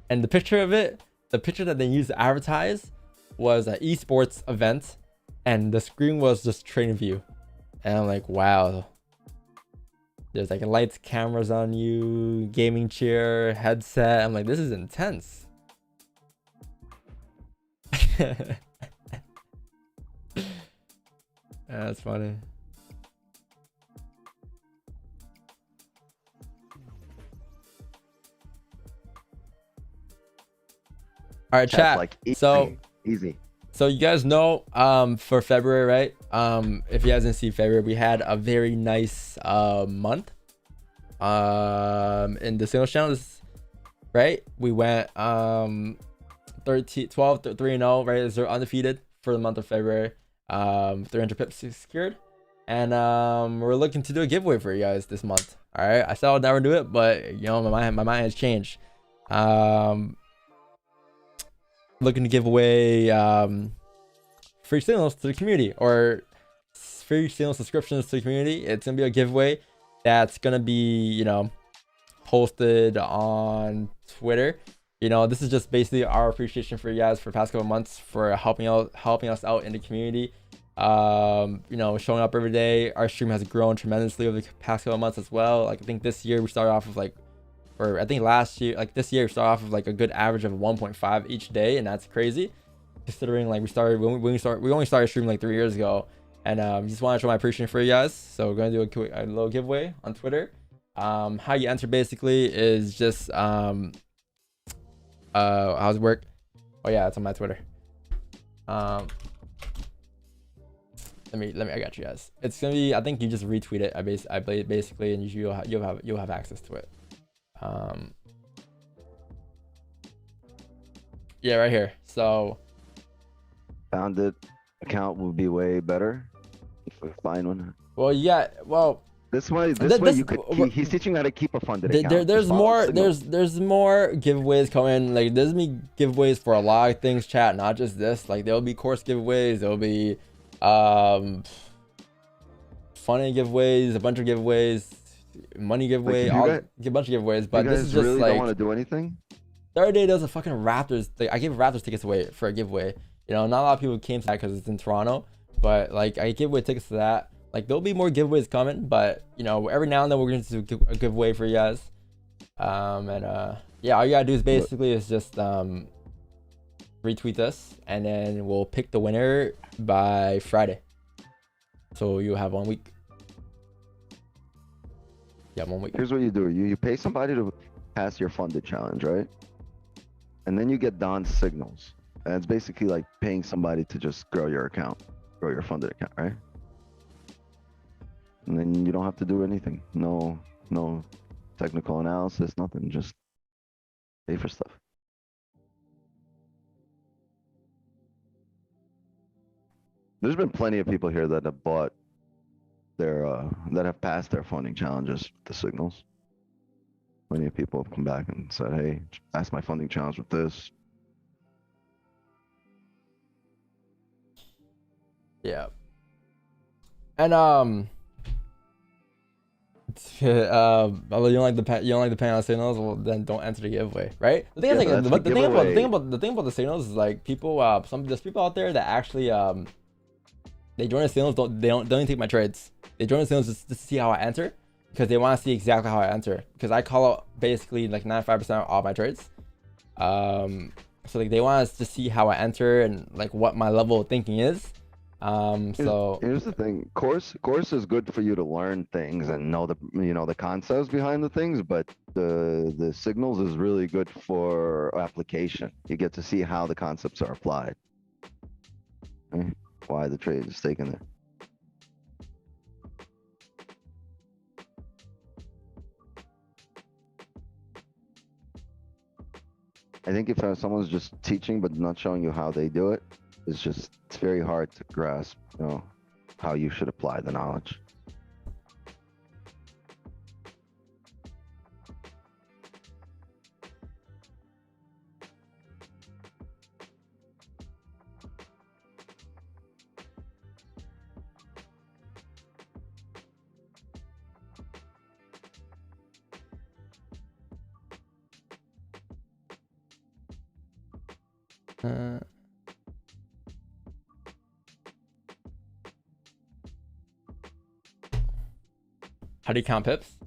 And the picture that they used to advertise was an esports event, and the screen was just TradingView. And I'm like, wow. There's like lights, cameras on you, gaming chair, headset. I'm like, this is intense. That's funny. All right, chat. Like easy. So you guys know, for February, right? If you guys didn't see February, we had a very nice month. In the singles channels, right? We went 12, 3-0, right? They're undefeated for the month of February. 300 pips secured, and we're looking to do a giveaway for you guys this month. All right, I said I'll never do it, but my mind has changed. Looking to give away free signals to the community, or free signal subscriptions to the community. It's gonna be a giveaway that's gonna be hosted on Twitter. This is just basically our appreciation for you guys for the past couple months for helping us out in the community. Showing up every day. Our stream has grown tremendously over the past couple months as well. Like, I think this year we started off with this year we started off with like a good average of 1.5 each day, and that's crazy considering like we only started streaming like 3 years ago. And just want to show my appreciation for you guys. So we're gonna do a little giveaway on Twitter. How you enter basically is just how's it work? Oh yeah, it's on my Twitter. Let me I got you guys. It's gonna be, I think you just retweet it. I basically, and you'll have access to it. Yeah, right here. So found it. Account would be way better if we find one. Well, This way you could. He's teaching you how to keep a funded account. There's Just follow more. signals. There's more giveaways coming. Like there's me giveaways for a lot of things, chat. Not just this. Like there'll be course giveaways. There'll be funny giveaways, a bunch of giveaways, money giveaway, a bunch of giveaways. But this is just really like, don't want to do anything. the other day there was a fucking Raptors. Like, I gave Raptors tickets away for a giveaway. You know, not a lot of people came to that because it's in Toronto. But like I give away tickets to that. Like there'll be more giveaways coming. But you know, every now and then we're going to do a giveaway for you guys. Yeah, all you gotta do is basically is just retweet this, and then we'll pick the winner by Friday. So you have 1 week. Yeah, 1 week. Here's what you do. You pay somebody to pass your funded challenge, right? And then you get Don's signals. And it's basically like paying somebody to just grow your account, grow your funded account, right? And then you don't have to do anything. No technical analysis, nothing. Just pay for stuff. There's been plenty of people here that have bought their that have passed their funding challenges with the signals. Plenty of people have come back and said, hey, pass my funding challenge with this. Yeah. And you don't like the panel signals, well then don't enter the giveaway, right? The thing is, like, the thing about the signals is like people there's people out there that actually they join the signals, don't even take my trades. They join the signals just to see how I enter, because they want to see exactly how I enter, because I call out basically like 95% of all my trades. So like they want us to see how I enter and like what my level of thinking is. So here's the thing. Course is good for you to learn things and know the concepts behind the things, but the signals is really good for application. You get to see how the concepts are applied. Okay? Why the trade is taken there. I think if someone's just teaching but not showing you how they do it, it's very hard to grasp, how you should apply the knowledge. How do you count pips?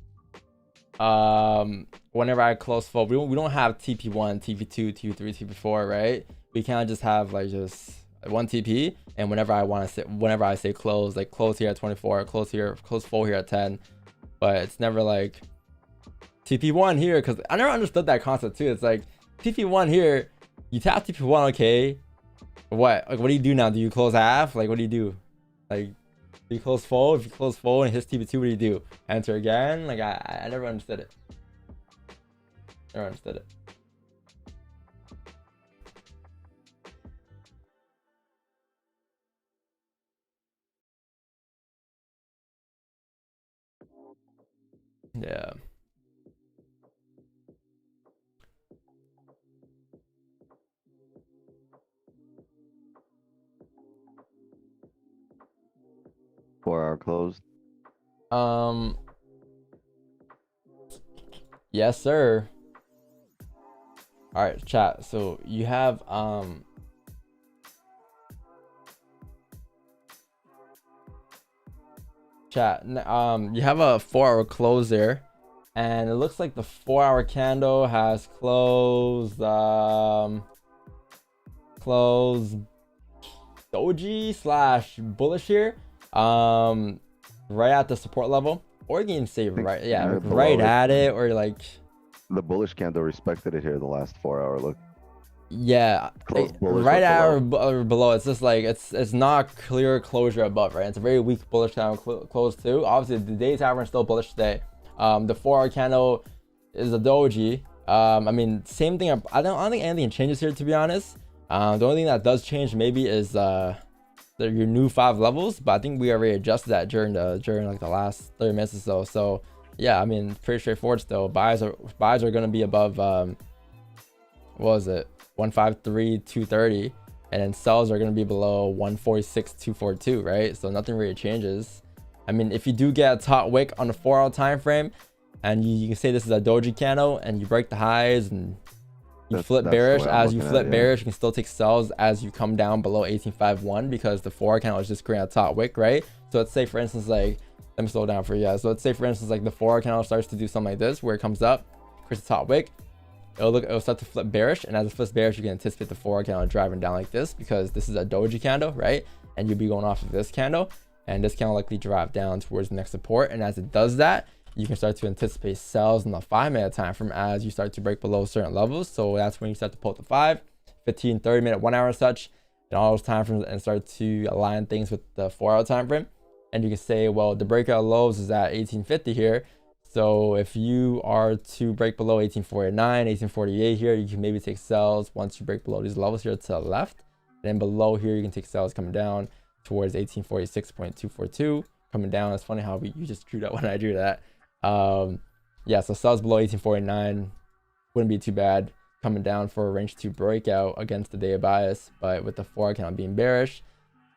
Whenever I close fold, we don't have TP1, TP2, TP3, TP4, right? We can't just have like just one TP, and whenever I say close, like close here at 24, close fold here at 10, but it's never like TP1 here, because I never understood that concept too. It's like TP1 here, you tap TP1, okay, what do you do now? Do you close half? Like what do you do? Like, do you close fold? If you close fold and hits TP2, what do you do? Enter again? Like I never understood it. Never understood it. Yeah. For our closed. Yes, sir. All right, chat. So you have chat. You have a 4-hour close there, and it looks like the 4-hour candle has closed doji / bullish here, right at the support level, or you can say right at it, or like the bullish candle respected it here the last 4-hour look. Yeah, right at or below. It's just like it's not clear closure above, right? It's a very weak bullish candle close too. Obviously the day's average is still bullish today. The 4-hour candle is a doji. I mean, same thing. I don't think anything changes here, to be honest. The only thing that does change maybe is your new 5 levels, but I think we already adjusted that during like the last 30 minutes or so. So yeah, I mean, pretty straightforward still. Buys are going to be above what was it, 153.230, and then sells are going to be below 146.242, right? So nothing really changes. I mean, if you do get a top wick on the 4-hour time frame, and you can say this is a doji candle, and you break the highs and you flip bearish, as you flip bearish, you can still take sells as you come down below 18.51, because the 4-hour candle is just creating a top wick, right? So let's say, for instance, like, let me slow down for you guys. So let's say, for instance, like the 4-hour candle starts to do something like this, where it comes up, creates a top wick, it'll start to flip bearish, and as it flips bearish, you can anticipate the 4-hour candle driving down like this, because this is a doji candle, right? And you'll be going off of this candle, and this candle likely drive down towards the next support. And as it does that, you can start to anticipate sells in the 5-minute time frame as you start to break below certain levels. So that's when you start to pull up the 5, 15, 30 minute, 1 hour and such, and all those time frames, and start to align things with the 4-hour time frame. And you can say, well, the breakout lows is at 1850 here. So if you are to break below 1849, 1848 here, you can maybe take sells once you break below these levels here to the left. And then below here, you can take sells coming down towards 1846.242, coming down. It's funny how you just drew that when I drew that. Yeah, so sells below 1849 wouldn't be too bad, coming down for a range 2 breakout against the day of bias. But with the 4 count being bearish,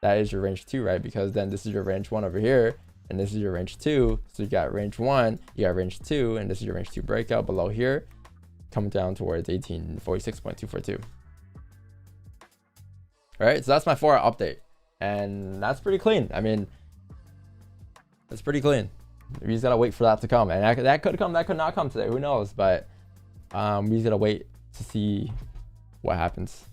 that is your range 2, right? Because then this is your range 1 over here, and this is your range 2. So you got range 1, you got range 2, and this is your range 2 breakout below here, coming down towards 1846.242. All right, so that's my 4-hour update, and that's pretty clean. I mean, it's pretty clean. We just gotta wait for that to come, and that could come, that could not come today. Who knows? But we just gotta wait to see what happens.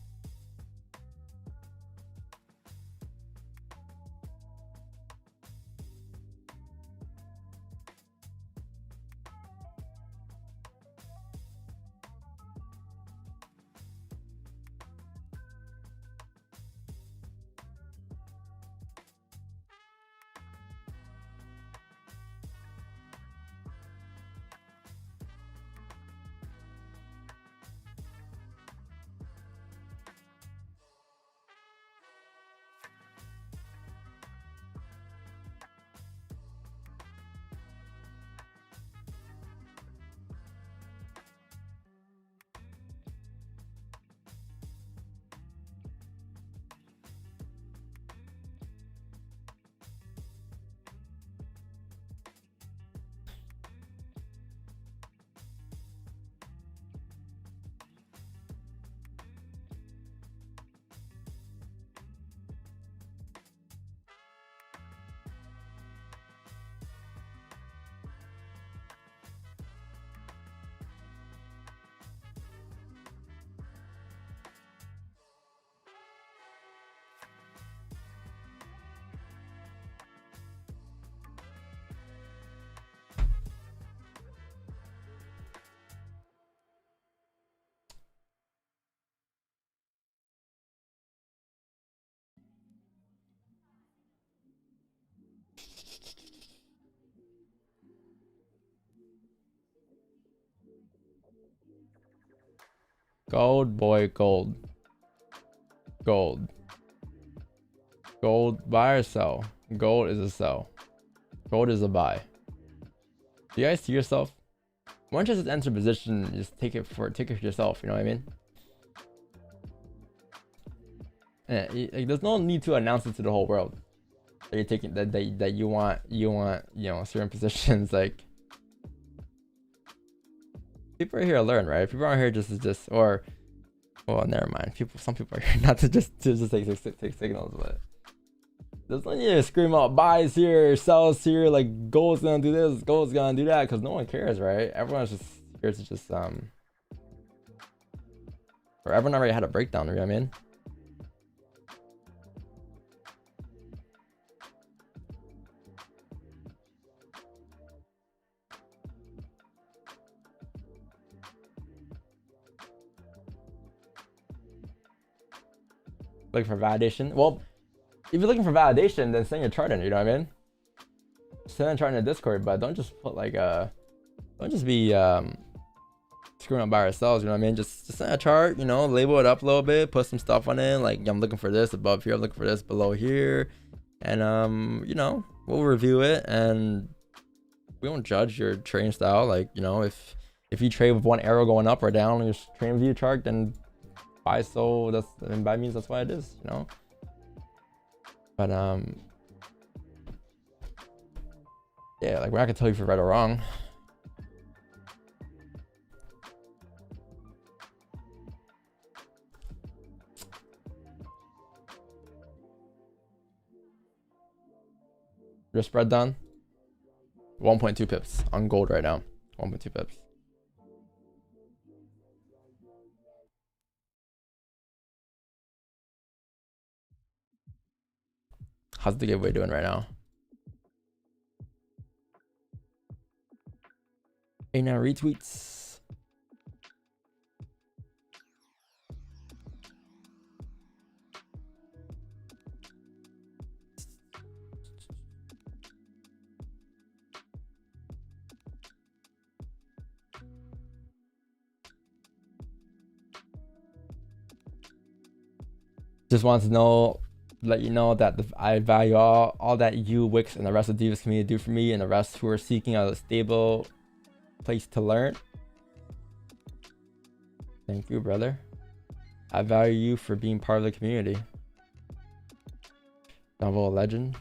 Gold, boy, gold. Gold. Gold, buy or sell? Gold is a sell. Gold is a buy. Do you guys see yourself? Once you just enter position, just take it for yourself. You know what I mean? Like, there's no need to announce it to the whole world that you're taking that you want certain positions. Like, people are here to learn, right? People aren't here just or, well, never mind. Some people are here not to just take signals, but there's no need to scream out buys here, sells here, like gold's gonna do this, gold's gonna do that, because no one cares, right? Everyone's just here to just or everyone already had a breakdown, you know what I mean? Looking for validation. Well, if you're looking for validation, then send your chart in, you know what I mean? Send a chart in the Discord, but don't just put like don't just be screwing up by ourselves, you know what I mean? Just send a chart, you know, label it up a little bit, put some stuff on it, like I'm looking for this above here, I'm looking for this below here, and you know, we'll review it, and we won't judge your trading style. Like, you know, if you trade with one arrow going up or down on your trading view chart, then by means that's why it is, you know. But yeah, like we're not gonna tell you if you're right or wrong. Your spread done? 1.2 pips on gold right now. 1.2 pips. How's the giveaway doing right now? Hey, now retweets. Just wanted to know, let you know that I value all that you, Wix, and the rest of the Divas community do for me, and the rest who are seeking a stable place to learn. Thank you, brother. I value you for being part of the community. Novel a legend.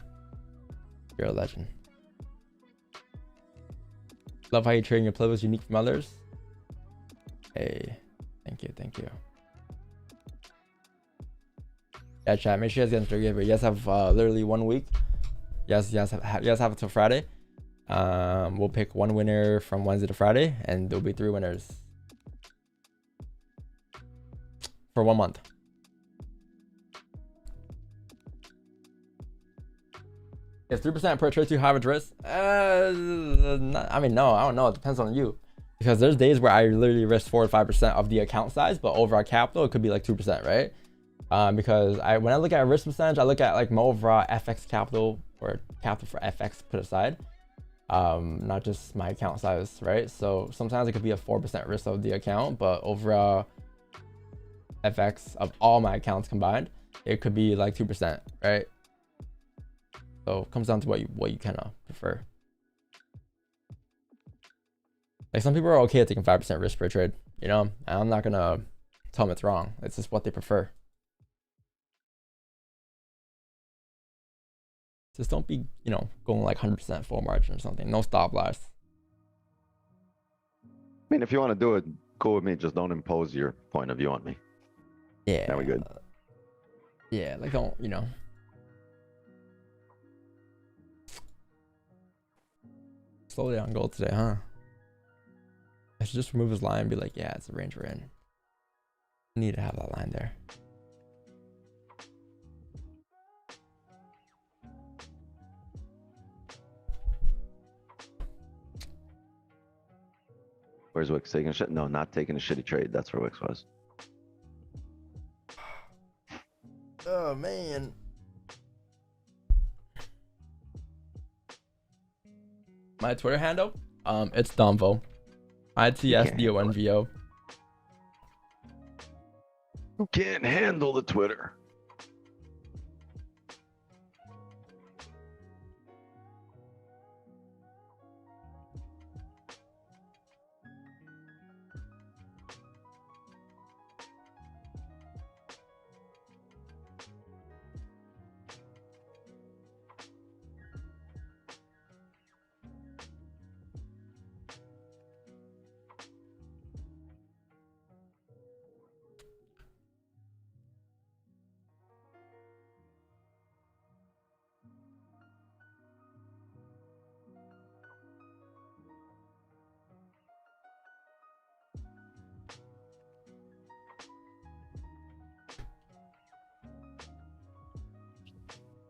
You're a legend. Love how you trade your play was unique from others. Hey, thank you, thank you. Yeah, chat. Make sure you guys get into the giveaway. You guys have literally 1 week. Yes, you guys have until Friday. We'll pick one winner from Wednesday to Friday, and there'll be 3 winners for 1 month. Is 3% per trade too high of a risk? I mean, no, I don't know. It depends on you, because there's days where I literally risk 4 to 5% of the account size, but over our capital, it could be like 2%, right? Because when I look at risk percentage, I look at like my overall FX capital, or capital for FX put aside, not just my account size, right? So sometimes it could be a 4% risk of the account, but overall FX of all my accounts combined, it could be like 2%, right? So it comes down to what you kind of prefer. Like some people are okay at taking 5% risk per trade, you know, and I'm not gonna tell them it's wrong. It's just what they prefer. Just don't be, you know, going like 100% full margin or something. No stop loss. I mean, if you want to do it, cool with me. Just don't impose your point of view on me. Yeah. Now we good. Yeah, like don't, you know. Slowly on gold today, huh? I should just remove his line and be like, yeah, it's the range we're in. I need to have that line there. Where's Wix taking a shit? No, not taking a shitty trade. That's where Wix was. Oh man. My Twitter handle, it's Donvo. ITSDONVO. Who can't handle the Twitter?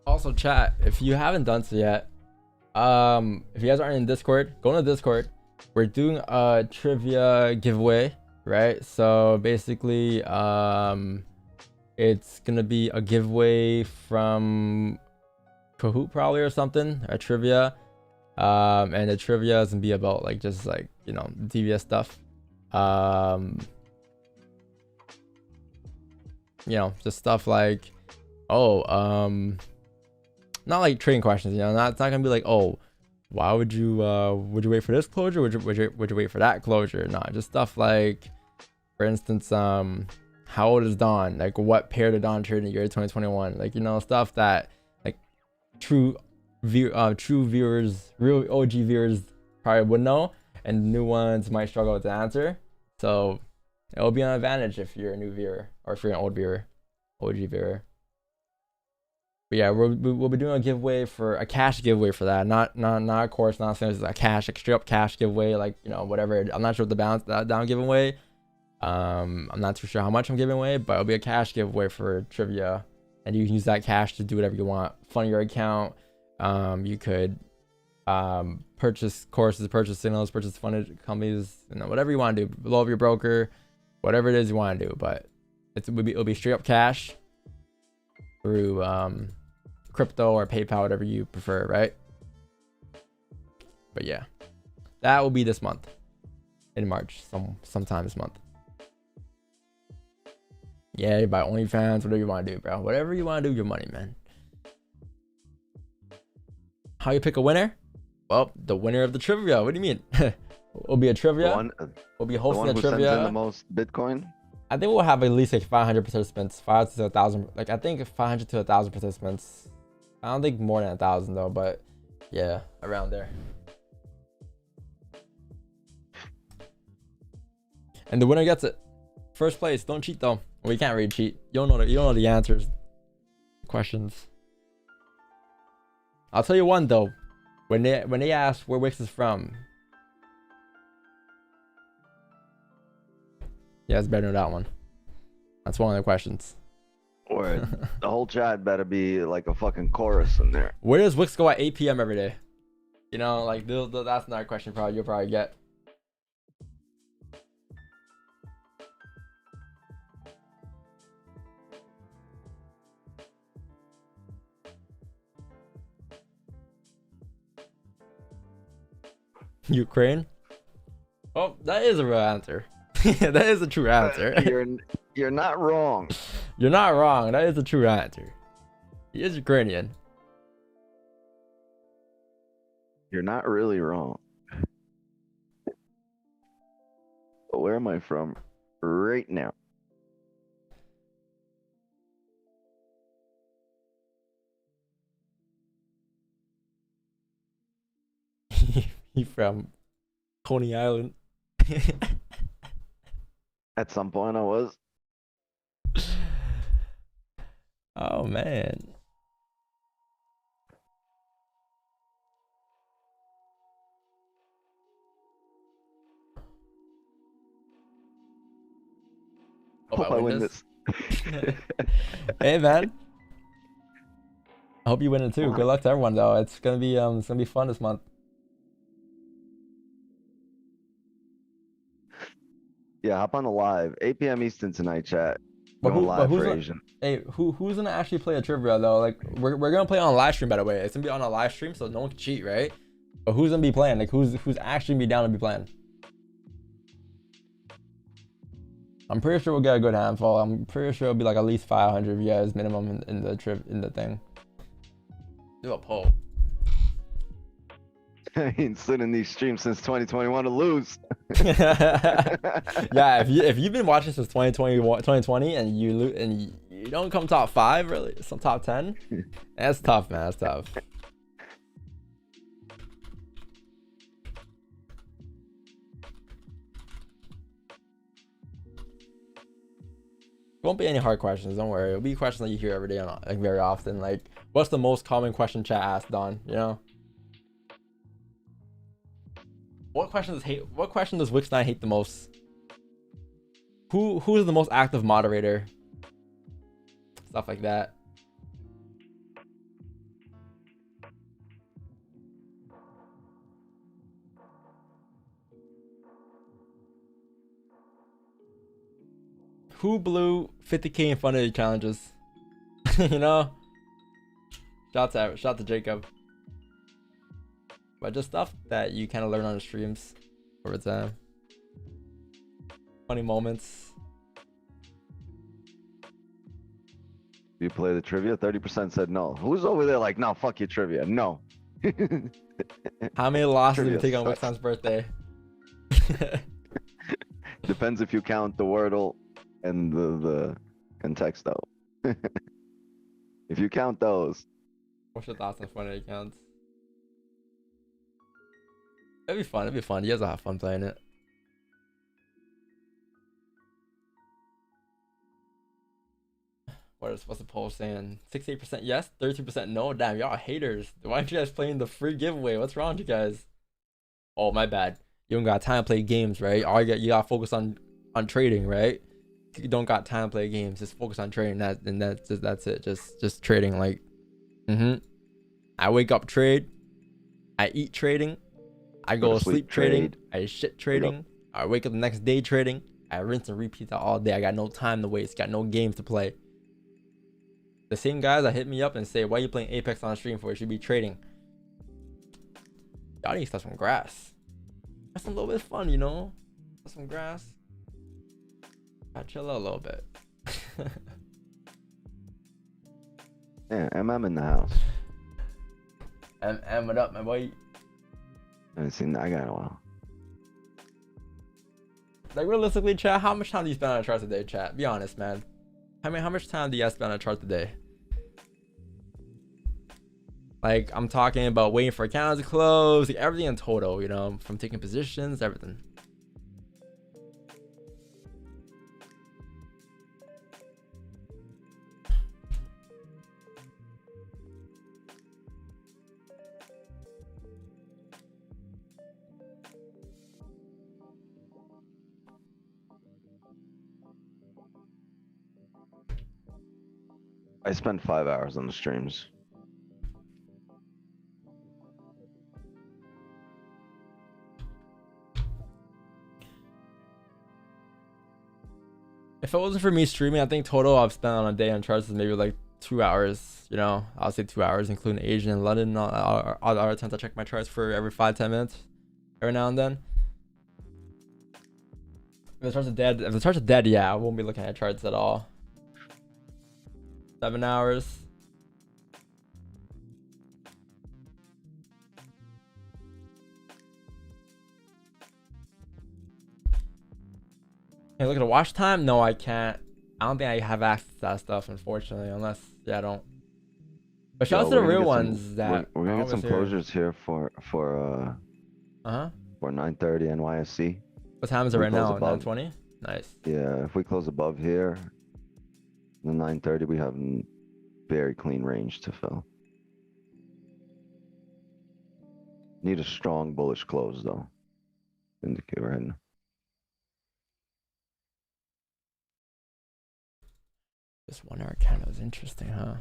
Also, chat, if you haven't done so yet, if you guys aren't in Discord, go into Discord. We're doing a trivia giveaway, right? So basically, it's gonna be a giveaway from Kahoot probably or something, a trivia. And the trivia is gonna be about like just like, you know, devious stuff. You know, just stuff like, oh, not like trading questions, you know, it's not gonna be like, oh, why would you wait for this closure? Would you wait for that closure? No, just stuff like, for instance, how old is Don? Like, what pair did Don trade in the year 2021? Like, you know, stuff that like true viewers, real OG viewers probably would know, and new ones might struggle to answer. So it'll be an advantage if you're a new viewer or if you're an old viewer, OG viewer. But yeah, we'll be doing a giveaway for a cash giveaway for that. Not a course, not saying it's a cash, like straight up cash giveaway, like, you know, whatever. I'm not sure what the balance that down giveaway. I'm not too sure how much I'm giving away, but it'll be a cash giveaway for trivia, and you can use that cash to do whatever you want. Fund your account. You could purchase courses, purchase signals, purchase funded companies, you know, whatever you want to do. Below your broker, whatever it is you want to do. But it'll be straight up cash through crypto or PayPal, whatever you prefer, right? But yeah, that will be this month, in March, sometime this month. Yeah, you buy OnlyFans, whatever you want to do, bro. Whatever you want to do with your money, man. How you pick a winner? Well, the winner of the trivia. What do you mean? We'll be a trivia. We'll be hosting a trivia. Sends in the most Bitcoin. I think we'll have at least like 500 participants, 500 to 1,000. Like, I think 500 to 1,000 participants. I don't think more than 1,000 though, but yeah, around there. And the winner gets it. First place. Don't cheat though. Well, you can't really cheat. You don't know the answers. Questions. I'll tell you one though. When they ask where Wix is from. Yeah, it's better than that one. That's one of the questions. Or the whole chat better be like a fucking chorus in there. Where does Wix go at 8 p.m. every day? You know, like that's another question you'll probably get. Ukraine? Oh, that is a real answer. That is a true answer. You're not wrong. You're not wrong. That is a true answer. He is Ukrainian. You're not really wrong. But where am I from right now? He from Coney Island. At some point I was. Oh man. Hope I win this. Hey man. I hope you win it too. Good luck to everyone though. It's gonna be fun this month. Yeah, hop on the live. 8 p.m. Eastern tonight, chat. But Going live who's for gonna, Asian. hey, who's gonna actually play a trivia though? Like we're gonna play on a live stream, by the way. It's gonna be on a live stream, so no one can cheat, right? But who's gonna be playing? Like who's actually gonna be down to be playing? I'm pretty sure we'll get a good handful. I'm pretty sure it'll be like at least 500 of you guys minimum in the thing. Do a poll. I ain't sitting in these streams since 2021 to lose. Yeah, if you've been watching since 2020 and you don't come top 5, really, some top 10, that's tough, man. That's tough. Won't be any hard questions, don't worry. It'll be questions that you hear every day, like very often. Like, what's the most common question chat asked, Don? You know? What question does Wix9 hate the most? Who is the most active moderator? Stuff like that. Who blew 50k in front of the challenges? You know? Shout to Jacob. But just stuff that you kind of learn on the streams over time. Funny moments. You play the trivia? 30% said no. Who's over there like, no, fuck your trivia? No. How many losses did Trivia we take on sucks. Wixon's birthday? Depends if you count the Wordle and the Contexto. If you count those. What's your thoughts on funny accounts? It'd be fun. It'd be fun. You guys will have fun playing it. What's the poll saying? 68% yes, 32% no. Damn, y'all haters. Why aren't you guys playing the free giveaway? What's wrong with you guys? Oh, my bad. You don't got time to play games, right? All you got to focus on trading, right? You don't got time to play games. Just focus on trading. That's it. Just trading. Like, I wake up, trade. I eat trading. I go to sleep trading. I shit trading. Yep. I wake up the next day trading. I rinse and repeat that all day. I got no time to waste. Got no games to play. The same guys that hit me up and say, why are you playing Apex on stream for? You should be trading. Y'all need to start some grass. That's a little bit of fun, you know? Some grass. I chill out a little bit. Yeah, MM in the house. what up, my boy? I haven't seen that guy in a while. Like, realistically, chat, how much time do you spend on a chart a day, chat? Be honest, man. How much time do you guys spend on a chart a day? Like, I'm talking about waiting for accounts to close, like everything in total, you know, from taking positions, everything. I spend 5 hours on the streams. If it wasn't for me streaming, I think total I've spent on a day on charts is maybe like 2 hours. You know, I'll say 2 hours, including Asian and London. All the other times I check my charts for every 5-10 minutes, every now and then. If the charts are dead, yeah, I won't be looking at charts at all. 7 hours. Hey, look at the watch time. No, I can't. I don't think I have access to that stuff, unfortunately, unless I don't. But shout out to the real ones that we're gonna get some closures here for 9:30 NYSC. What time is it right now? 9:20. Nice. Yeah, if we close above here, the 9:30, we have very clean range to fill. Need a strong bullish close though. Indicate we're heading. This 1 hour candle is interesting, huh?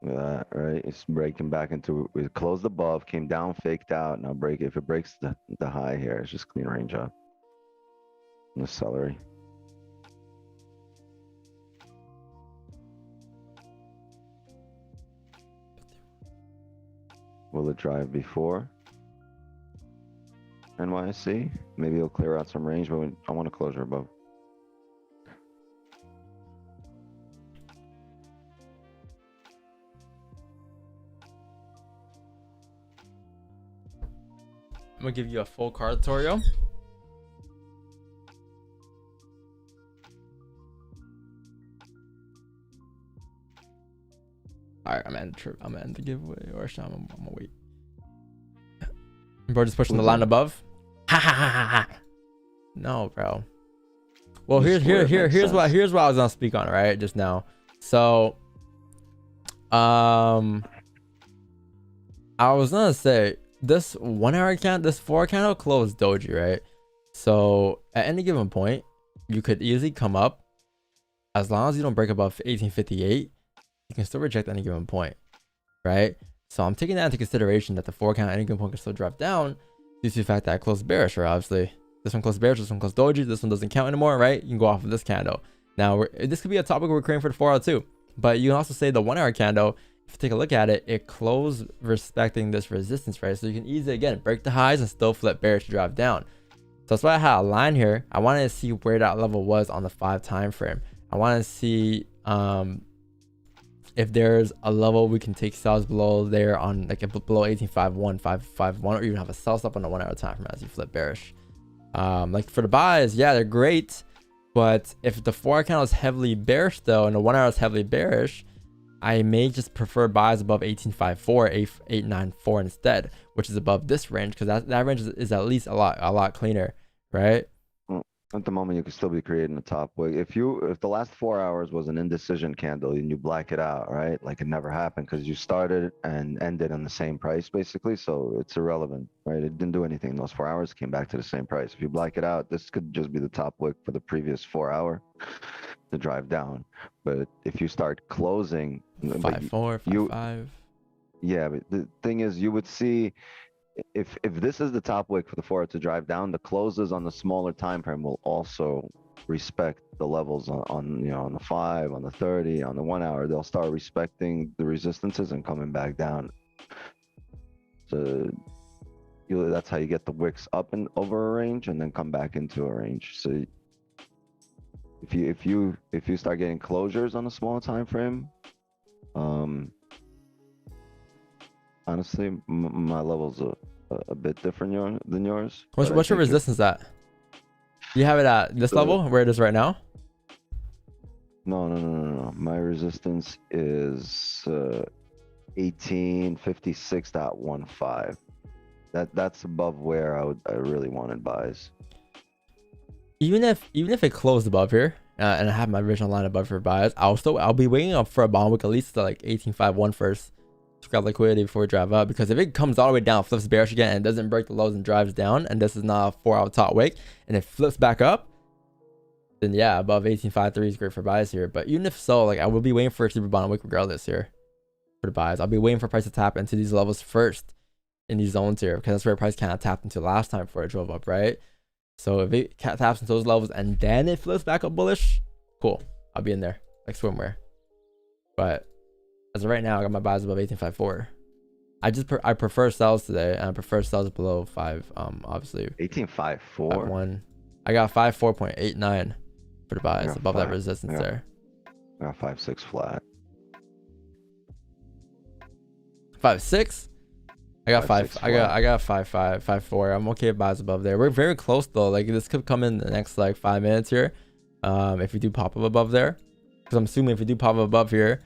Look at that, right? It's breaking back into, we closed above, came down, faked out. Now break, if it breaks the high here, it's just clean range up. And the celery. Will it drive before NYSC? Maybe it'll clear out some range, but I want to closure above. I'm gonna give you a full card tutorial. Alright, I'm gonna end the giveaway, or should I'm gonna wait. Bro, just pushing the line above. Ha ha ha ha. No, bro. Well, here's what I was gonna speak on right just now. So, I was gonna say this 1 hour candle, this 4 candle closed doji, right? So at any given point, you could easily come up, as long as you don't break above 1858. You can still reject any given point, right? So I'm taking that into consideration that the 4 count at any given point can still drop down due to the fact that I closed bearish, right? Obviously, this one closed bearish, this one closed doji, this one doesn't count anymore, right? You can go off of this candle. Now, this could be a topic we're creating for the 4 hour too, but you can also say the 1 hour candle if you take a look at it, it closed respecting this resistance, right? So you can easily, again, break the highs and still flip bearish to drive down. So that's why I had a line here. I wanted to see where that level was on the 5 time frame. I want to see if there's a level we can take sells below there on like below 18.51, 5.51, or even have a sell stop on the 1 hour time frame as you flip bearish. Like for the buys, yeah, they're great. But if the 4 hour candle is heavily bearish though, and the 1 hour is heavily bearish, I may just prefer buys above 18.54, 8.94 instead, which is above this range, because that range is at least a lot cleaner, right? Well, at the moment, you could still be creating a top wick. If the last 4 hours was an indecision candle and you black it out, right? Like it never happened because you started and ended on the same price basically. So it's irrelevant, right? It didn't do anything. Those 4 hours came back to the same price. If you black it out, this could just be the top wick for the previous 4 hour to drive down. But if you start closing 5.4, 5.5. Yeah, but the thing is, you would see if this is the top wick for the 4 hour to drive down, the closes on the smaller time frame will also respect the levels on you know, on the 5, on the 30, on the 1 hour. They'll start respecting the resistances and coming back down. So that's how you get the wicks up and over a range and then come back into a range. So if you start getting closures on a small time frame, honestly, my levels are a bit different than yours. What's your resistance at? You have it at this level where it is right now? No. My resistance is 1856.15. That's above where I really wanted buys. Even if it closed above here, and I have my original line above for buys, I'll be waiting up for a bond wick at least to like 18.51 first to grab liquidity before we drive up, because if it comes all the way down, flips bearish again, and doesn't break the lows and drives down, and this is not a 4 hour top wick, and it flips back up, then yeah, above 18.53 is great for buys here. But even if so, like I will be waiting for a super bond wick regardless here for the buys. I'll be waiting for price to tap into these levels first in these zones here, because that's where price kind of tapped into last time before it drove up, right? So if it taps into those levels and then it flips back up bullish, cool, I'll be in there like swimwear. But as of right now, I got my buys above 18.54. I prefer sells today, and I prefer sells below 5. Obviously 18.54. 1. I got 54.89 for the buys above that resistance there. I got 5.6 flat. 5.6. I got 5. I got 5.5, 5.4. I'm okay with buys above there. We're very close though. Like this could come in the next like 5 minutes here. If we do pop up above there, because I'm assuming if we do pop up above here,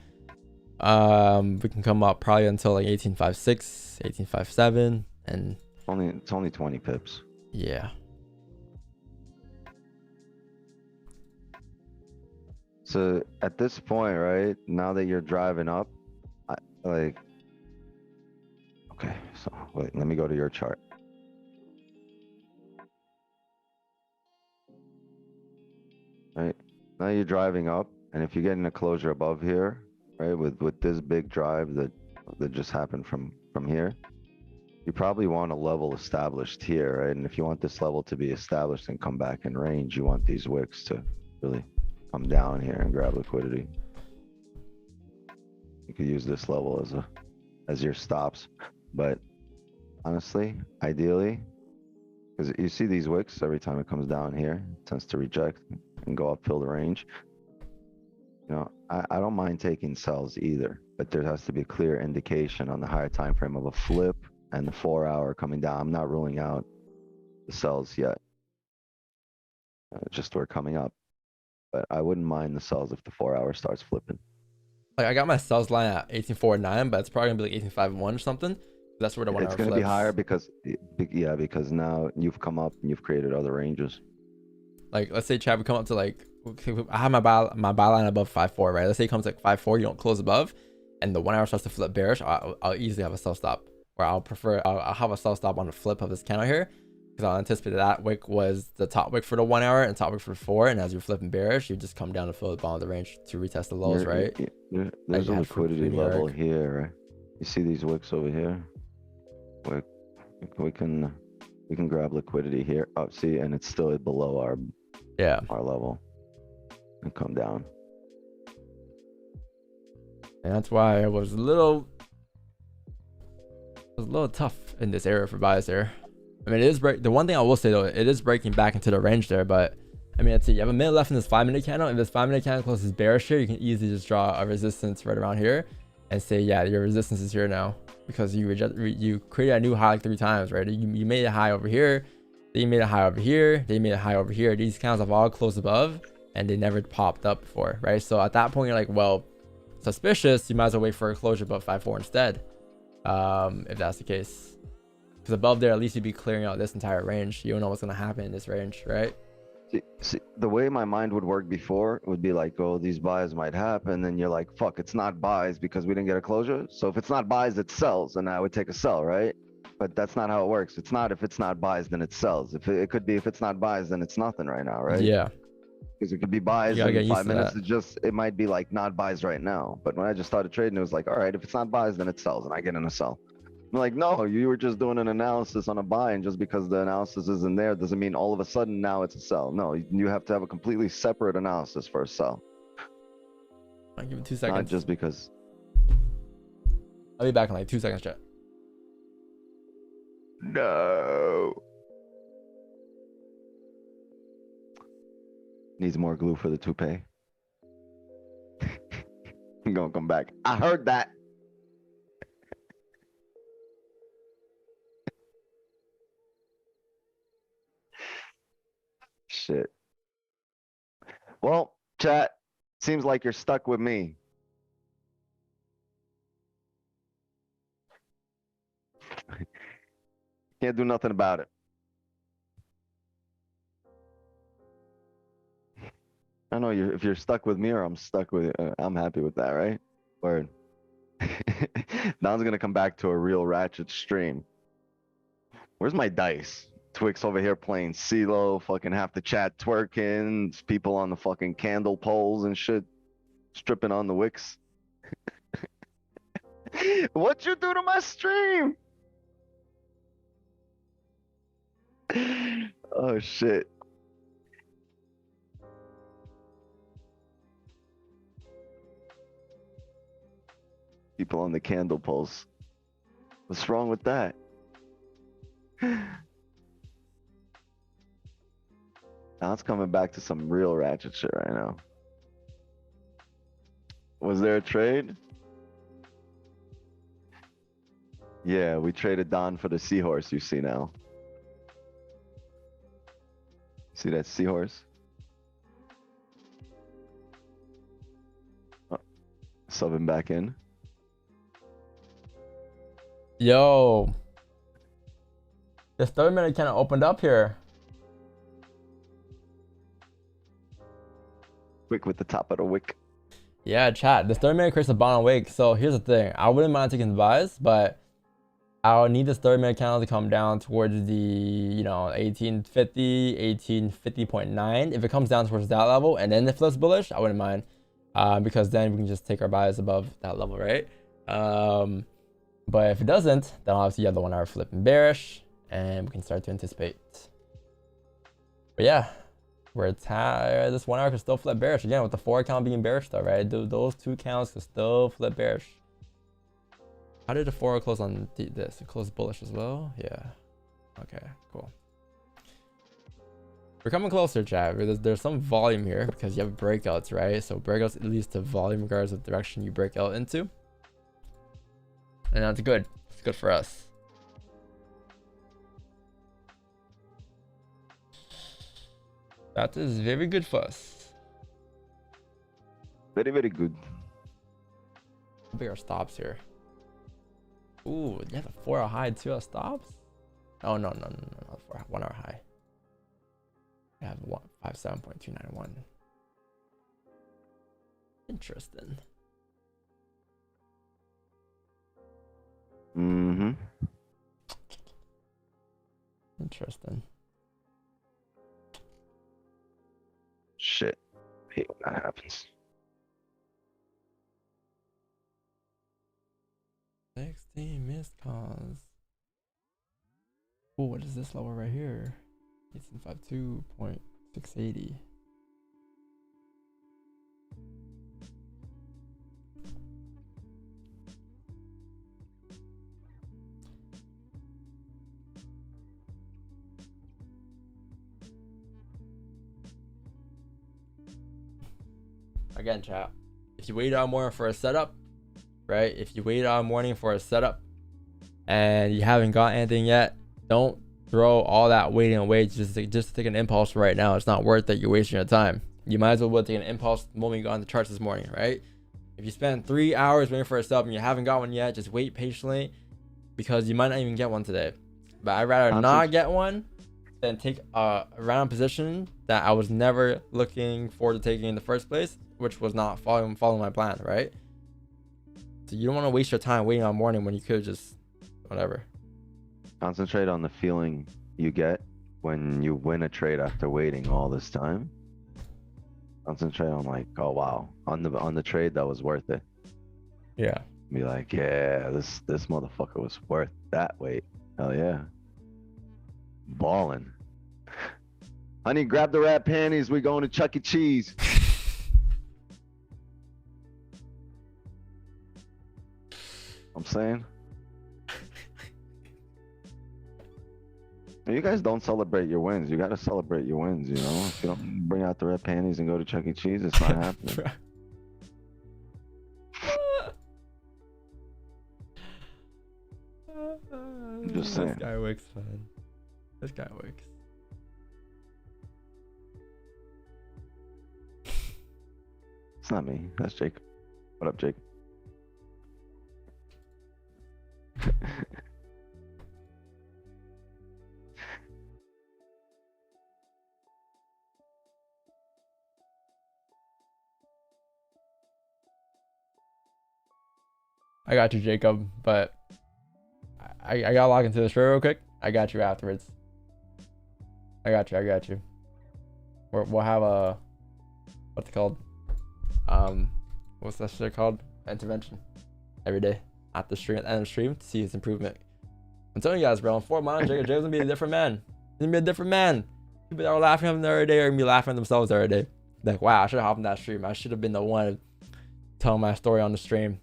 we can come up probably until like 18.56, 18.57, and it's only 20 pips. Yeah. So at this point, right now that you're driving up, okay, so wait, let me go to your chart. Right now you're driving up, and if you're getting a closure above here, right, with this big drive that just happened from here, you probably want a level established here, right? And if you want this level to be established and come back in range, you want these wicks to really come down here and grab liquidity. You could use this level as your stops, but honestly, ideally, because you see these wicks every time it comes down here, it tends to reject and go up, fill the range. You know, I don't mind taking sells either, but there has to be a clear indication on the higher time frame of a flip and the 4 hour coming down. I'm not ruling out the sells yet. Just we're coming up, but I wouldn't mind the sells if the 4 hour starts flipping. Like I got my sells line at 18.49, but it's probably gonna be like 18.51 or something. That's where the 1 hour It's gonna flips. be higher because now you've come up and you've created other ranges. Like let's say Chad, we come up to like, I have my buy line above 5.4, right? Let's say it comes like 5.4, you don't close above, and the 1 hour starts to flip bearish. I'll easily have a sell stop, or I'll have a sell stop on the flip of this candle here, because I'll anticipate that wick was the top wick for the 1 hour and top wick for 4, and as you're flipping bearish, you just come down to fill the bottom of the range to retest the lows, right? There's a liquidity level here, right? You see these wicks over here? We can grab liquidity here. Oh, see, and it's still below our level, and come down. And that's why it was a little tough in this area for buys there. I mean, it is the one thing I will say though, it is breaking back into the range there, but I mean, let's see, you have a minute left in this 5-minute candle. If this 5-minute candle closes bearish here, you can easily just draw a resistance right around here and say, yeah, your resistance is here now, because you created a new high like 3 times, right? You made a high over here, then you made a high over here, then you made a high over here. These candles have all closed above and they never popped up before, right? So at that point, you're like, well, suspicious, you might as well wait for a closure above 5.4 instead, if that's the case. Because above there, at least you'd be clearing out this entire range. You don't know what's going to happen in this range, right? See, the way my mind would work before would be like, oh, these buys might happen. Then you're like, fuck, it's not buys because we didn't get a closure. So if it's not buys, it sells, and I would take a sell, right? But that's not how it works. It's not if it's not buys, then it sells. If it could be if it's not buys, then it's nothing right now, right? Yeah. Because it could be buys in 5 minutes. It might be like not buys right now. But when I just started trading, it was like, all right, if it's not buys, then it sells, and I get in a sell. I'm like, no, you were just doing an analysis on a buy, and just because the analysis isn't there doesn't mean all of a sudden now it's a sell. No, you have to have a completely separate analysis for a sell. I'll give it 2 seconds. Not just because. I'll be back in like 2 seconds, chat. No. Needs more glue for the toupee. I'm gonna come back. I heard that. Shit. Well, chat, seems like you're stuck with me. Can't do nothing about it. I know if you're stuck with me or I'm stuck with you, I'm happy with that, right? Word. Don's gonna come back to a real ratchet stream. Where's my dice? Twix over here playing CeeLo, fucking half the chat twerking, people on the fucking candle poles and shit, stripping on the wicks. What you do to my stream? Oh shit. People on the candle poles. What's wrong with that? Now it's coming back to some real ratchet shit right now. Was there a trade? Yeah, we traded Don for the seahorse you see now. See that seahorse? Oh, subbing back in. Yo. This 30-minute kind of opened up here. Quick with the top of the wick. Yeah, chat. This 30-minute creates a bottom wick. So here's the thing. I wouldn't mind taking the buys, but I'll need this 30-minute candle to come down towards the, 1850, 1850.9. If it comes down towards that level and then it flips bullish, I wouldn't mind. Because then we can just take our buys above that level, right? But if it doesn't, then obviously you have the 1 hour flipping bearish and we can start to anticipate. But yeah, where it's at, this 1 hour can still flip bearish again with the 4 count being bearish though, right? Those 2 counts can still flip bearish. How did the 4 close on this? It closed bullish as well? Yeah. Okay, cool. We're coming closer, chat. There's some volume here because you have breakouts, right? So breakouts leads to volume regardless of the direction you break out into. And that's good. It's good for us. That is very good for us. Very, very good. How big are stops here? Ooh, you have a 4 hour high, 2 hour stops? Oh, no. 1 hour high. I have 57.291. Interesting. Mm-hmm. Interesting. Shit. I hate when that happens. 16 missed calls. Oh, what is this level right here? 1852.680. Again, chat. If you wait all morning for a setup, right? If you wait all morning for a setup and you haven't got anything yet, don't throw all that waiting away just to take an impulse right now. It's not worth it. You're wasting your time. You might as well take an impulse the moment you got on the charts this morning, right? If you spend 3 hours waiting for a setup and you haven't got one yet, just wait patiently because you might not even get one today. But I'd rather not get one than take a random position that I was never looking forward to taking in the first place, which was not following my plan, right? So you don't want to waste your time waiting on morning when you could just whatever. Concentrate on the feeling you get when you win a trade after waiting all this time. Concentrate on like, oh wow, on the trade that was worth it. Yeah. Be like, yeah, this motherfucker was worth that wait. Hell yeah. Balling. Honey, grab the rat panties. We going to Chuck E. Cheese. I'm saying. You guys don't celebrate your wins. You gotta celebrate your wins, you know? If you don't bring out the red panties and go to Chuck E. Cheese, it's not happening. I'm just saying. This guy works, man. This guy works. It's not me. That's Jake. What up, Jake? I got you, Jacob, but I gotta log into the show real quick. I got you afterwards. I got you. We'll have a, what's it called? What's that shit called? Intervention every day at the stream, at the end of the stream, to see his improvement. I'm telling you guys, bro, in 4 months, Jacob's gonna be a different man. He's gonna be a different man. People that were laughing at him the other day are gonna be laughing at themselves the other day. Like, wow, I should have hopped in that stream. I should have been the one telling my story on the stream.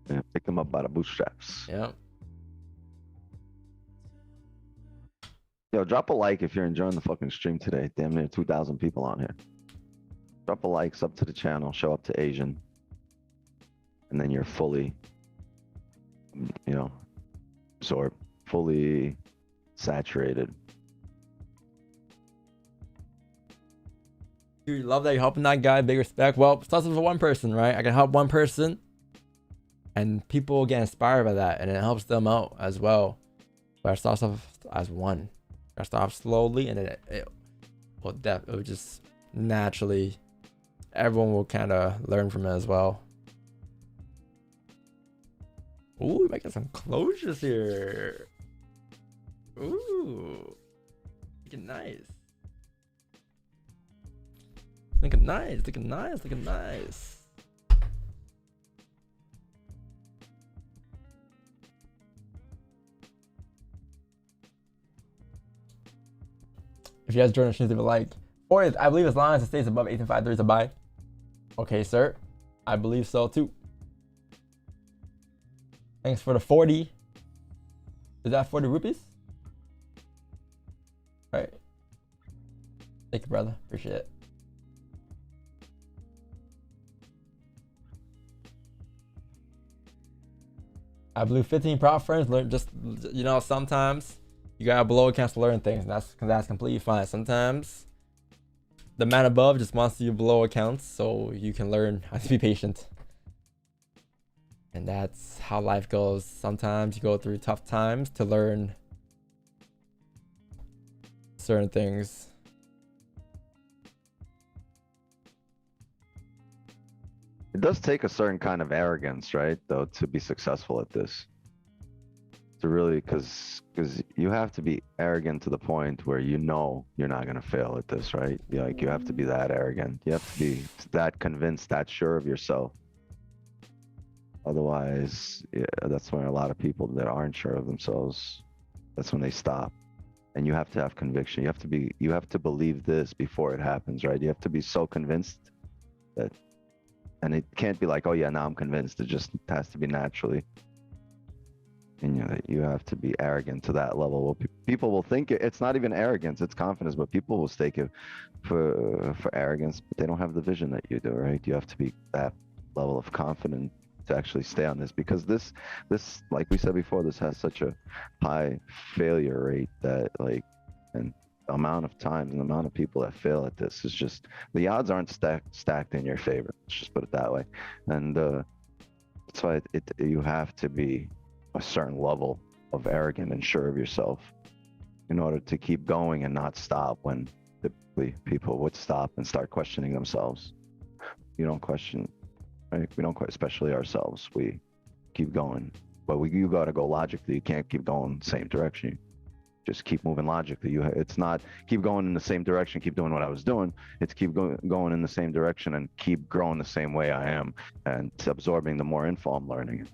Yeah, pick them up by the bootstraps. Yeah. Yo, drop a like if you're enjoying the fucking stream today. Damn near 2,000 people on here. Drop a like, sub to the channel, show up to Asian. And then you're fully, you know, absorbed, fully saturated. Dude, love that you're helping that guy. Big respect. Well, it starts with one person, right? I can help one person. And people get inspired by that, and it helps them out as well. But it starts off as one. I start off slowly, and then it will just naturally, everyone will kind of learn from it as well. Ooh, we might get some closures here. Ooh, looking nice. Looking nice. If you guys join us, leave a like. Or I believe as long as it stays above 1853 is a buy. Okay, sir. I believe so too. Thanks for the 40. Is that 40 rupees? Right. Thank you, brother. Appreciate it. I blew 15 prop firms. Learn just, you know, sometimes you gotta blow accounts to learn things, and that's completely fine. Sometimes the man above just wants you to blow accounts so you can learn how to be patient. And that's how life goes. Sometimes you go through tough times to learn certain things. It does take a certain kind of arrogance, right, though, to be successful at this. To really, because you have to be arrogant to the point where you know you're not going to fail at this, right? Like, you have to be that arrogant. You have to be that convinced, that sure of yourself. Otherwise, yeah, that's when a lot of people that aren't sure of themselves, that's when they stop. And you have to have conviction. You have to believe this before it happens, right? You have to be so convinced that, and it can't be like, oh yeah, now I'm convinced. It just has to be naturally. And you have to be arrogant to that level. Well, people will think it's not even arrogance, it's confidence, but people will stake it for arrogance, but they don't have the vision that you do, right? You have to be that level of confidence to actually stay on this, because this, like we said before, this has such a high failure rate that, like, and the amount of times and the amount of people that fail at this is just, the odds aren't stacked in your favor. Let's just put it that way. And that's why you have to be a certain level of arrogant and sure of yourself in order to keep going and not stop when typically people would stop and start questioning themselves. You don't question, right? We don't quite, especially ourselves. We keep going, but you got to go logically. You can't keep going the same direction. Just keep moving logically. It's not keep going in the same direction, keep doing what I was doing. It's keep going in the same direction and keep growing the same way I am, and absorbing the more info I'm learning.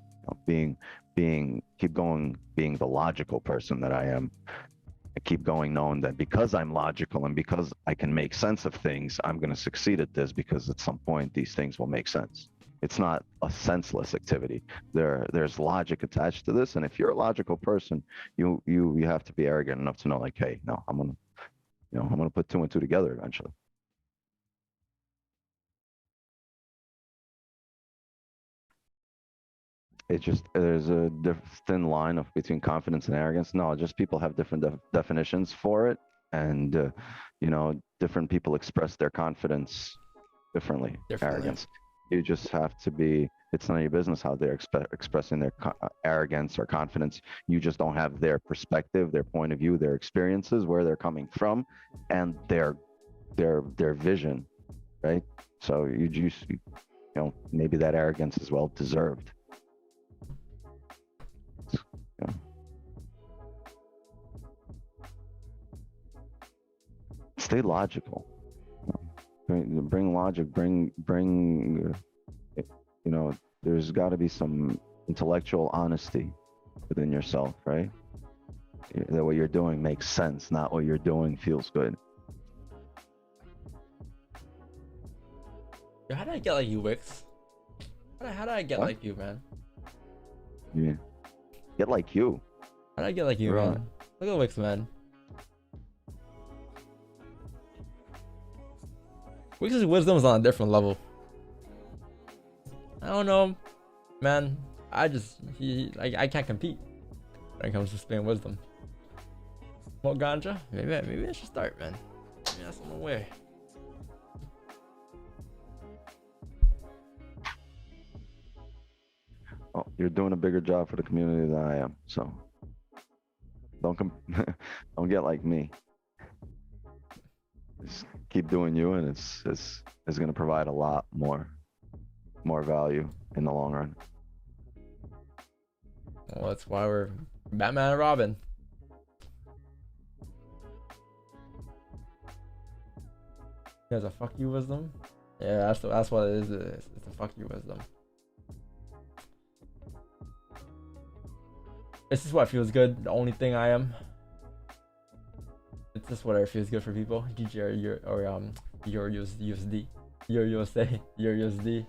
Keep going, being the logical person that I am. I keep going knowing that because I'm logical and because I can make sense of things, I'm going to succeed at this, because at some point these things will make sense. It's not a senseless activity. There's logic attached to this, and if you're a logical person, you have to be arrogant enough to know, like, hey, no, I'm gonna put 2 and 2 together eventually. It just, there's a thin line between confidence and arrogance. No, just people have different definitions for it, and different people express their confidence differently. Arrogance. You just have to be, it's none of your business how they're expressing their arrogance or confidence. You just don't have their perspective, their point of view, their experiences, where they're coming from, and their vision, right? So maybe that arrogance is well deserved. Yeah. Stay logical. Bring logic, there's got to be some intellectual honesty within yourself, right? That what you're doing makes sense, not what you're doing feels good. How did I get like you, Wix? How did I get like you, man? Yeah. Get like you? How did I get like you, Right. man? Look at Wix, man. Wix's wisdom is on a different level. I don't know, man. I can't compete when it comes to spitting wisdom. Smoke ganja? Maybe I should start, man. Maybe that's on the way. Oh, you're doing a bigger job for the community than I am, so don't get like me. Just keep doing you, and it's going to provide a lot more value in the long run. Well, that's why we're Batman and Robin. There's a fuck you wisdom. Yeah, that's what it is. It's a fuck you wisdom. This is what feels good. The only thing I am. It's just whatever feels good for people. GG or USD, your USA, your USD.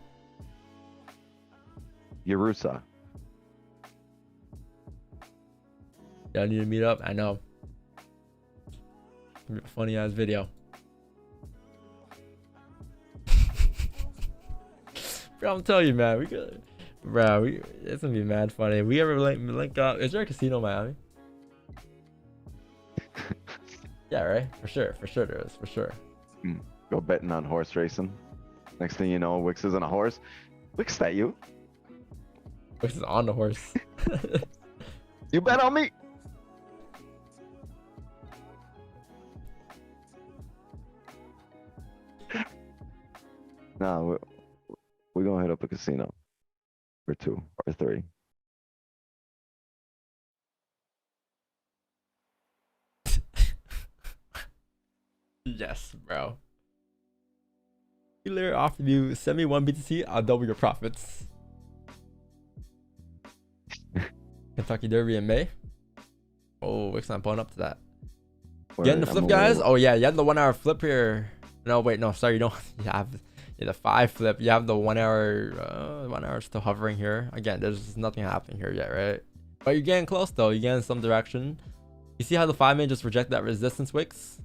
Yerusa. Y'all need to meet up. I know. Funny ass video. Bro, I'm telling you, man. It's gonna be mad funny. We ever link up? Is there a casino in Miami? Yeah, right. For sure there is. For sure. Go betting on horse racing. Next thing you know, Wix is on a horse. Wix, is that you? Wix is on the horse. You bet on me. Nah, we're gonna hit up a casino or 2 or 3. Yes, bro. Dealer offered you send me 1 BTC, I'll double your profits. Kentucky Derby in May. Oh, Wix not pulling up to that. Getting the flip, guys. Oh yeah, you have the 1 hour flip here. No, wait, no, sorry, you don't. You have the 5 flip. You have the 1 hour. 1 hour still hovering here. Again, there's nothing happening here yet, right? But you're getting close though. You're getting some direction. You see how the 5-minute just reject that resistance wicks?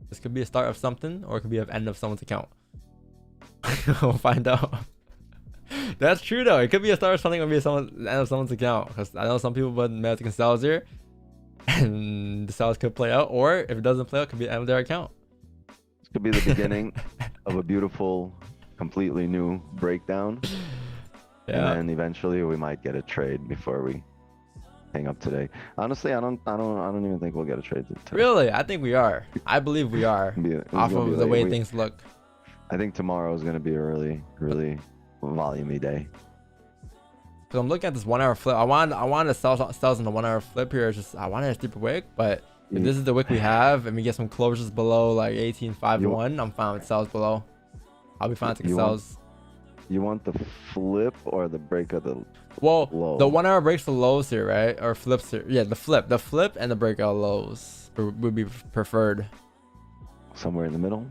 This could be a start of something, or it could be an end of someone's account. We'll find out. That's true though. It could be a start of something, or be the end of someone's account. Because I know some people would Mexican sellers here, and the sales could play out, or if it doesn't play out, it could be the end of their account. This could be the beginning of a beautiful, completely new breakdown. Yeah. And then eventually we might get a trade before we hang up today. Honestly, I don't even think we'll get a trade today. Really? I think we are. I believe we are. Off of the way things look. I think tomorrow is going to be a really, really volumey day. So I'm looking at this 1 hour flip. I want to sell in the 1 hour flip here. It's just I want a steeper wick, but if this is the wick we have and we get some closures below like 18.51, I'm fine with sells below. I'll be fine taking sells. You want the flip or the break of the low? The 1 hour breaks the lows here, right? Or flips here. Yeah, the flip and the breakout lows would be preferred. Somewhere in the middle.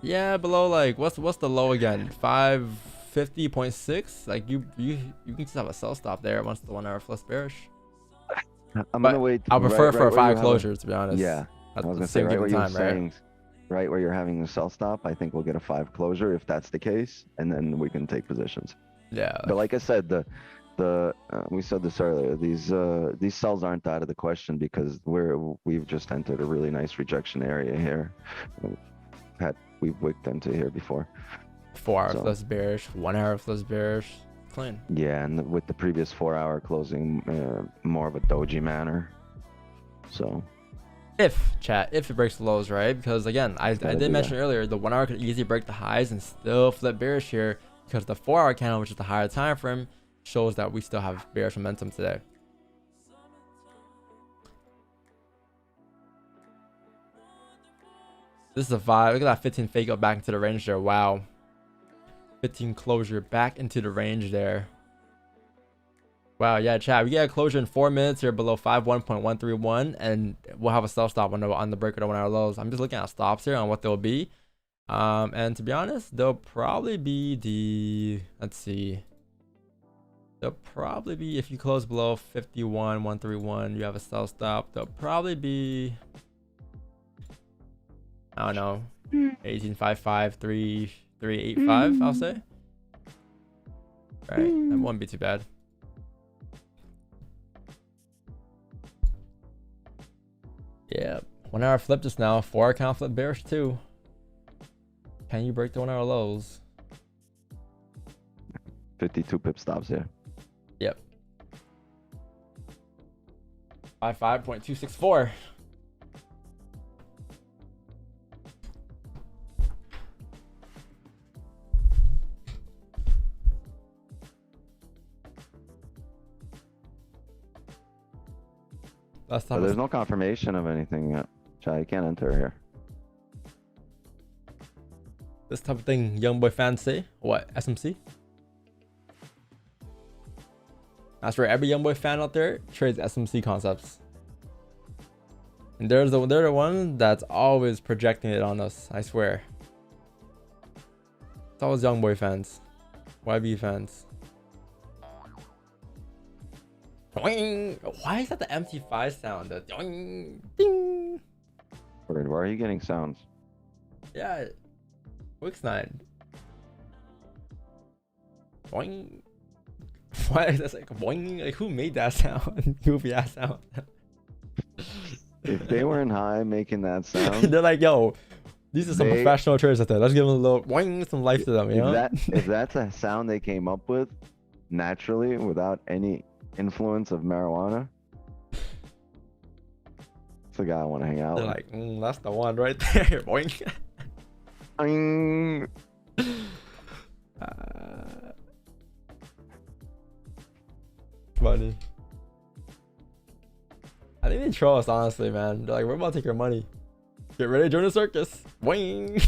Yeah, below like what's the low again? 550.6. Like you can just have a sell stop there once the 1 hour flips bearish. I'm gonna wait. I'll prefer for 5 closures to be honest. Yeah, I was gonna say right where you're saying. Right where you're having the sell stop, I think we'll get a 5 closure if that's the case, and then we can take positions. Yeah. But like I said, we said this earlier. These sells aren't out of the question because we've just entered a really nice rejection area here. We've wicked into here before. 4 hour flips bearish, 1 hour flips bearish, clean. Yeah, and with the previous 4 hour closing, more of a doji manner. So. If it breaks the lows, right? Because again, I did mention earlier, the 1 hour could easily break the highs and still flip bearish here because the 4 hour candle, which is the higher time frame, shows that we still have bearish momentum today. This is a vibe. Look at that 15 fake up back into the range there. Wow. 15 closure back into the range there. Wow, yeah, chat. We get a closure in 4 minutes here below 51.131, and we'll have a sell stop on the break of the 1 hour lows. I'm just looking at stops here on what they'll be. And to be honest, they'll probably be let's see. They'll probably be, if you close below 51.131, you have a sell stop. They'll probably be, I don't know, 18.55, 3.85, I'll say. Right, that wouldn't be too bad. Yeah, 1 hour flip just now. 4 hour count flip bearish too. Can you break the 1 hour lows? 52 pip stops here. Yep. 55.264. Last time there's no confirmation of anything yet. Chai, you can't enter here. This type of thing young boy fans say. What? SMC? That's right. Every young boy fan out there trades SMC concepts. And they're the one that's always projecting it on us. I swear. It's always young boy fans. YB fans. Doing. Why is that the MT5 sound? The doing, ding. Where are you getting sounds? Yeah, Wix 9. Boing. Why is that like boing? Like who made that sound? Goofy ass sound. If they weren't high making that sound, they're like, yo, these are some professional traders out there. Let's give them a little boing, some life to them. You know? If that's a sound they came up with naturally without any influence of marijuana, it's the guy I want to hang out with. They're like, that's the one right there. Boing. Funny. I think they troll us, honestly, man. They're like, we're about to take your money. Get ready to join the circus. Boing.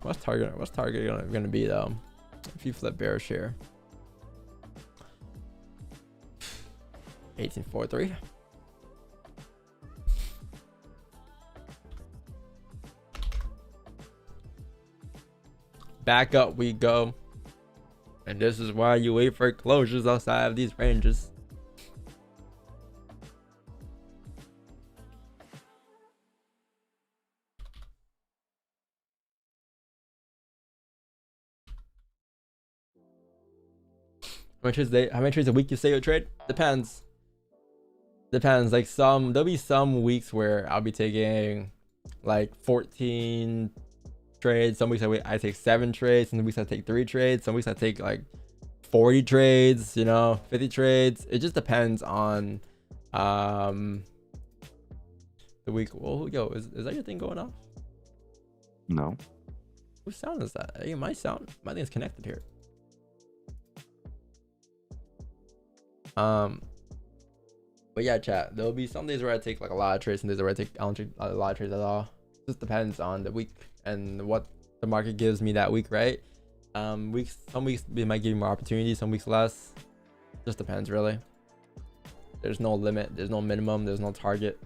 What's target gonna be though? If you flip bearish here, 1843. Back up we go. And this is why you wait for closures outside of these ranges. How many trades a week you say you trade? Depends. Depends. Like there'll be some weeks where I'll be taking like 14 trades. Some weeks I take 7 trades. Some weeks I take 3 trades. Some weeks I take like 40 trades, you know, 50 trades. It just depends on the week. Oh, yo, is that your thing going off? No. Whose sound is that? Hey, my sound. My thing is connected here. But yeah, chat. There'll be some days where I take like a lot of trades, some days where I don't take a lot of trades at all. It just depends on the week and what the market gives me that week, right? Some weeks it might give you more opportunities, some weeks less. Just depends, really. There's no limit, there's no minimum, there's no target.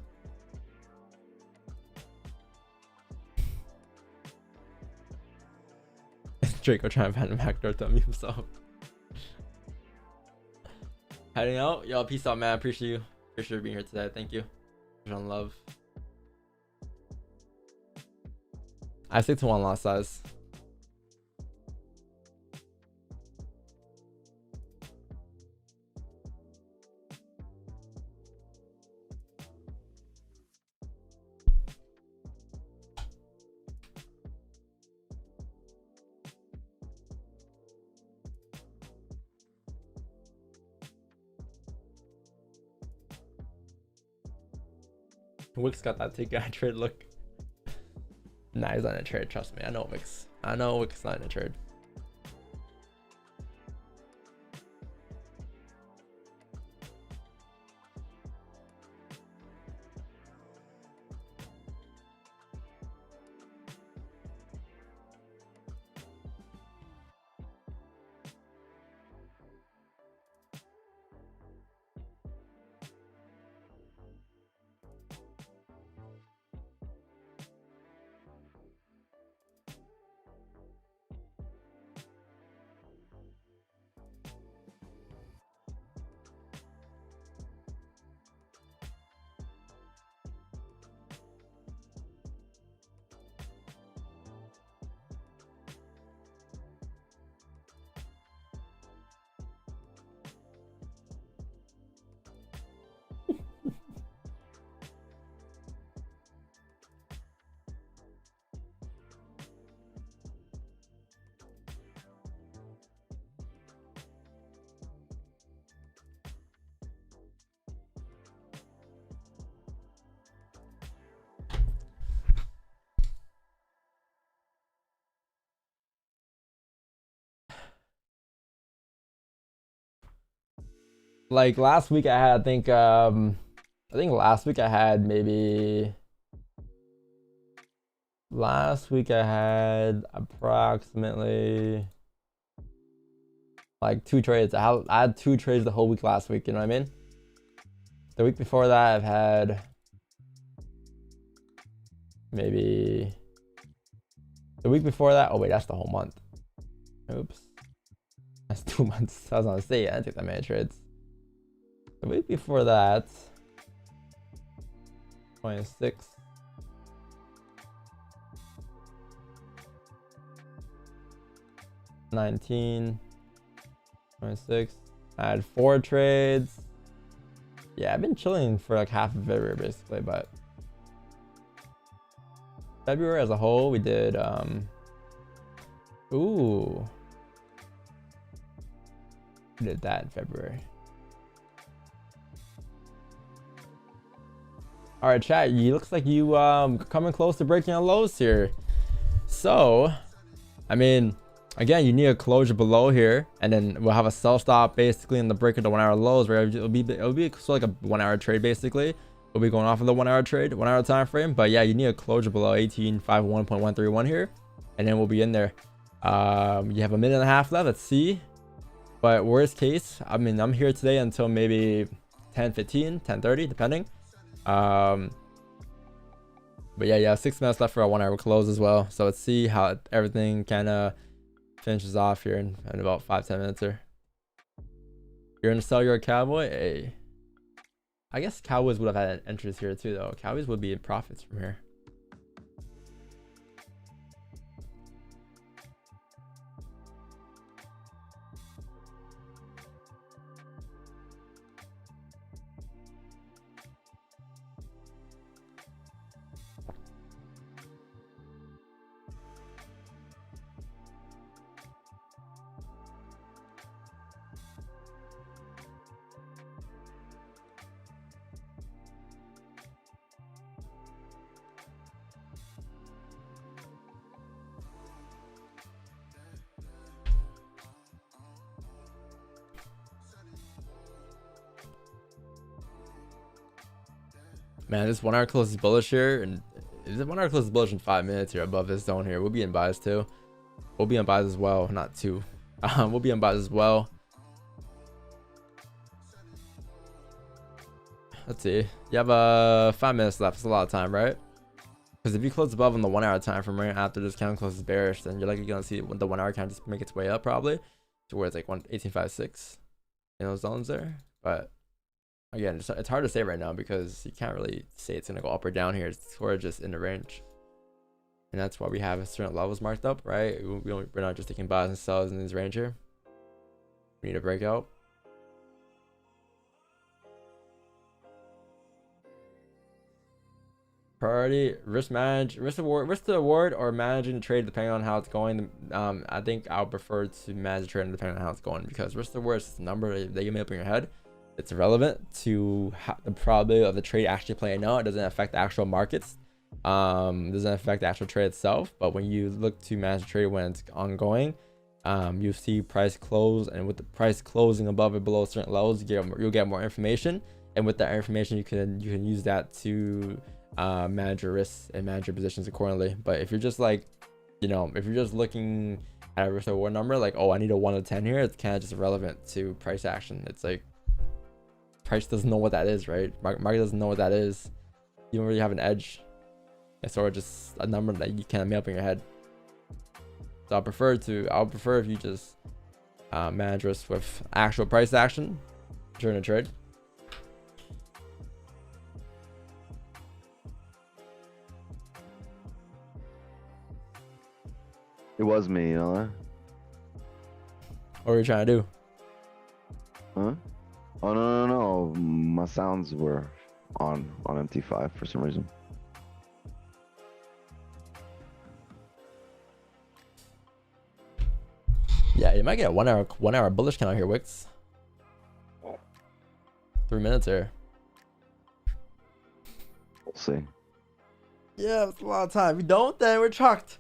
Draco trying to find a backdoor to mute himself. Heading out, y'all. Peace out, man. Appreciate you. Appreciate you being here today. Thank you. John love. I stick to one lot size. Wick's got that take guy trade look. Nah, he's not in a trade, trust me. I know Wick's. I know Wick's not in a trade. Like last week I had, I think last week I had approximately like 2 trades. I had 2 trades the whole week last week, you know what I mean? The week before that I've had maybe the week before that. Oh wait, that's the whole month. Oops. That's 2 months. I was gonna say, I didn't take that many trades. The week before that, 26. $19, 26. I had 4 trades. Yeah, I've been chilling for like half of February basically, but February as a whole, we did we did that in February. All right, chat. Looks like you coming close to breaking your lows here. So, I mean, again, you need a closure below here, and then we'll have a sell stop basically in the break of the 1 hour lows, where it'll be sort of like a 1 hour trade basically. We'll be going off of the 1 hour trade, 1 hour time frame. But yeah, you need a closure below 1851.131 here, and then we'll be in there. You have a minute and a half left. Let's see. But worst case, I mean, I'm here today until maybe 10:15, 10:30, depending. But yeah, 6 minutes left for our 1 hour close as well. So let's see how everything kind of finishes off here in about 5-10 minutes here. You're gonna sell your Cowboy? Hey, I guess Cowboys would have had entries here too, though. Cowboys would be in profits from here. Man, this 1 hour close is bullish here, and is it 1 hour close is bullish in 5 minutes here above this zone here? We'll be in buys too. We'll be in buys as well, not two. We'll be in buys as well. Let's see. You have 5 minutes left. It's a lot of time, right? Because if you close above on the 1 hour time from right after this candle closes bearish, then you're likely gonna see the 1 hour kind of just make its way up probably to where it's like 1856 in those zones there. But again, it's hard to say right now because you can't really say it's gonna go up or down here. It's sort of just in the range, and that's why we have certain levels marked up, right? We're not just taking buys and sells in this range here. We need a breakout. Priority, risk to reward, or managing the trade depending on how it's going. I think I'll prefer to manage the trade depending on how it's going, because risk to reward is the number that you make up in your head. It's irrelevant to the probability of the trade actually playing out. It doesn't affect the actual markets. Doesn't affect the actual trade itself. But when you look to manage the trade when it's ongoing, you see price close, and with the price closing above or below certain levels, you'll get more information, and with that information, you can use that to manage your risks and manage your positions accordingly. But if you're just like, if you're just looking at a risk reward number, like, oh, I need a 1 to 10 here, it's kind of just irrelevant to price action. It's like price doesn't know what that is, right? Market doesn't know what that is. You don't really have an edge. It's sort of just a number that you can't make up in your head. So I'll prefer if you just manage risk with actual price action during a trade. It was me, you know that? What are you trying to do? Huh? Oh, no. My sounds were on MT5 for some reason. Yeah, you might get a 1 hour bullish candle here, Wicks. 3 minutes here. We'll see. Yeah, it's a lot of time. If we don't, then we're chalked.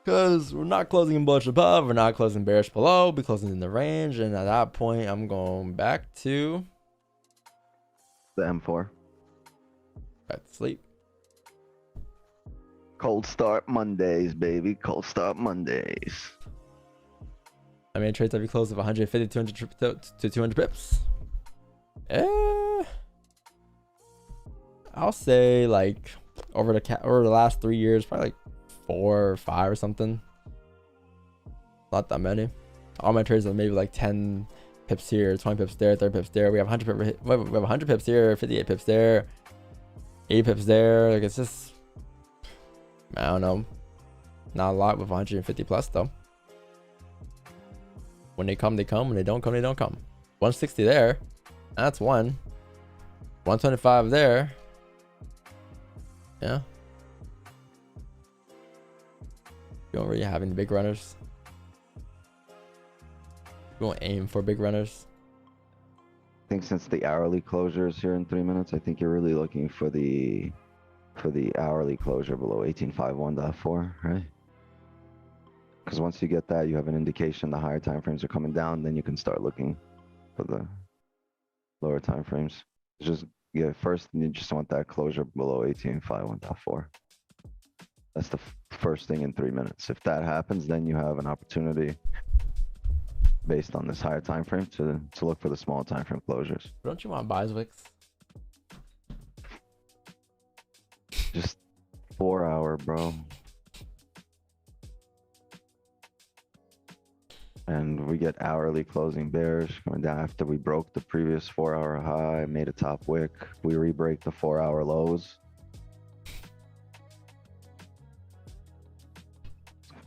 Because we're not closing in bullish above, we're not closing bearish below, we'll be closing in the range, and at that point, I'm going back to the M4. Back to sleep. Cold start Mondays, baby. Cold start Mondays. I mean, trades have you closed with 150 to 200 pips. I'll say like over the last 3 years, probably like 4 or 5 or something. Not that many. All my trades are maybe like 10 pips here, 20 pips there, 30 pips there. We have 100 pips here, 58 pips there, 80 pips there. Like, it's just, I don't know, not a lot with 150 plus though. When they come, they come. When they don't come, they don't come. 160 there, that's one. 125 there. Yeah. You don't really have any big runners. You won't aim for big runners. I think since the hourly closure is here in 3 minutes, I think you're really looking for the hourly closure below 1851.4, right? Because once you get that, you have an indication the higher time frames are coming down. Then you can start looking for the lower time frames. First you just want that closure below 1851.4. That's the first thing in 3 minutes. If that happens, then you have an opportunity based on this higher time frame to look for the small time frame closures. Don't you want buys, Wix? Just 4 hour, bro. And we get hourly closing bearish coming down after we broke the previous 4 hour high, made a top wick. We re-break the 4 hour lows.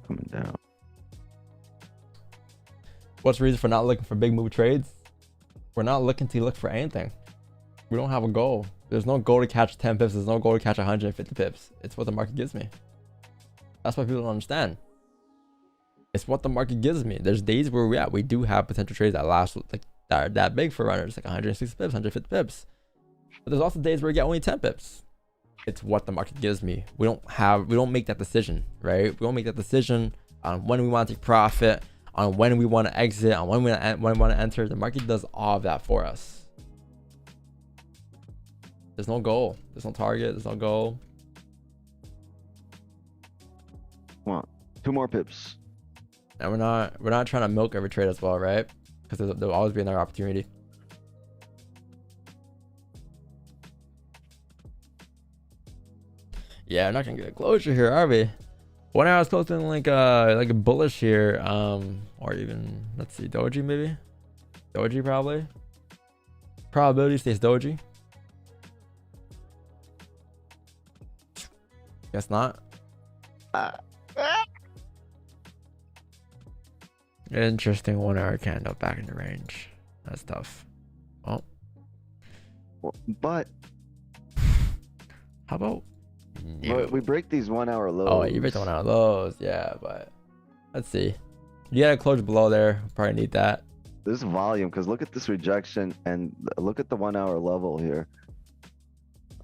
Coming down. What's the reason for not looking for big move trades? We're not looking to look for anything. We don't have a goal. There's no goal to catch 10 pips. There's no goal to catch 150 pips. It's what the market gives me. That's why people don't understand. It's what the market gives me. There's days where we do have potential trades that last like that are that big for runners, like 160 pips, 150 pips. But there's also days where we get only 10 pips. It's what the market gives me. We don't make that decision, right? We don't make that decision on when we want to take profit, on when we want to exit, on when we want to enter. The market does all of that for us. There's no goal. There's no target. There's no goal. Come on, 2 more pips. And we're not trying to milk every trade as well, right? Because there'll always be another opportunity. Yeah, we're not gonna get a closure here, are we? 1 hour is closing like a bullish here, or even let's see, doji maybe, doji probably. Probability stays doji. Guess not. Interesting 1 hour candle back in the range. That's tough. Oh, But how about? we break these 1 hour lows. Oh, you break the 1 hour lows, yeah. But let's see. You got a close below there. Probably need that. This volume, because look at this rejection and look at the 1 hour level here.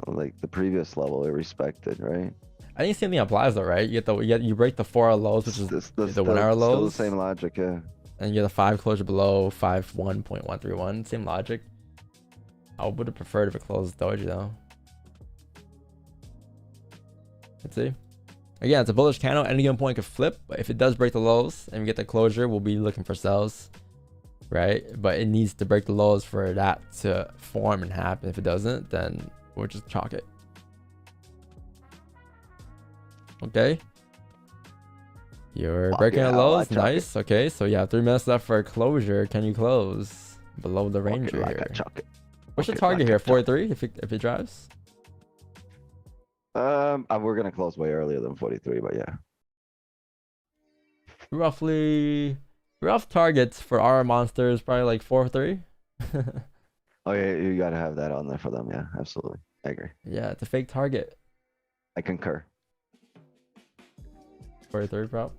Like the previous level, it respected, right? I think same thing applies though, right? You break the 4 hour lows, which is the 1 hour lows. Still the same logic, yeah. And you get a 5 closure below 51.131. Same logic. I would have preferred if it closed doji though. Let's see. Again, it's a bullish candle. Any given point could flip, but if it does break the lows and we get the closure, we'll be looking for sells, right? But it needs to break the lows for that to form and happen. If it doesn't, then we'll just chalk it. Okay. You're breaking the lows. Nice. Okay, so you have 3 minutes left for a closure. Can you close below the range here? What's your target here? 43 if it drives? We're gonna close way earlier than 43, but yeah. Roughly rough targets for our monsters, probably like 4-3. Oh yeah, you gotta have that on there for them. Yeah, absolutely. I agree. Yeah, it's a fake target. I concur. 43 prop.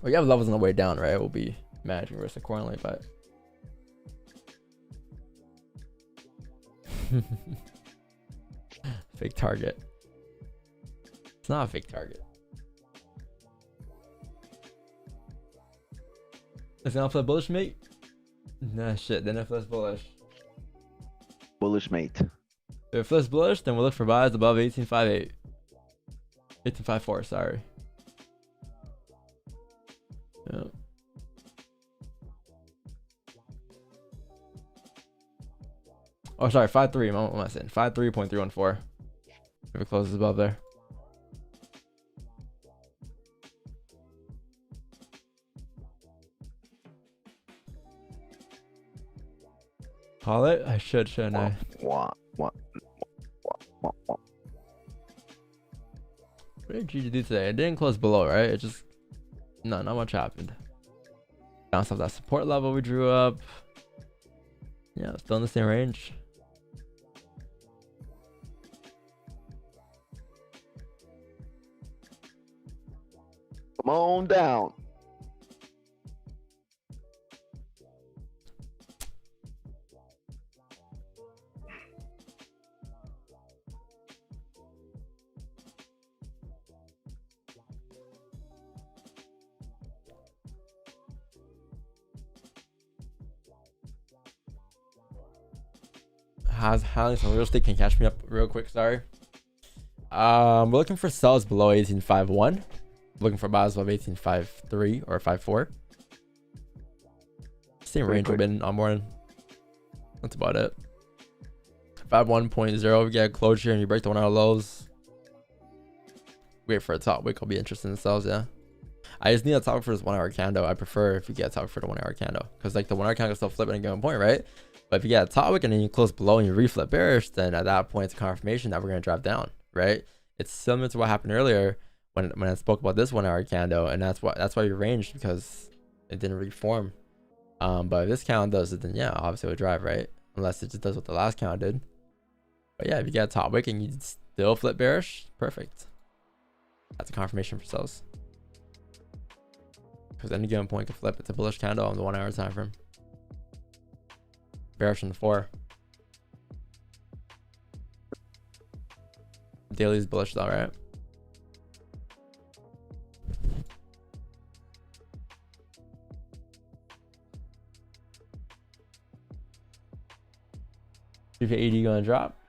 Well, you have levels on the way down, right? We'll be managing risk accordingly, but fake target. It's not a fake target. Is it gonna flip bullish, mate? Nah, shit. Then it flips bullish. Bullish, mate. If it flips bullish, then we'll look for buys above 18.58. 18.54, sorry. Yeah. Oh, sorry, 5.3. What am I saying? 5.3.314. If it closes above there. Call it? I should, shouldn't I? What did GG do today? It didn't close below, right? It just... No, not much happened. Bounced off that support level we drew up. Yeah, still in the same range. Come on down. Handling some real estate. Can you catch me up real quick? Sorry. We're looking for sells below 18.51. looking for buys above 18.53 or 5.4. Same range we've been on morning. That's about it. 51.0, we get a closure and you break the 1 hour lows. Wait for a top wick. I'll be interested in sales. Yeah, I just need a top wick for this 1 hour candle. I prefer if you get a top wick for the 1 hour candle, because like the 1 hour candle can still flip at a given point, right? But if you get a top wick and then you close below and you reflip bearish, then at that point it's a confirmation that we're going to drop down, right? It's similar to what happened earlier when I spoke about this 1 hour candle, and that's why you ranged, because it didn't reform. But if this candle does it, then yeah, obviously it would drive, right? Unless it just does what the last candle did. But yeah, if you get a top wick and you still flip bearish, perfect. That's a confirmation for sales. Because any given point can flip. It's a bullish candle on the 1 hour time frame. Bearish on the 4. Daily is bullish though, right? If your AD gonna drop.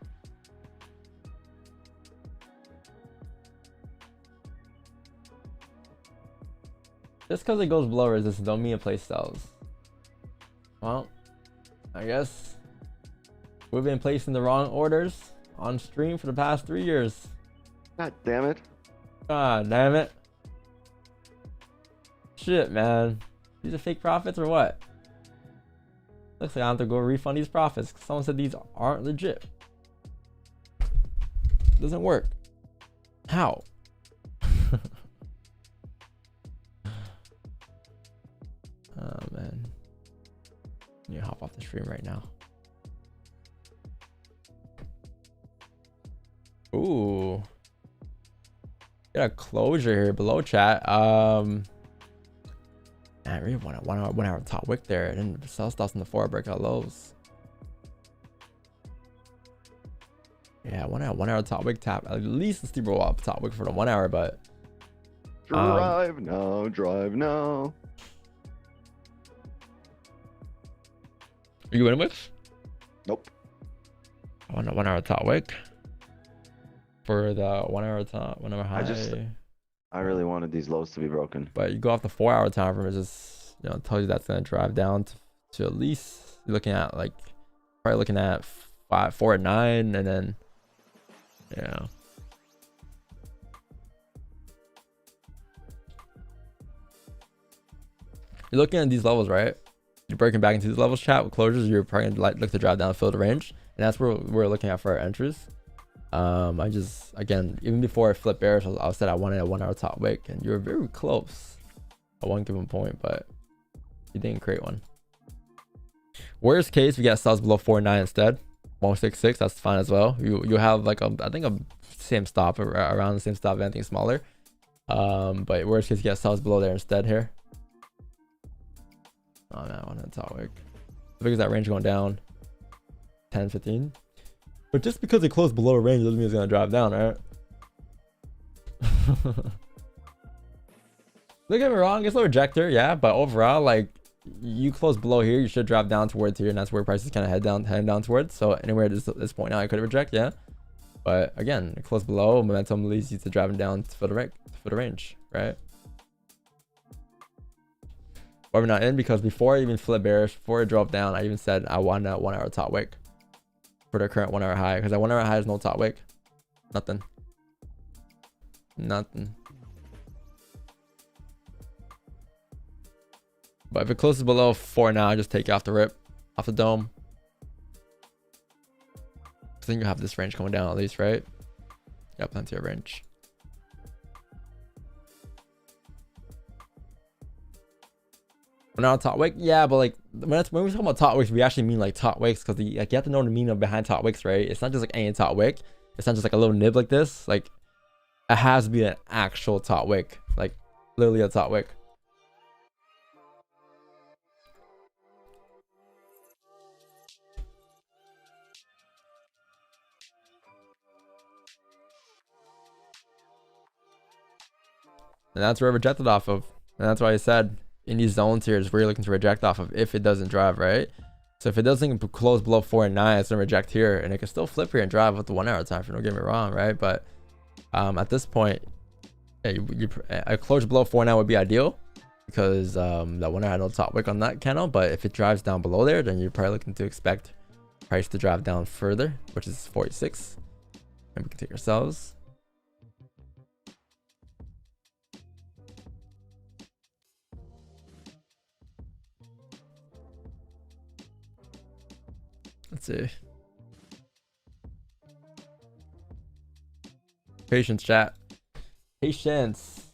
Just because it goes below resistance don't mean it plays sells. Well, I guess we've been placing the wrong orders on stream for the past 3 years. God damn it. God damn it. Shit, man. These are fake profits or what? Looks like I have to go refund these profits. Someone said these aren't legit. Doesn't work. How? Oh man, I need to hop off the stream right now. Ooh, got a closure here below chat. I really want a 1 hour top wick there, and then sell stops in the 4 breakout lows. Yeah, 1 hour top wick tap, at least a steeper wall top wick for the 1 hour, but Drive now, drive now. Are you in with? Nope. I want a 1 hour top wick for the 1 hour top, 1 hour high. I really wanted these lows to be broken. But you go off the 4 hour time frame, it just, you know, tells you that's gonna drive down to at least you're looking at like probably looking at 4 at 9, and then yeah. You're looking at these levels, right? You're breaking back into these levels, chat, with closures. You're probably gonna look to drive down, fill the range, and that's where we're looking at for our entries. I just, again, even before I flipped bearish, I said I wanted a 1 hour top wick, and you were very close at one given point, but you didn't create one. Worst case, we get sells below 4.9 instead. 166, that's fine as well. You have like I think a same stop, around the same stop, anything smaller. But worst case, you get sells below there instead here. Oh man, I want a top wick. Because that range going down 10, 15. But just because it closed below the range doesn't mean it's gonna drop down, right? Don't get me wrong, it's a rejector, yeah, but overall, like, you close below here, you should drop down towards here, and that's where prices kind of heading down towards. So anywhere at this point now, I could reject, yeah. But again, it closed below, momentum leads you to driving down for the range, right? But we're not in, because before I even flip bearish, before it dropped down, I even said I want a 1 hour top wick for the current 1 hour high, because that 1 hour high is no top wick. Nothing. But if it closes below 4 now, just take it off the rip, off the dome. I think you have this range coming down at least, right? Yeah, plenty of range. We're not top wick, yeah, but like when we talk about top wicks, we actually mean like top wicks, because like you have to know the meaning behind top wicks, right? It's not just like any top wick. It's not just like a little nib like this. Like it has to be an actual top wick, like literally a top wick. And that's where I rejected off of, and that's why I said in these zones here is where you're looking to reject off of if it doesn't drive, right? So if it doesn't close below 4 and 9, it's gonna reject here, and it can still flip here and drive with the 1 hour time frame. Don't get me wrong, right? But at this point, Yeah, a closure below 4.9 would be ideal because that one had no top wick on that candle. But if it drives down below there, then you're probably looking to expect price to drive down further, which is 46. And we can take ourselves. Let's see. Patience, chat. Patience.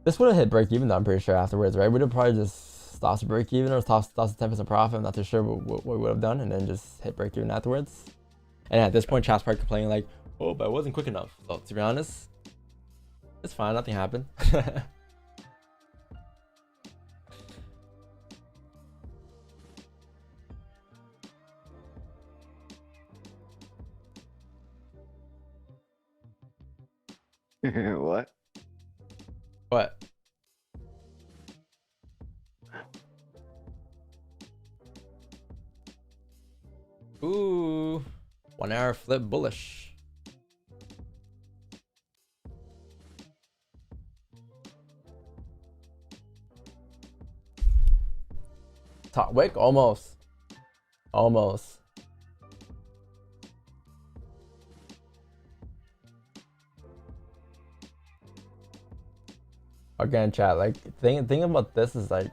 This would have hit break even though, I'm pretty sure, afterwards, right? We'd have probably just stopped to break even or stopped to 10% profit. I'm not too sure what we would have done, and then just hit break even afterwards. And at this point, chat's probably complaining like, oh, but it wasn't quick enough. So to be honest, it's fine. Nothing happened. What? What? Ooh, 1 hour flip bullish. Top wick, almost. Again, chat, like thing about this is like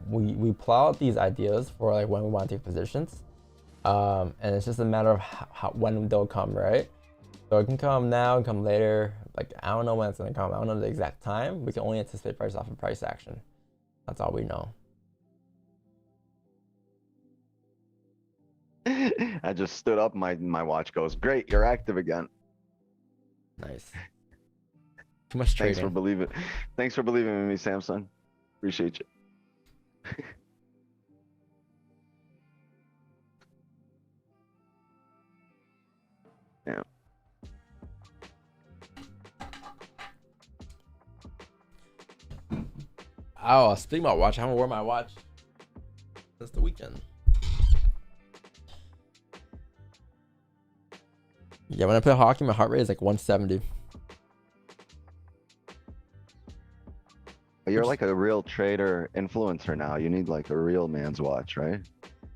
we plow out these ideas for like when we want to take positions, and it's just a matter of how when they'll come, right? So it can come now and come later. Like I don't know when it's gonna come. I don't know the exact time. We can only anticipate price off of price action. That's all we know. I just stood up. My watch goes, great, you're active again. Nice. Too much trading. Thanks for believing in me, Samsung. Appreciate you. Yeah. Oh, speaking about watch, I haven't worn my watch since the weekend. Yeah, when I play hockey, my heart rate is like 170. You're like a real trader influencer now. You need like a real man's watch, right?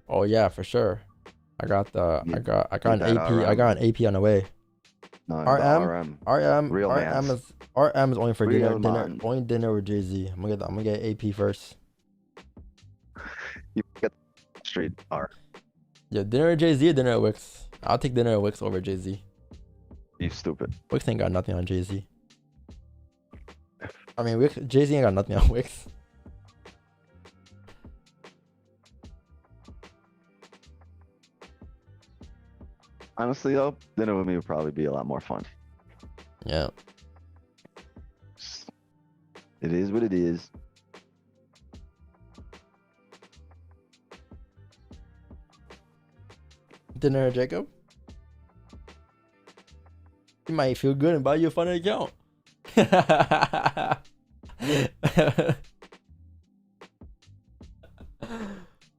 Oh yeah, for sure. I got an AP. I got an AP on the way. No, RM. Real RM man's. is only for Real dinner. man. Only dinner with Jay-Z. I'm gonna get AP first. You get street R. Yeah, dinner with Jay-Z or dinner at Wix? I'll take dinner at Wix over Jay-Z. You stupid. Wix ain't got nothing on Jay-Z. I mean, Jay-Z ain't got nothing on Wix. Honestly though, dinner with me would probably be a lot more fun. Yeah. It is what it is. Dinner at Jacob? You might feel good and buy you a fun account.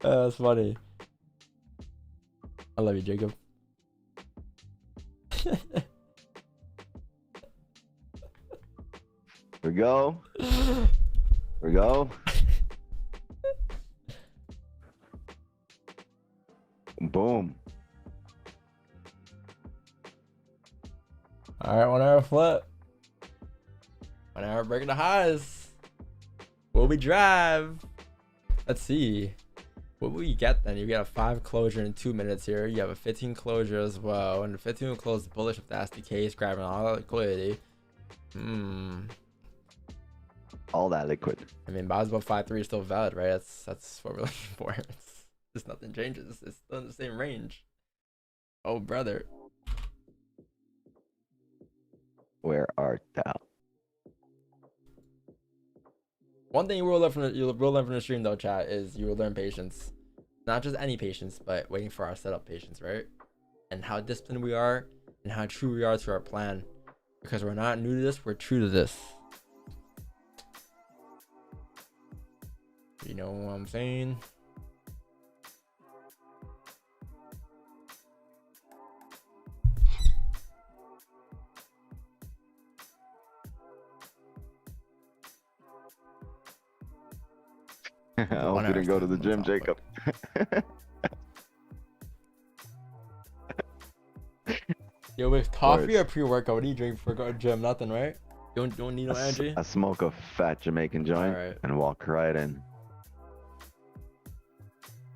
That's funny. I love you, Jacob. Here we go. Here we go. Boom. All right, 1 hour flip. 1 hour breaking the highs. Will we drive? Let's see. What will you get then? You get a 5 closure in 2 minutes here. You have a 15 closure as well. And the 15 will close bullish if that's the case, grabbing all that liquidity. All that liquid. I mean, Bob's above 5.3 is still valid, right? That's what we're looking for. It's just nothing changes. It's still in the same range. Oh, brother. Where art thou? One thing you will learn from the stream though, chat, is you will learn patience. Not just any patience, but waiting for our setup patience, right? And how disciplined we are and how true we are to our plan. Because we're not new to this, we're true to this. You know what I'm saying? I hope you didn't go to the gym, Jacob. Yo, with coffee or pre-workout? What do you drink before going to gym? Nothing, right? You don't need no energy? I smoke a fat Jamaican joint and walk right in.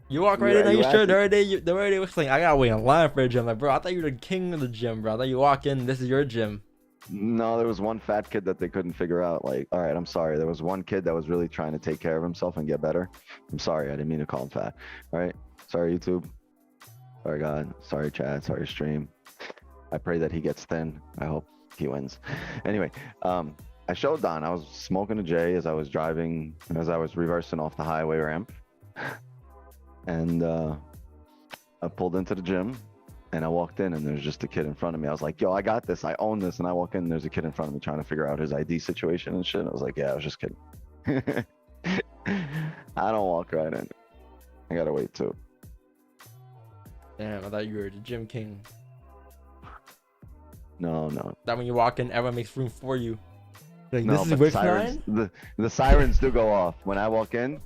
You walk right in? Are you sure? The other day was like, I gotta wait in line for a gym. Like, bro, I thought you were the king of the gym, bro. I thought you walk in, this is your gym. No, there was one fat kid that they couldn't figure out. Like, all right, I'm sorry. There was one kid that was really trying to take care of himself and get better. I'm sorry. I didn't mean to call him fat. All right. Sorry, YouTube. Sorry, God. Sorry, chat. Sorry, stream. I pray that he gets thin. I hope he wins. Anyway, I showed Don. I was smoking a J as I was driving, as I was reversing off the highway ramp. And I pulled into the gym. And I walked in and there's just a kid in front of me. I was like, yo, I got this. I own this. And I walk in and there's a kid in front of me trying to figure out his ID situation and shit. I was like, yeah, I was just kidding. I don't walk right in. I gotta wait too. Damn, I thought you were the gym king. No, no. That when you walk in, everyone makes room for you. Like, no, this is the sirens do go off. When I walk in,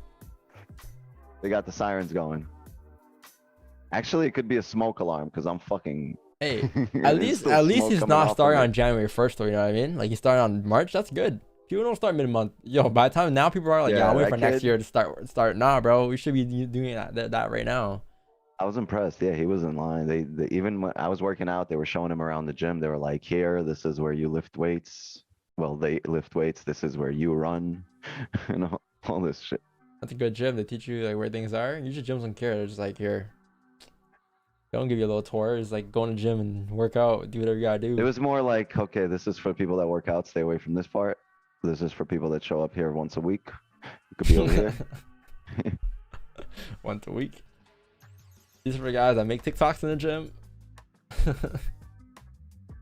they got the sirens going. Actually, it could be a smoke alarm because I'm fucking. Hey, at least he's not starting on January 1st, though. You know what I mean? Like, he started on March. That's good. People don't start mid-month. Yo, by the time now, people are like, yeah, I'll wait for next year to start. Nah, bro, we should be doing that right now. I was impressed. Yeah, he was in line. They even when I was working out, they were showing him around the gym. They were like, here, this is where you lift weights. Well, they lift weights. This is where you run. You know, all this shit. That's a good gym. They teach you like where things are. Usually gyms don't care. They're just like, here. They don't give you a little tour. It's like going to the gym and work out, do whatever you gotta do. It was more like, okay, this is for people that work out, stay away from this part. This is for people that show up here once a week. You could be over here. Once a week. These are for guys that make TikToks in the gym.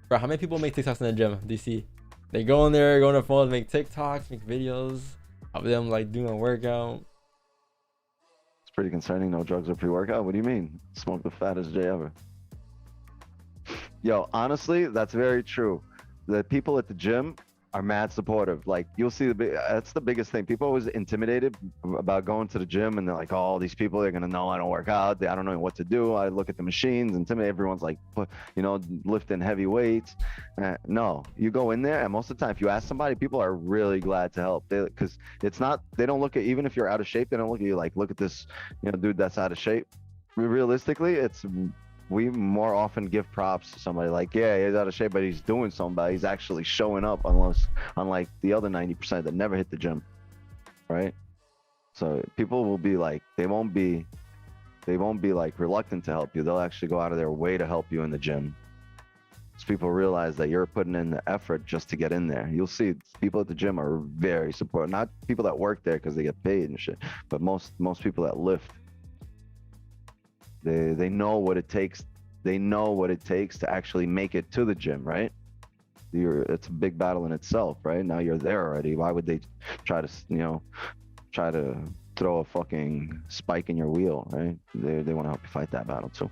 Bro, how many people make TikToks in the gym? Do you see? They go in there, go on their phones, make TikToks, make videos of them like doing a workout. It's pretty concerning. No drugs or pre-workout. What do you mean? Smoke the fattest J ever. Yo, honestly, that's very true. The people at the gym are mad supportive. Like, you'll see that's the biggest thing. People are always intimidated about going to the gym, and they're like, oh, these people are gonna know I don't work out. I don't know what to do. I look at the machines, intimidate. Everyone's like, you know, lifting heavy weights. No, you go in there, and most of the time, if you ask somebody, people are really glad to help. Because it's not, they don't look at, even if you're out of shape, they don't look at you like, look at this, you know, dude that's out of shape. Realistically, we more often give props to somebody like, yeah, he's out of shape, but he's doing something, but he's actually showing up, unlike the other 90% that never hit the gym, right? So people will be like, they won't be like reluctant to help you. They'll actually go out of their way to help you in the gym. So people realize that you're putting in the effort just to get in there. You'll see people at the gym are very supportive. Not people that work there because they get paid and shit, but most people that lift. They know what it takes. They know what it takes to actually make it to the gym, right? It's a big battle in itself, right? Now you're there already. Why would they try to throw a fucking spike in your wheel, right? They want to help you fight that battle too.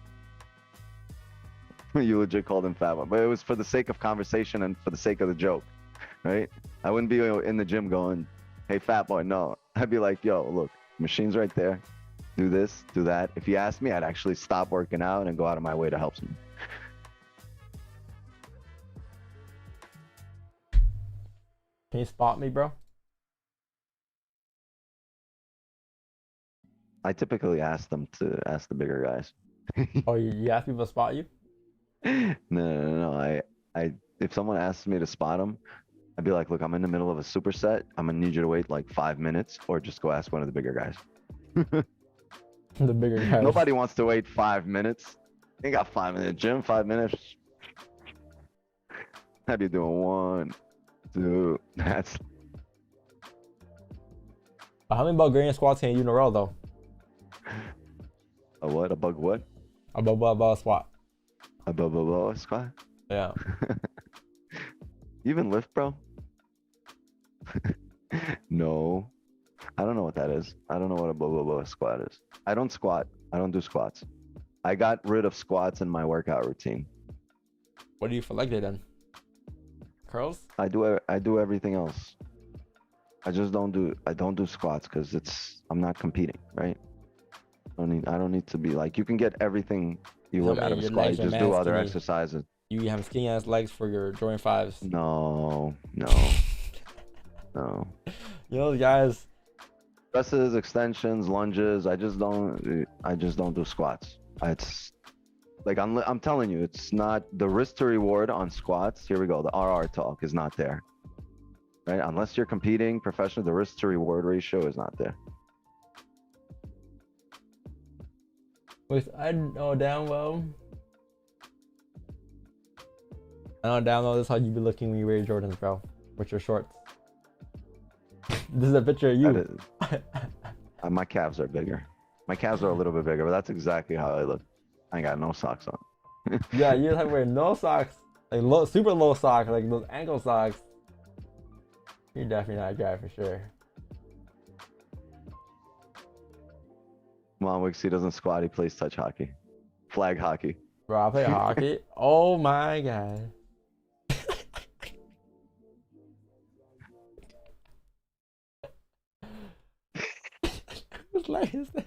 You legit called him fat one, but it was for the sake of conversation and for the sake of the joke, right? I wouldn't be in the gym going, hey, fat boy. No, I'd be like, yo, look, machine's right there. Do this, do that. If you ask me, I'd actually stop working out and go out of my way to help someone. Can you spot me, bro? I typically ask them to ask the bigger guys. Oh, you ask people to spot you? No. I if someone asks me to spot them, I'd be like, look, I'm in the middle of a superset. I'm gonna need you to wait like 5 minutes, or just go ask one of the bigger guys. The bigger guys. Nobody wants to wait 5 minutes. You got 5 minutes, gym, 5 minutes. How be doing 1, 2. That's. How many Bulgarian squats can you do in a row, though? A what? A bug what? A bug squat. A bug squat? Yeah. You even lift, bro? No. I don't know what that is. I don't know what a blah squat is. I don't squat. I don't do squats. I got rid of squats in my workout routine. What do you for leg day then? Curls? I do everything else. I just don't do squats because I'm not competing, right? I don't need to be like, you can get everything you would out of a Your squat. You legs are just mad do other skinny. exercises. You have skinny ass legs for your Jordan 5s. No. You know, guys. Presses, extensions, lunges. I just don't do squats. It's like, I'm telling you, it's not the risk to reward on squats. Here we go. The RR talk is not there, right? Unless you're competing professional, the risk to reward ratio is not there. With I know damn well. I know damn well this is how you be looking when you wear your Jordans, bro. With your shorts. This is a picture of you. My calves are bigger. My calves are a little bit bigger, but that's exactly how I look. I ain't got no socks on. Yeah, you have to wear no socks. Like super low socks, like those ankle socks. You're definitely not a guy for sure. Come on, Wixie doesn't squat, he plays touch hockey. Flag hockey. Bro, I play hockey. Oh my god. What line is this?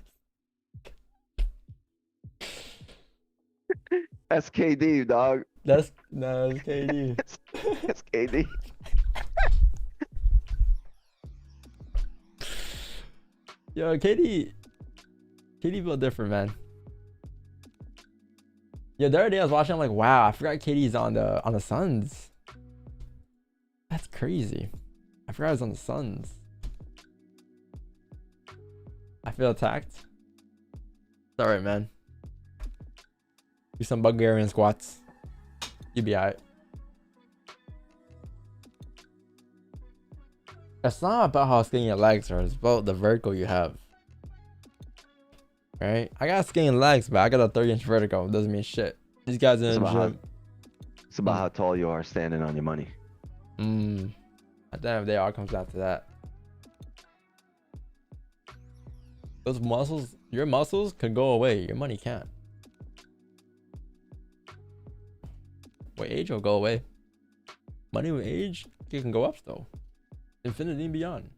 SKD, dog. That's KD. SKD. Yo, KD built different, man. Yeah, the other day I was watching, I'm like, wow, I forgot KD's on the Suns. That's crazy. I forgot I was on the Suns. I feel attacked. It's alright, man. Do some Bulgarian squats. You'll be alright. It's not about how skinny your legs are, it's about the vertical you have. Right? I got skinny legs, but I got a 30-inch vertical. It doesn't mean shit. These guys in the gym. It's about how tall you are standing on your money. At the end of the day, all comes after that. Those muscles, your muscles can go away. Your money can't. With age, will go away. Money with age, it can go up though. Infinity and beyond.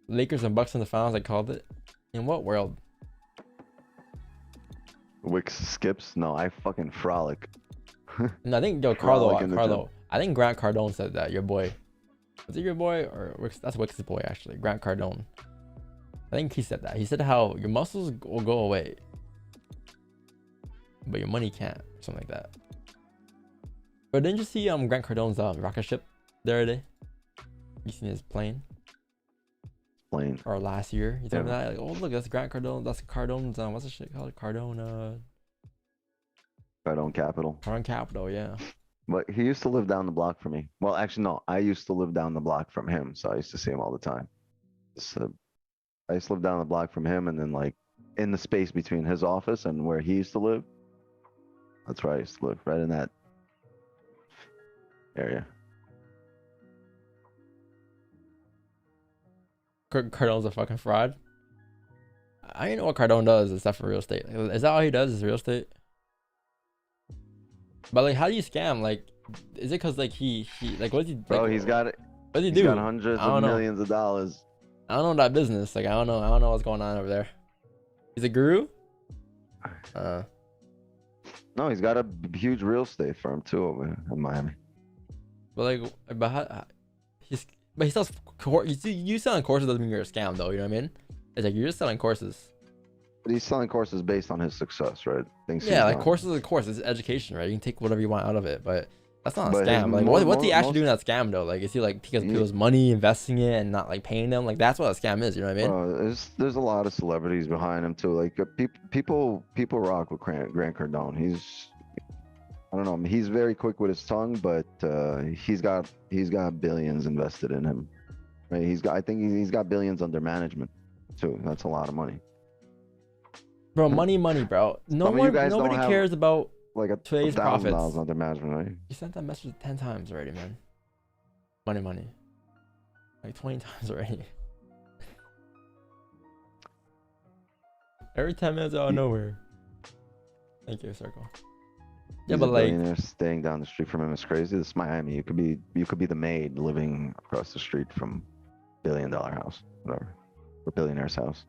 Lakers and Bucks in the finals, I called it. In what world? Wix skips? No, I fucking frolic. No, I think Carlo. I think Grant Cardone said that. Your boy. Was it your boy or Wix? That's Wix's boy actually. Grant Cardone. I think he said that. He said how your muscles will go away, but your money can't, or something like that. But didn't you see Grant Cardone's rocket ship the other day? You seen his plane? Plane. Or last year? You talking about that? Like, oh look, that's Grant Cardone. That's Cardone's what's the shit called? Cardone Capital. Cardone Capital, yeah. But he used to live down the block from me. Well, actually, no. I used to live down the block from him, so I used to see him all the time. So I used to live down the block from him, and then like in the space between his office and where he used to live. That's where I used to live, right in that area. Cardone's a fucking fraud. I don't know what Cardone does except for real estate. Is that all he does? Is real estate? But like, how do you scam? Like, is it because like he like what does he? Like, Bro, he's got it. What does he He's do? got hundreds of millions of dollars. I don't know that business. Like, I don't know what's going on over there. He's a guru. No, he's got a huge real estate firm too over in Miami. But he sells you selling courses doesn't mean you're a scam though. You know what I mean? It's like you're just selling courses. But he's selling courses based on his success, right? Yeah, like courses is a course. It's education, right? You can take whatever you want out of it, but that's not a But scam. Like, what's he actually doing that scam though? Like, is he like because people's money, investing it, and not like paying them? Like, that's what a scam is. You know what I mean? There's a lot of celebrities behind him too. Like people rock with Grant Cardone. I don't know. He's very quick with his tongue, but he's got billions invested in him. Right? I think he's got billions under management too. That's a lot of money. Bro, money, bro. Nobody cares about like today's profits. $1,000 under management, right? You sent that message 10 times already, man. Money. Like 20 times already. Every 10 minutes out of nowhere. Thank you, Circle. Yeah, He's but a like, billionaire staying down the street from him is crazy. This is Miami. You could be the maid living across the street from $1 billion house, whatever, or billionaire's house.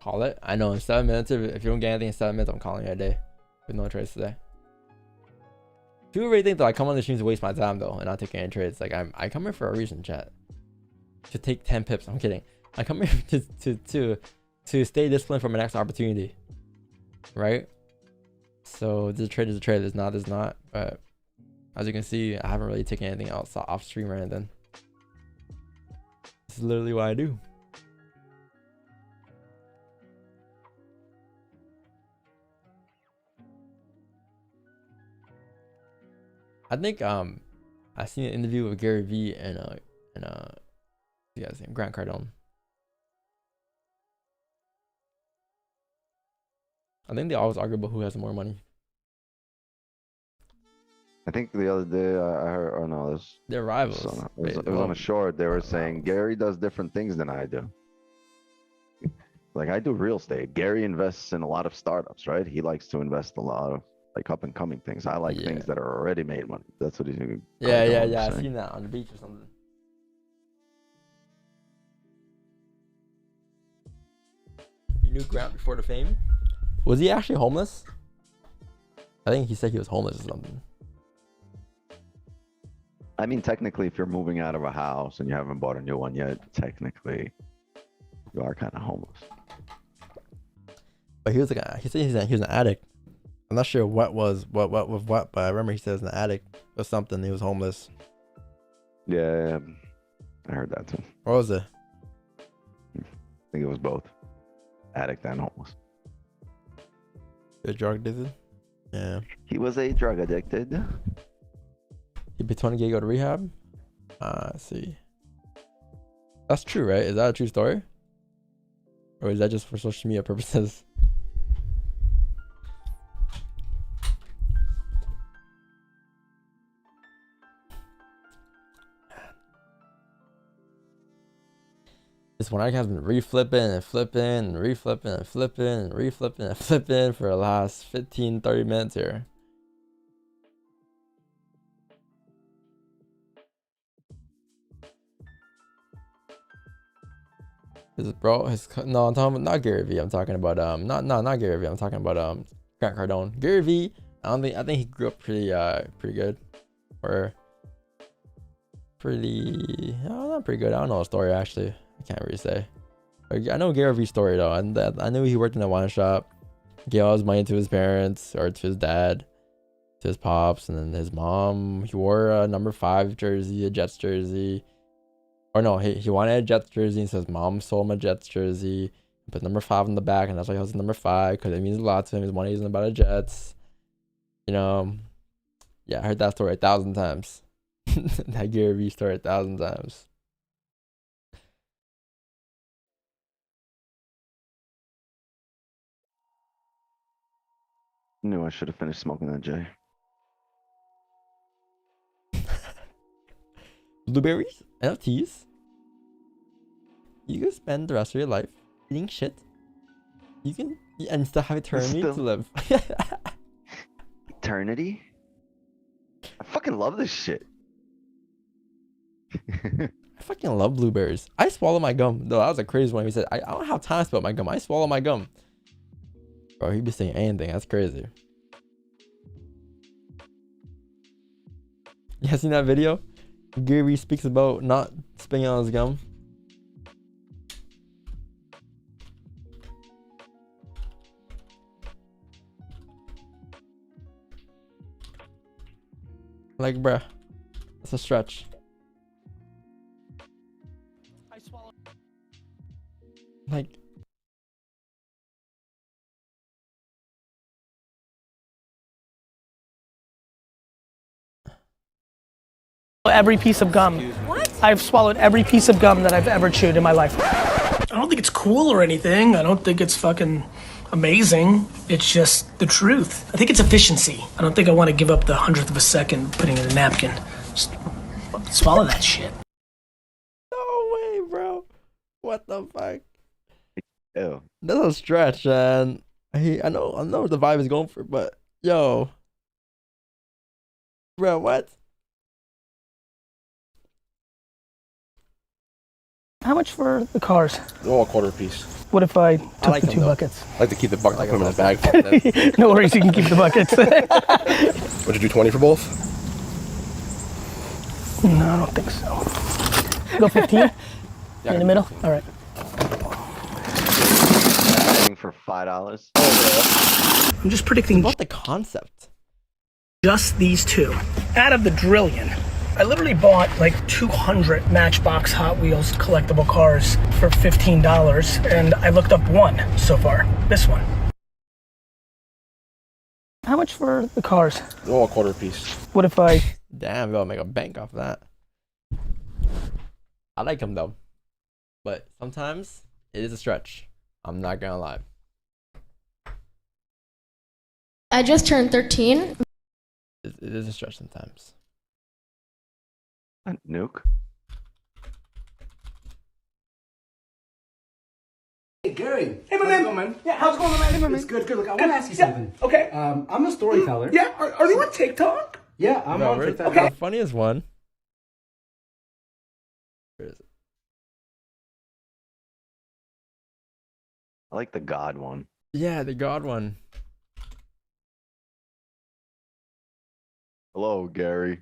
call it. I know in 7 minutes. If you don't get anything in 7 minutes, I'm calling it a day. With no trades today. People really think that I come on the stream to waste my time though, and not take any trades. Like I come here for a reason, chat. To take 10 pips. I'm kidding. I come here to stay disciplined for my next opportunity. Right? So this trade is a trade. There's not. But as you can see, I haven't really taken anything else off stream or anything. This is literally what I do. I think I seen an interview with Gary V and you guys name Grant Cardone. I think they always argue about who has more money. I think the other day I heard, oh no, They're rivals. it was on a short. They were saying Gary does different things than I do. Like I do real estate. Gary invests in a lot of startups, right? He likes to invest a lot of like up and coming things. I like things that are already made money. That's what he's doing. Yeah. I seen that on the beach or something. You knew Grant before the fame? Was he actually homeless? I think he said he was homeless or something. I mean, technically, if you're moving out of a house and you haven't bought a new one yet, technically, you are kind of homeless. But he was like, he said he was an addict. I'm not sure what with what, but I remember he said he was an addict or something. He was homeless. Yeah, I heard that too. What was it? I think it was both, addict and homeless. A drug addicted? Yeah. He was a drug addicted. He paid 20K to go to rehab? I see. That's true, right? Is that a true story? Or is that just for social media purposes? This one has been reflipping and flipping and reflipping and flipping and reflipping and flipping for the last 15-30 minutes here. No, I'm talking about not Gary V. I'm talking about not Gary V. I'm talking about Grant Cardone. Gary V. I think he grew up pretty good, or pretty not pretty good. I don't know the story actually. I can't really say. I know Gary V's story though, and I knew he worked in a wine shop. Gave all his money to his parents or to his dad, to his pops, and then his mom. He wore a number 5 jersey, a Jets jersey. Or no, he wanted a Jets jersey, and so his mom sold him a Jets jersey. He put number 5 on the back, and that's why he was number 5, because it means a lot to him. His money isn't about the Jets. You know, yeah, I heard that story 1,000 times. That Gary Vee story 1,000 times. Knew I should have finished smoking that J. Blueberries? NFTs? You can spend the rest of your life eating shit. You can and still have eternity to live. Eternity? I fucking love this shit. I fucking love blueberries. I swallow my gum. Though that was a crazy one. He said, I don't have time to spell my gum. I swallow my gum. Bro, he'd be saying anything. That's crazy. You guys seen that video? Gary speaks about not spitting on his gum. Like, bruh, that's a stretch. I swallow. Like. Every piece of gum. What? I've swallowed every piece of gum that I've ever chewed in my life. I don't think it's cool or anything. I don't think it's fucking amazing. It's just the truth. I think it's efficiency. I don't think I want to give up the 100th of a second putting in a napkin. Just swallow that shit. No way, bro. What the fuck? Ew. That's a stretch, and I know the vibe is going for, but yo, bro, what? How much for the cars? Oh, a quarter piece. What if I took like the them, two though. buckets? I like to keep the bucket. Like Put them in a a bag. No worries, you can keep the buckets. Would you do 20 for both? No, I don't think so. Go 15? In the middle? All right. Paying for $5. I'm just predicting What the concept? just these two. Out of the trillion, I literally bought like 200 Matchbox Hot Wheels collectible cars for $15, and I looked up one so far. This one. How much for the cars? Oh, a quarter piece. What if I... Damn, we'll make a bank off that. I like him though, but sometimes it is a stretch. I'm not gonna lie. I just turned 13. It is a stretch sometimes. Nuke. Hey Gary. Hey, my man. Yeah, how's it going, man? It's good, good. Look, I want to ask you something. Okay. I'm a storyteller. Yeah, are you on TikTok? Yeah, I'm No, on where's TikTok. the funniest one? Where is it? I like the God one. Yeah, the God one. Hello, Gary.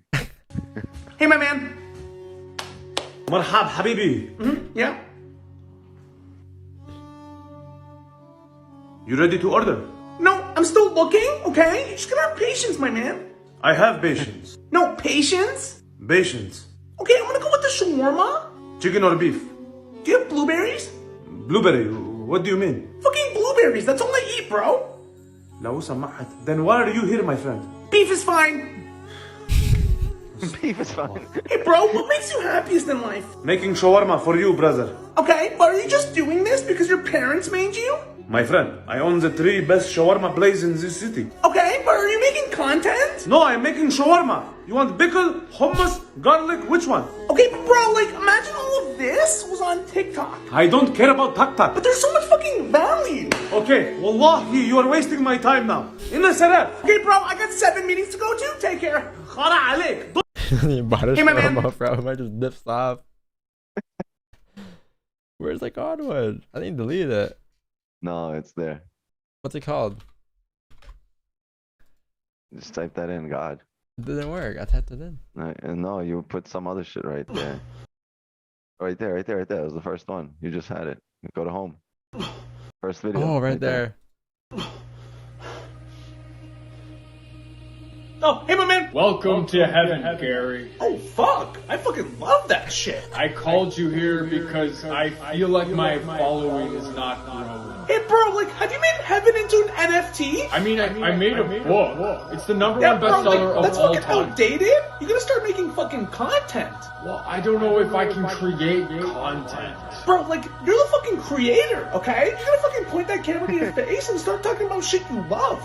Hey, my man. مرحب حبيبي. Yeah. You ready to order? No, I'm still looking, okay? You just gotta have patience, my man. I have patience. No, patience? Patience. Okay, I'm gonna go with the shawarma. Chicken or beef? Do you have blueberries? Blueberry. What do you mean? Fucking blueberries, that's all I eat, bro. لو سمحت. Then why are you here, my friend? Beef is fine. Beef is fine. Hey, bro, what makes you happiest in life? Making shawarma for you, brother. Okay, but are you just doing this because your parents made you? My friend, I own the 3 best shawarma places in this city. Okay, but are you making content? No, I'm making shawarma. You want pickle, hummus, garlic, which one? Okay, but bro, like, imagine all of this was on TikTok. I don't care about TikTok. But there's so much fucking value. Okay, wallahi, you are wasting my time now. إن سلام. Okay, bro, I got 7 meetings to go to. Take care. خرا عليك. You bought a Hey, my man. shawarma, bro. I might just dips off. Where's the God one? I think deleted it. No, it's there. What's it called? Just type that in, God. It didn't work. I typed it in. No, you put some other shit right there. Right there, right there, right there. That was the first one. You just had it. Go to home. First video. Oh, right there. Oh, hey, my man. Welcome to heaven, Gary. Oh, fuck. I fucking love that shit. I called you here because I feel like my following is not growing. Hey, bro, like, have you made heaven into an NFT? I mean, I made a book. It's the number Yeah, one bro, bestseller like, that's of all fucking time. outdated. You gotta start making fucking content. Well, I don't know if I can create content. Bro, like, you're the fucking creator, okay? You gotta fucking point that camera to your face and start talking about shit you love.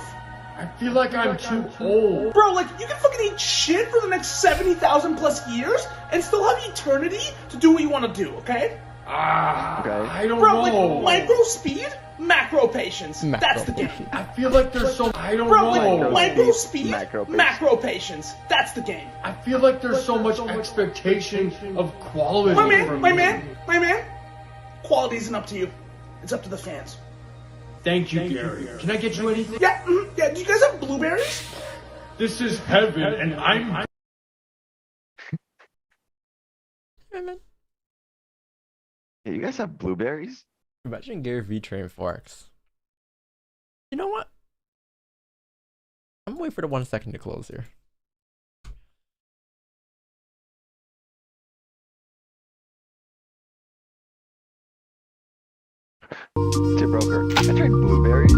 I feel like I'm too old. Bro, like, you can fucking eat shit for the next 70,000 plus years and still have eternity to do what you want to do, okay? Okay. I don't Bro, know. like, micro speed, macro patience. That's the game. I feel like there's so I don't Bro, know. like, micro speed, macro macro patience. That's the game. I feel like there's so much expectation of quality My from man, me. my man. Quality isn't up to you. It's up to the fans. Thank you, Gary. Can I get you anything? Yeah, yeah. Do you guys have blueberries? This is heaven, and I'm. Hey, you guys have blueberries? Imagine Gary V trading Forex. You know what? I'm waiting for the 1 second to close here. Tip broker. I tried blueberries.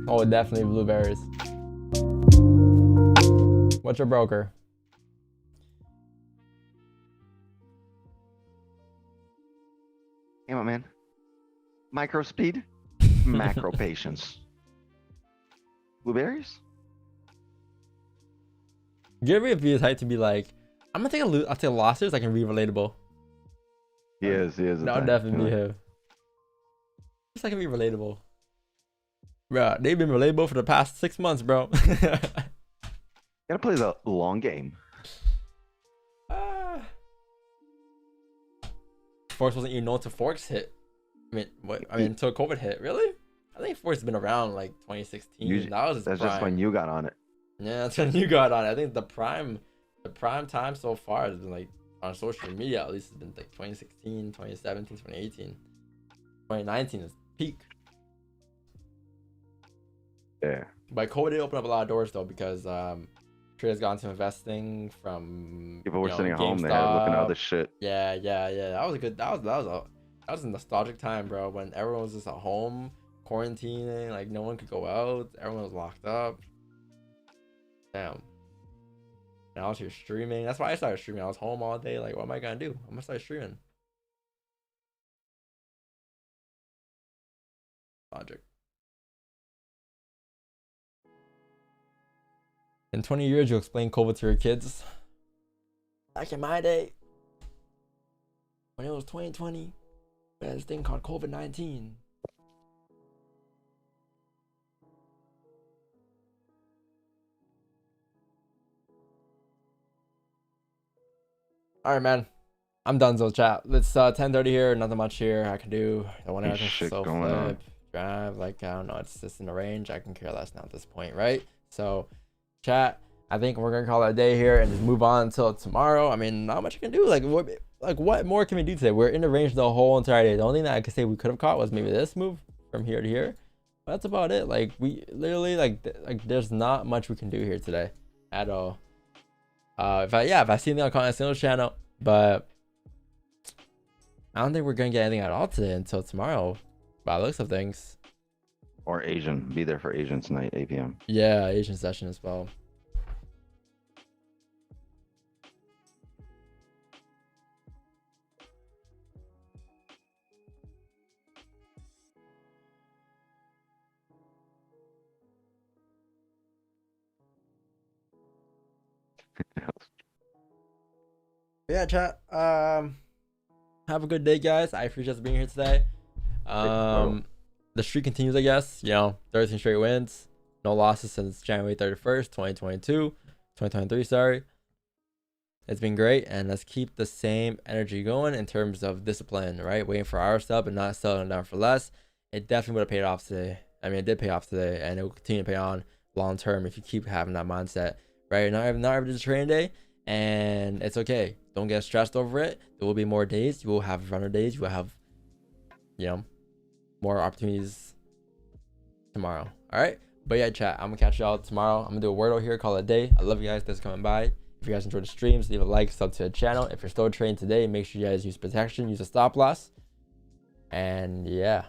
Oh, definitely blueberries. What's your broker? Hey, my man. Micro speed, macro patience. Blueberries? Gary V is hyped to be like, I'm gonna take I'll take losses. I can be relatable. He is. That would definitely be him. It's not gonna be relatable. Bro, they've been relatable for the past 6 months, bro. Gotta play the long game. Forex wasn't even known until Forex hit. I mean, what? I mean, until COVID hit. Really? I think Forex has been around like 2016. That's just when you got on it. Yeah, that's when you got on it. I think the prime time so far has been like on social media. At least it's been like 2016, 2017, 2018, 2019 is peak. Yeah. But COVID did open up a lot of doors though, because traders got into investing from People were sitting at GameStop. home, they had looking at other shit. Yeah. That was a good. That was a nostalgic time, bro. When everyone was just at home, quarantining, like no one could go out, everyone was locked up. Damn. And I was here streaming. That's why I started streaming. I was home all day. Like, what am I gonna do? I'm gonna start streaming. Logic. In 20 years, you'll explain COVID to your kids. Back in my day, when it was 2020, we had this thing called COVID-19. All right, man. I'm done, so chat. It's 10:30 here. Nothing much here I can do. The one I can so flip, drive. Like, I don't know. It's just in the range. I can care less now at this point, right? So, chat. I think we're gonna call it a day here and just move on until tomorrow. I mean, not much I can do. Like what more can we do today? We're in the range the whole entire day. The only thing that I could say we could have caught was maybe this move from here to here. But that's about it. Like, we literally like there's not much we can do here today at all. If I see anything on Content Signals channel, but I don't think we're gonna get anything at all today until tomorrow, by the looks of things. Or Asian. Be there for Asian tonight, 8 p.m. Yeah, Asian session as well. Yeah, chat. Have a good day, guys. I appreciate being here today. The streak continues, I guess. 13 straight wins, no losses since January 31st, 2023, sorry. It's been great, and let's keep the same energy going in terms of discipline, right? Waiting for our stuff and not selling down for less. It definitely would have paid off today. I mean, it did pay off today, and it will continue to pay on long term if you keep having that mindset, right? Not every day is a trading day, and it's okay. Don't get stressed over it. There will be more days. You will have runner days. You will have, more opportunities tomorrow. All right. But yeah, chat. I'm gonna catch y'all tomorrow. I'm gonna do a word out here, call it a day. I love you guys that's coming by. If you guys enjoyed the streams, leave a like, sub to the channel. If you're still trading today, make sure you guys use protection, use a stop loss. And yeah,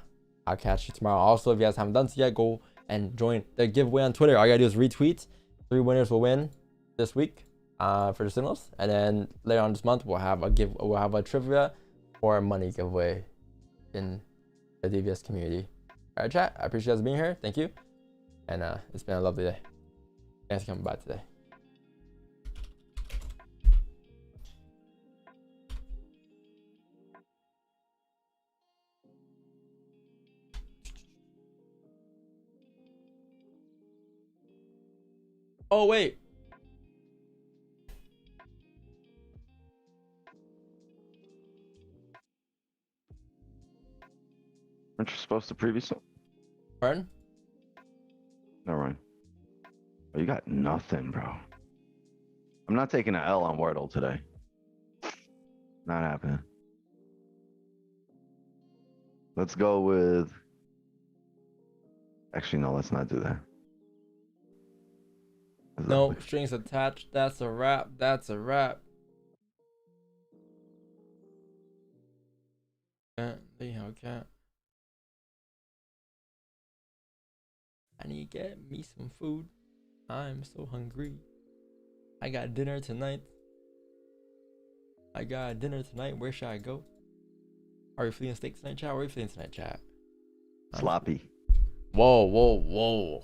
I'll catch you tomorrow. Also, if you guys haven't done so yet, go and join the giveaway on Twitter. All you gotta do is retweet. 3 winners will win this week for the signals, and then later on this month we'll have a trivia or a money giveaway in the DVS community. All right, chat. I appreciate you guys being here. Thank you, and it's been a lovely day. Thanks for coming by today. Oh wait. Aren't you supposed to preview something? Pardon? Never mind. Oh, you got nothing, bro. I'm not taking an L on Wordle today. Not happening. Let's go with... Actually, no, let's not do that. No strings attached. That's a wrap. That's a wrap. Can't see how can't. I need to get me some food. I'm so hungry. I got dinner tonight. Where should I go? Are you feeling steak tonight, chat? Where are you feeling tonight, chat? Sloppy. Whoa. Whoa.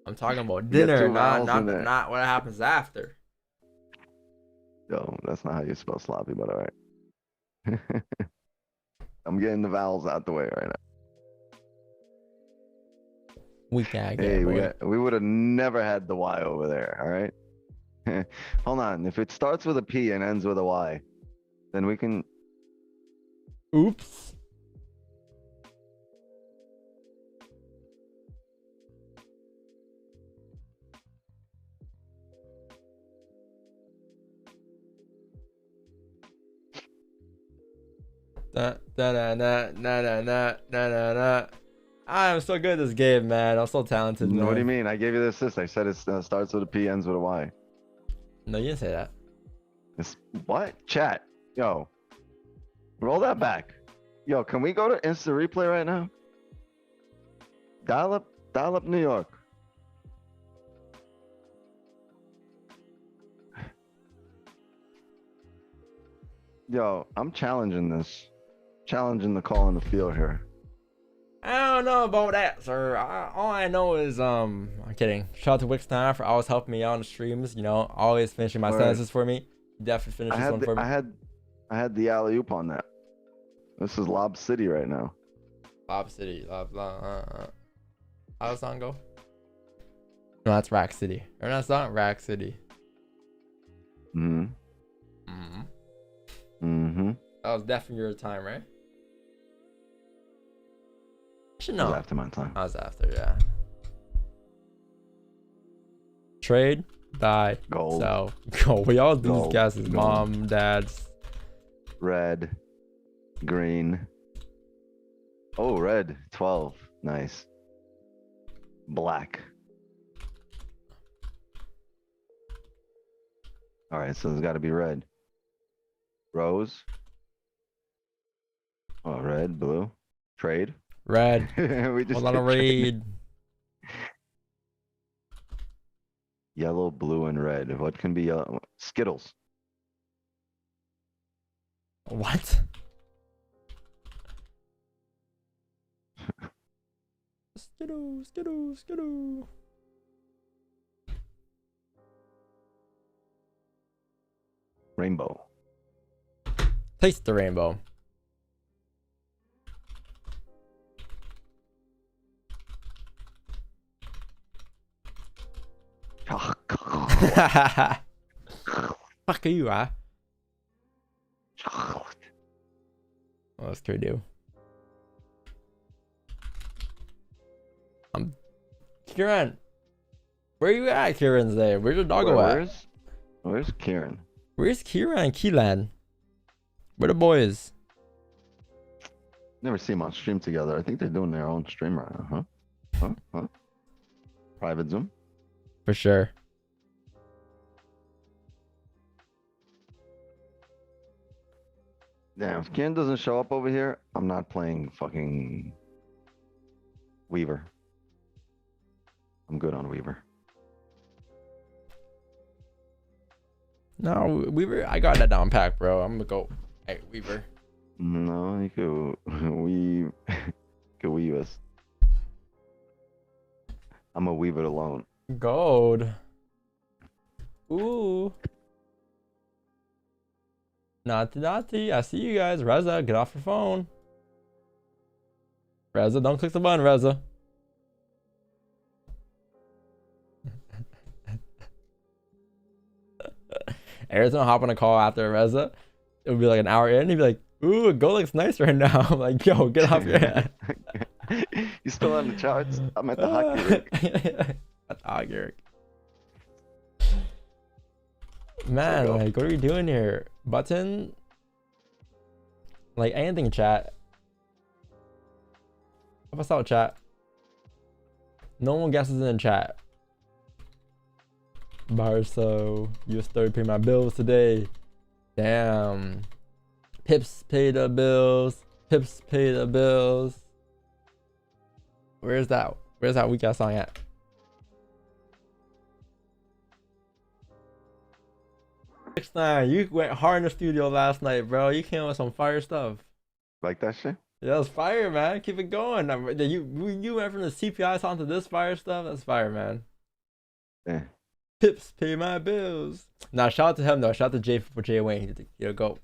I'm talking about dinner, not what happens after. Yo, that's not how you spell sloppy, but all right. I'm getting the vowels out the way right now. We can't Hey, get we would have never had the Y over there. All right. Hold on. If it starts with a P and ends with a Y, then we can. Oops. I'm so good at this game, man. I'm so talented, man. What do you mean? I gave you the assist. I said it starts with a P, ends with a Y. No, you didn't say that. It's what? Chat. Yo. Roll that back. Yo, can we go to instant replay right now? Dial up New York. Yo, I'm challenging this. Challenging the call in the field here. I don't know about that, sir. All I know is, I'm kidding. Shout out to Wix9 for always helping me out on the streams. You know, always finishing my sentences for me. Definitely finish this one for me. I had the alley-oop on that. This is Lob City right now. Lob City. How does that song go? No, that's Rack City. Or that's not Rack City. That was definitely your time, right? No. It was after my time. I was after, yeah. Trade, die, gold. So gold. We all do these guesses. Gold. Mom, dads. Red, green. Oh, red. 12. Nice. Black. All right, so there's got to be red. Rose. Oh, red, blue. Trade. Red. We just Hold on, read. Yellow, blue, and red. What can be yellow? Skittles. What? Skittle. Rainbow. Taste the rainbow. Fuck you, huh? Chocolate. Oh, that's true, do. Kieran. Where you at, Kieran's there? Where's your doggo at? Where's Kieran? Where's Kieran and Keelan? Where the boys? Never see them on stream together. I think they're doing their own stream right now, huh? Private Zoom? For sure. Damn, if Kieran doesn't show up over here, I'm not playing fucking Weaver. I'm good on Weaver. No, Weaver, I got that down pack, bro. I'm gonna go. Hey, Weaver. No, you could weave us. I'm gonna weave it alone. Gold. Ooh. Naughty. I see you guys. Reza, get off your phone. Reza, don't click the button, Reza. Every time I hop on a call after Reza, it would be like an hour in. He'd be like, ooh, gold looks nice right now. I'm like, yo, get off your head. You still on the charts? I'm at the hockey rink. At the hockey rink. Man, like, what are we doing here? Button? Like, anything, chat. Help us out, chat. No one guesses in chat. Barso, you started paying my bills today. Damn. Pips pay the bills. Pips pay the bills. Where's that weak ass song at? X9, you went hard in the studio last night, bro. You came with some fire stuff. Like that shit? Yeah, that was fire, man. Keep it going. You went from the CPI song to this fire stuff. That's fire, man. Yeah. Pips pay my bills. Now shout out to him though. Shout out to Jay for Jay Wayne. Yo, go.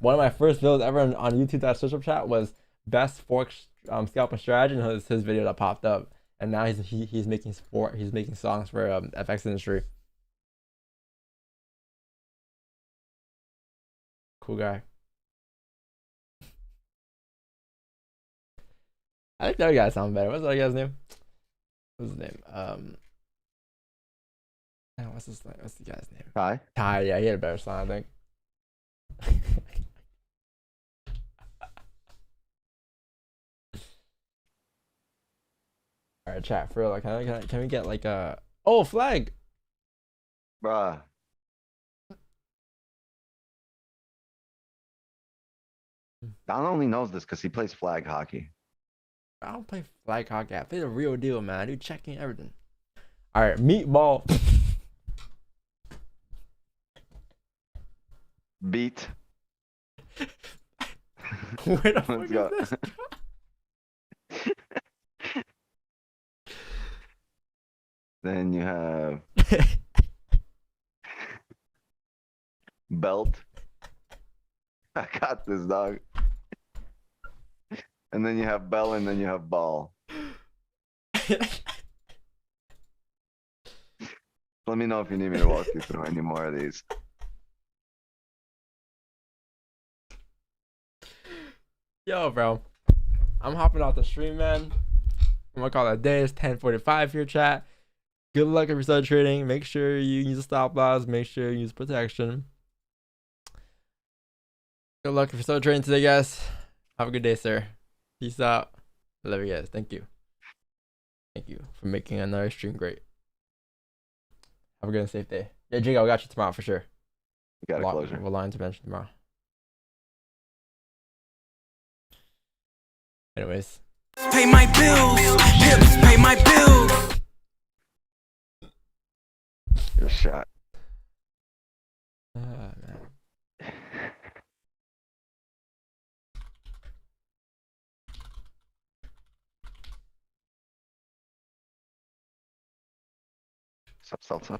One of my first videos ever on YouTube that search up chat was best forex scalping strategy, and his video that popped up. And now he's making songs for FX industry. Cool guy. I think the other guy sounds better. What's the other guy's name? What's his name? What's the guy's name? Ty. Yeah, he had a better song, I think. All right, chat for real. Like, can we get like a flag? Bruh. Don only knows this because he plays flag hockey. I don't play flag hockey. I play the real deal, man. I do checking everything. All right, meatball. Beat. Where the fuck Let's is go. this? Then you have belt. I got this, dog. And then you have bell, and then you have ball. Let me know if you need me to walk you through any more of these. Yo, bro. I'm hopping off the stream, man. I'm gonna call it a day. It's 10:45 here, chat. Good luck if you're still trading. Make sure you use a stop loss. Make sure you use protection. Good luck if you're still trading today, guys. Have a good day, sir. Peace out. I love you guys. Thank you. Thank you for making another stream great. Have a good and safe day. Yeah, Jig, I got you tomorrow for sure. You got a closure. We'll line to mention tomorrow. Anyways. Pay my bills. Pips, pay my bills. Good shot. Man. Sup, salsa?